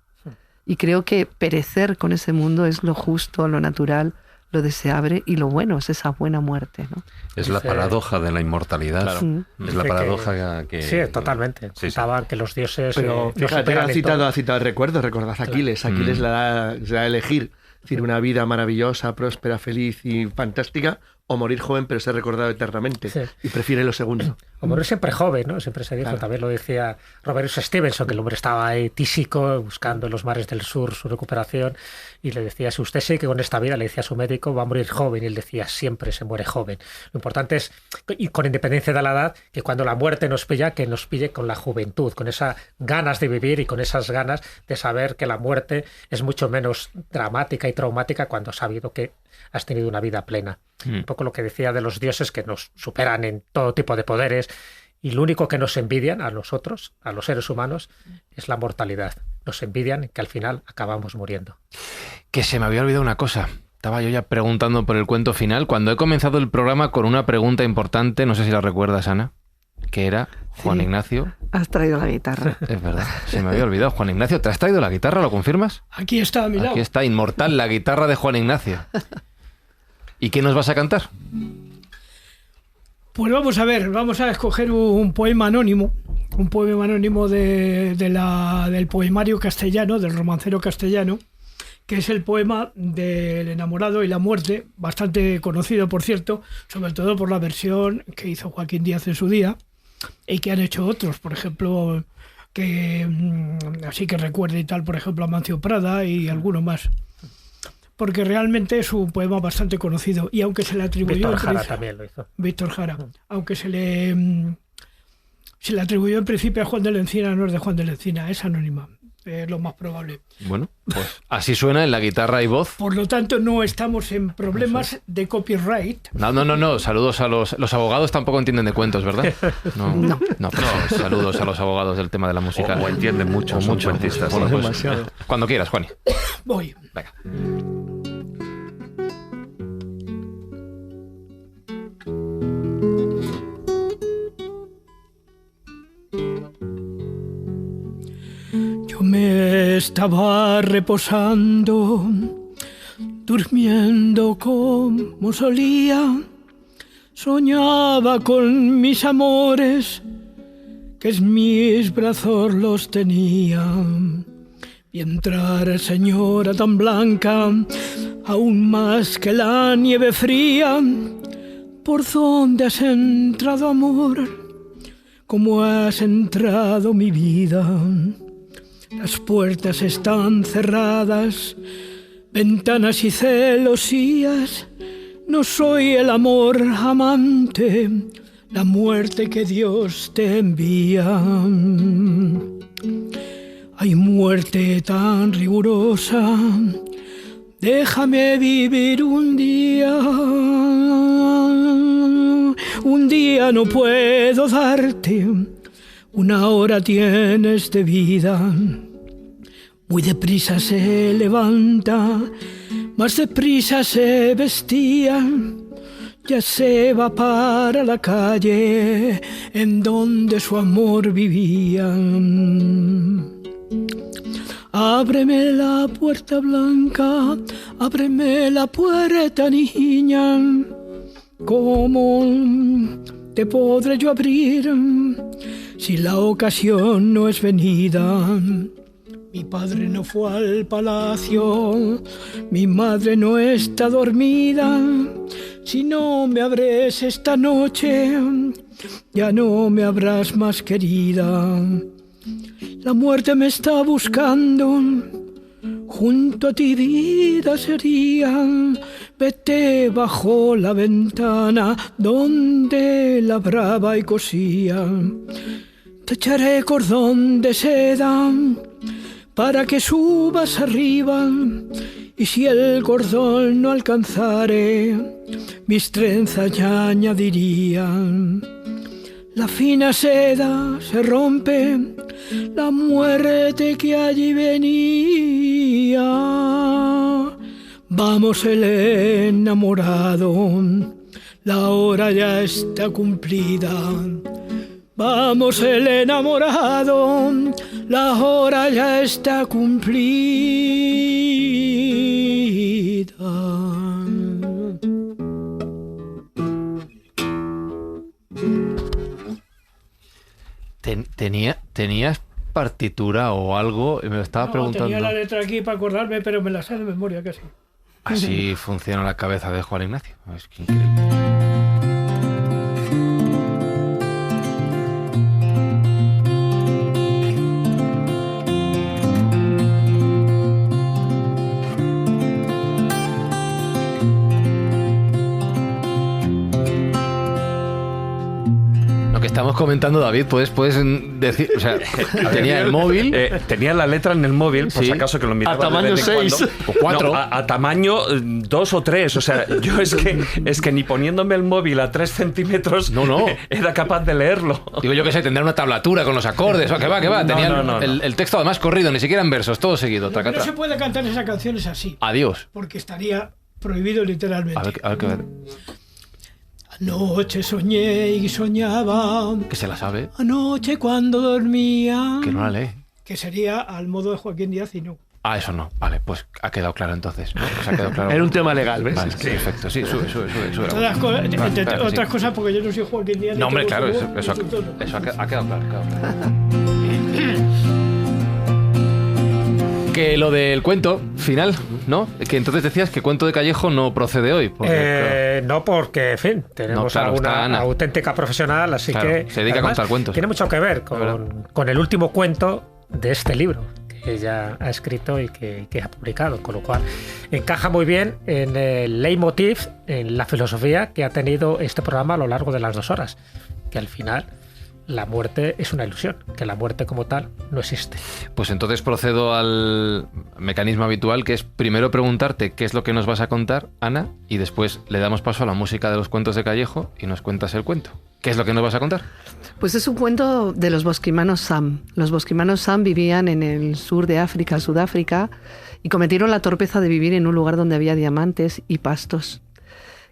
Y creo que perecer con ese mundo es lo justo, lo natural, lo deseable y lo bueno, es esa buena muerte, ¿no? Es la paradoja de la inmortalidad. Claro. Es la paradoja que... Sí, totalmente. Pensaban que los dioses... Pero fíjate, ha citado el recuerdo, recordad a Aquiles. Aquiles le da a elegir, es decir, una vida maravillosa, próspera, feliz y fantástica, o morir joven pero ser recordado eternamente. Sí. Y prefiere lo segundo. O morir siempre joven, ¿no? Siempre se dijo, claro. También lo decía Robert Stevenson, que el hombre estaba ahí tísico, buscando en los mares del sur su recuperación, y le decía, si usted sigue que con esta vida, le decía a su médico, va a morir joven, y él decía, siempre se muere joven. Lo importante es, y con independencia de la edad, que cuando la muerte nos pilla, que nos pille con la juventud, con esas ganas de vivir y con esas ganas de saber que la muerte es mucho menos dramática y traumática cuando has sabido que has tenido una vida plena. Un poco lo que decía de los dioses, que nos superan en todo tipo de poderes, y lo único que nos envidian a nosotros, a los seres humanos, es la mortalidad. Nos envidian que al final acabamos muriendo. Que se me había olvidado una cosa. Estaba yo ya preguntando por el cuento final, cuando he comenzado el programa con una pregunta importante, no sé si la recuerdas, Ana, que era, Juan Ignacio... Has traído la guitarra. Es verdad, se me había olvidado. Juan Ignacio, ¿te has traído la guitarra? ¿Lo confirmas? Aquí está a mi lado. Aquí está, inmortal, la guitarra de Juan Ignacio. ¿Y qué nos vas a cantar? Pues vamos a ver, vamos a escoger un poema anónimo del poemario castellano, del romancero castellano, que es el poema del enamorado y la muerte, bastante conocido, por cierto, sobre todo por la versión que hizo Joaquín Díaz en su día, y que han hecho otros, por ejemplo, que así que recuerde y tal, por ejemplo, Amancio Prada y alguno más. Porque realmente es un poema bastante conocido, y aunque se le atribuyó... Víctor Jara también lo hizo. Víctor Jara. Aunque se le atribuyó en principio a Juan de la Encina, no es de Juan de la Encina, es anónima. Es lo más probable. Bueno, pues así suena en la guitarra y voz. Por lo tanto, no estamos en problemas de copyright. No. Saludos a los abogados, tampoco entienden de cuentos, ¿verdad? No, pero saludos a los abogados del tema de la música. O entienden mucho, son cuentistas. Bueno, pues, cuando quieras, Juani. Voy. Venga. Me estaba reposando, durmiendo como solía, soñaba con mis amores, que en mis brazos los tenía. Vi entrar, señora tan blanca, aún más que la nieve fría. ¿Por dónde has entrado, amor? ¿Cómo has entrado, mi vida? Las puertas están cerradas, ventanas y celosías. No soy el amor amante, la muerte que Dios te envía. Hay muerte tan rigurosa, déjame vivir un día. un día no puedo darte, una hora tienes de vida. Muy deprisa se levanta, más deprisa se vestía. Ya se va para la calle en donde su amor vivía. Ábreme la puerta blanca, ábreme la puerta, niña. ¿Cómo te podré yo abrir si la ocasión no es venida? Mi padre no fue al palacio, mi madre no está dormida. Si no me abres esta noche, ya no me habrás más querida. La muerte me está buscando, junto a ti vida sería. Vete bajo la ventana donde labraba y cosía. Te echaré cordón de seda para que subas arriba, y si el cordón no alcanzare, mis trenzas ya añadirían. La fina seda se rompe, la muerte que allí venía. Vamos el enamorado, la hora ya está cumplida. Vamos el enamorado, la hora ya está cumplida. ¿Tenías partitura o algo? Me lo estaba preguntando. Tenía la letra aquí para acordarme, pero me la sé de memoria casi. Así funciona la cabeza de Juan Ignacio. Es que increíble. Estamos comentando, David, puedes decir, o sea, tenía el móvil, tenía la letra en el móvil, por si acaso que lo miraba a tamaño 6 o 4, a tamaño 2 o 3, o sea, yo es que ni poniéndome el móvil a 3 centímetros era capaz de leerlo. Digo, yo qué sé, tendrá una tablatura con los acordes, o que va, tenía el texto además corrido, ni siquiera en versos, todo seguido. No se puede cantar esas canciones así. Adiós. Porque estaría prohibido literalmente. A ver qué ver. Anoche soñé y soñaba. Que se la sabe. Anoche cuando dormía. Que no la lee. Que sería al modo de Joaquín Díaz y no. Ah, eso no. Vale, pues ha quedado claro entonces, ¿no? Pues ha quedado claro. Era un tema legal, ¿ves? Vale, sí, perfecto. Sí, sube. Otras cosas porque yo no soy Joaquín Díaz. No, hombre, claro, eso ha quedado claro. Que lo del cuento final, ¿no? Que entonces decías que Cuento de Callejo no procede hoy. Porque, No, porque, en fin, tenemos a una auténtica profesional, así que... Se dedica a contar cuentos. Tiene mucho que ver con el último cuento de este libro que ella ha escrito y que ha publicado, con lo cual encaja muy bien en el leitmotiv, en la filosofía que ha tenido este programa a lo largo de las 2 horas, que al final la muerte es una ilusión, que la muerte como tal no existe. Pues entonces procedo al mecanismo habitual, que es primero preguntarte qué es lo que nos vas a contar, Ana, y después le damos paso a la música de los cuentos de Callejo y nos cuentas el cuento. ¿Qué es lo que nos vas a contar? Pues es un cuento de los bosquimanos Sam. Los bosquimanos Sam vivían en el sur de África, Sudáfrica, y cometieron la torpeza de vivir en un lugar donde había diamantes y pastos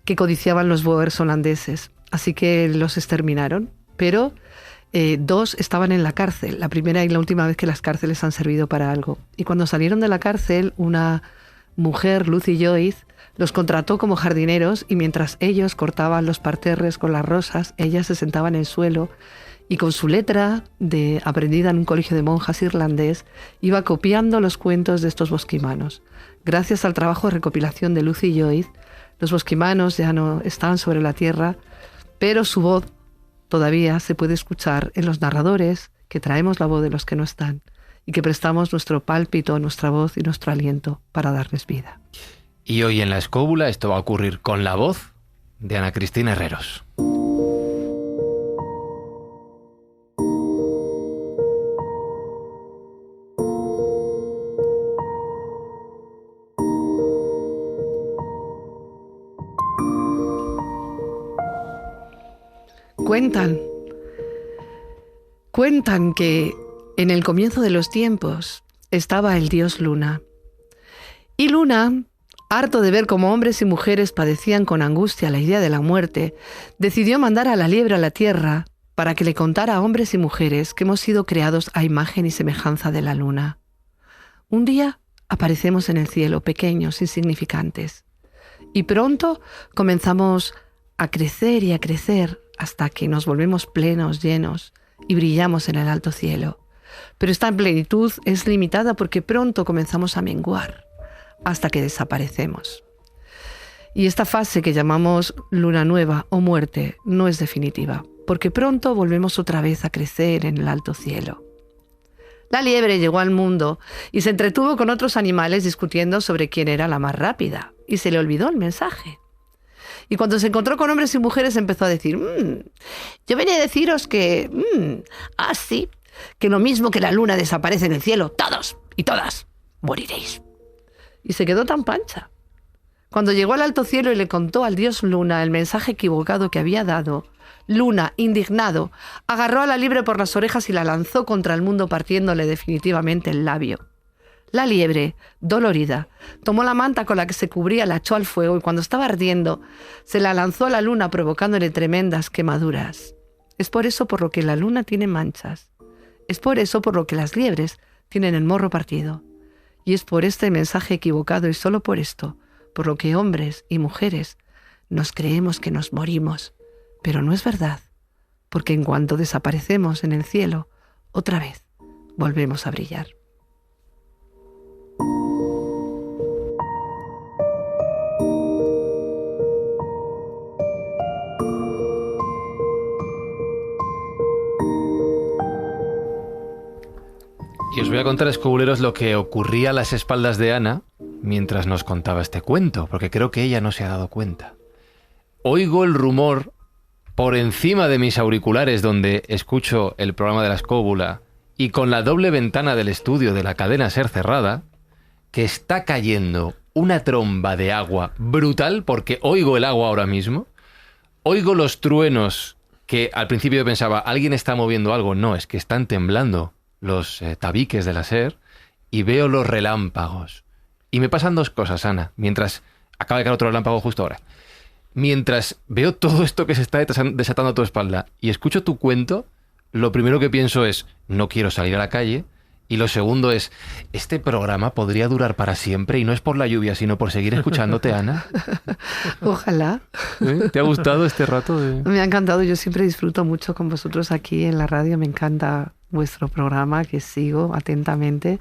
que codiciaban los boers holandeses. Así que los exterminaron, pero 2 estaban en la cárcel, la primera y la última vez que las cárceles han servido para algo. Y cuando salieron de la cárcel, una mujer, Lucy Joyce, los contrató como jardineros y mientras ellos cortaban los parterres con las rosas, ella se sentaba en el suelo y con su letra, aprendida en un colegio de monjas irlandés, iba copiando los cuentos de estos bosquimanos. Gracias al trabajo de recopilación de Lucy Joyce, los bosquimanos ya no estaban sobre la tierra, pero su voz todavía se puede escuchar en los narradores, que traemos la voz de los que no están y que prestamos nuestro pálpito, nuestra voz y nuestro aliento para darles vida. Y hoy en La Escóbula esto va a ocurrir con la voz de Ana Cristina Herreros. Cuentan que en el comienzo de los tiempos estaba el dios Luna. Y Luna, harto de ver cómo hombres y mujeres padecían con angustia la idea de la muerte, decidió mandar a la liebre a la tierra para que le contara a hombres y mujeres que hemos sido creados a imagen y semejanza de la luna. Un día aparecemos en el cielo, pequeños, insignificantes, y pronto comenzamos a crecer y a crecer hasta que nos volvemos plenos, llenos, y brillamos en el alto cielo. Pero esta plenitud es limitada porque pronto comenzamos a menguar, hasta que desaparecemos. Y esta fase que llamamos luna nueva o muerte no es definitiva, porque pronto volvemos otra vez a crecer en el alto cielo. La liebre llegó al mundo y se entretuvo con otros animales discutiendo sobre quién era la más rápida, y se le olvidó el mensaje. Y cuando se encontró con hombres y mujeres empezó a decir, yo venía a deciros que, sí, que lo mismo que la luna desaparece en el cielo, todos y todas moriréis. Y se quedó tan pancha. Cuando llegó al alto cielo y le contó al dios Luna el mensaje equivocado que había dado, Luna, indignado, agarró a la liebre por las orejas y la lanzó contra el mundo partiéndole definitivamente el labio. La liebre, dolorida, tomó la manta con la que se cubría, la echó al fuego y cuando estaba ardiendo, se la lanzó a la luna provocándole tremendas quemaduras. Es por eso por lo que la luna tiene manchas. Es por eso por lo que las liebres tienen el morro partido. Y es por este mensaje equivocado y solo por esto, por lo que hombres y mujeres nos creemos que nos morimos. Pero no es verdad, porque en cuanto desaparecemos en el cielo, otra vez volvemos a brillar. Y os voy a contar, escobuleros, lo que ocurría a las espaldas de Ana mientras nos contaba este cuento, porque creo que ella no se ha dado cuenta. Oigo el rumor por encima de mis auriculares donde escucho el programa de la escóbula y con la doble ventana del estudio de la cadena SER cerrada, que está cayendo una tromba de agua brutal, porque oigo el agua ahora mismo, oigo los truenos que al principio yo pensaba, alguien está moviendo algo. No, es que están temblando los tabiques de la SER y veo los relámpagos. Y me pasan dos cosas, Ana, mientras acaba de caer otro relámpago justo ahora. Mientras veo todo esto que se está desatando a tu espalda y escucho tu cuento, lo primero que pienso es, no quiero salir a la calle. Y lo segundo es, este programa podría durar para siempre y no es por la lluvia, sino por seguir escuchándote, Ana. Ojalá. ¿Te ha gustado este rato? Me ha encantado. Yo siempre disfruto mucho con vosotros aquí en la radio. Me encanta vuestro programa, que sigo atentamente.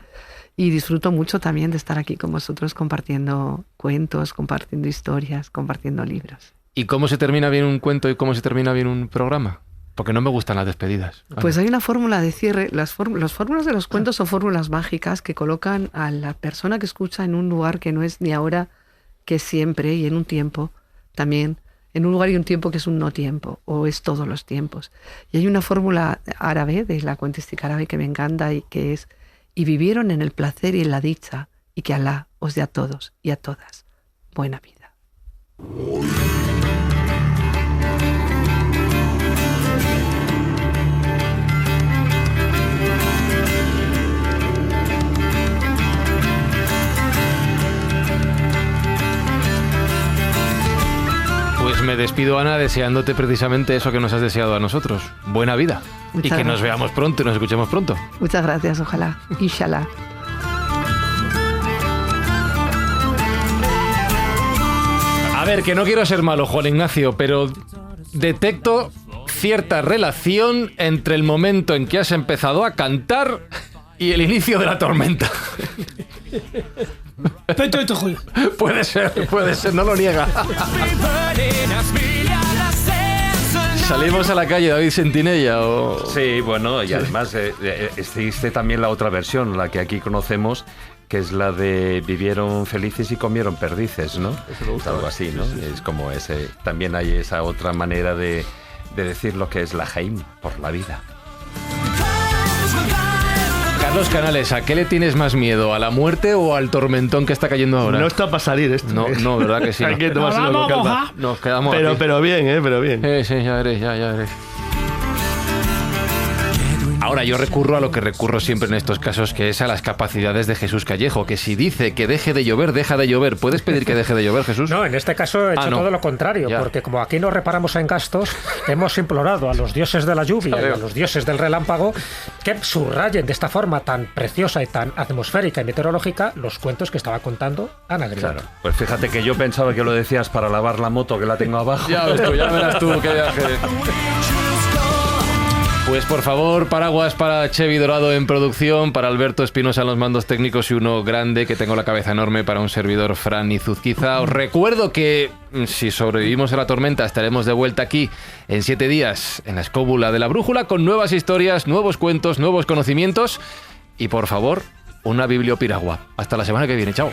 Y disfruto mucho también de estar aquí con vosotros compartiendo cuentos, compartiendo historias, compartiendo libros. ¿Y cómo se termina bien un cuento y cómo se termina bien un programa? Porque no me gustan las despedidas. Pues hay una fórmula de cierre. Las fórmulas de los cuentos son fórmulas mágicas que colocan a la persona que escucha en un lugar que no es ni ahora, que es siempre, y en un tiempo también. En un lugar y un tiempo que es un no tiempo, o es todos los tiempos. Y hay una fórmula árabe, de la cuentística árabe, que me encanta y que es: y vivieron en el placer y en la dicha, y que Alá os dé a todos y a todas buena vida. Pues me despido, Ana, deseándote precisamente eso que nos has deseado a nosotros. Buena vida. Muchas y que gracias. nos veamos pronto y nos escuchemos pronto. Muchas gracias, ojalá. Inshallah. A ver, que no quiero ser malo, Juan Ignacio, pero detecto cierta relación entre el momento en que has empezado a cantar y el inicio de la tormenta. Puede ser, no lo niega. ¿Salimos a la calle, David Sentinella? O... Sí, bueno, y además existe también la otra versión, la que aquí conocemos, que es la de vivieron felices y comieron perdices, ¿no? Es algo así, ¿no? Sí. Es como ese. También hay esa otra manera de decir lo que es la Jaime por la vida. Carlos Canales, ¿a qué le tienes más miedo? ¿A la muerte o al tormentón que está cayendo ahora? No está para salir esto. No, ¿verdad que sí? Hay que tomárselo con calma. Nos quedamos pero aquí. bien, pero bien. Sí, ya veréis. Ahora yo recurro a lo que recurro siempre en estos casos, que es a las capacidades de Jesús Callejo, que si dice que deje de llover, deja de llover. ¿Puedes pedir que deje de llover, Jesús? No, en este caso he hecho todo lo contrario, porque como aquí no reparamos en gastos, hemos implorado a los dioses de la lluvia y a los dioses del relámpago que subrayen de esta forma tan preciosa y tan atmosférica y meteorológica los cuentos que estaba contando Ana Griñón. Claro, pues fíjate que yo pensaba que lo decías para lavar la moto que la tengo abajo. Ya verás tú qué viaje. Pues por favor, paraguas para Chevy Dorado en producción, para Alberto Espinosa en los mandos técnicos y uno grande, que tengo la cabeza enorme, para un servidor, Fran Izuzquiza. Os recuerdo que si sobrevivimos a la tormenta estaremos de vuelta aquí en 7 días en la escóbula de la brújula con nuevas historias, nuevos cuentos, nuevos conocimientos y por favor, una bibliopiragua. Hasta la semana que viene, chao.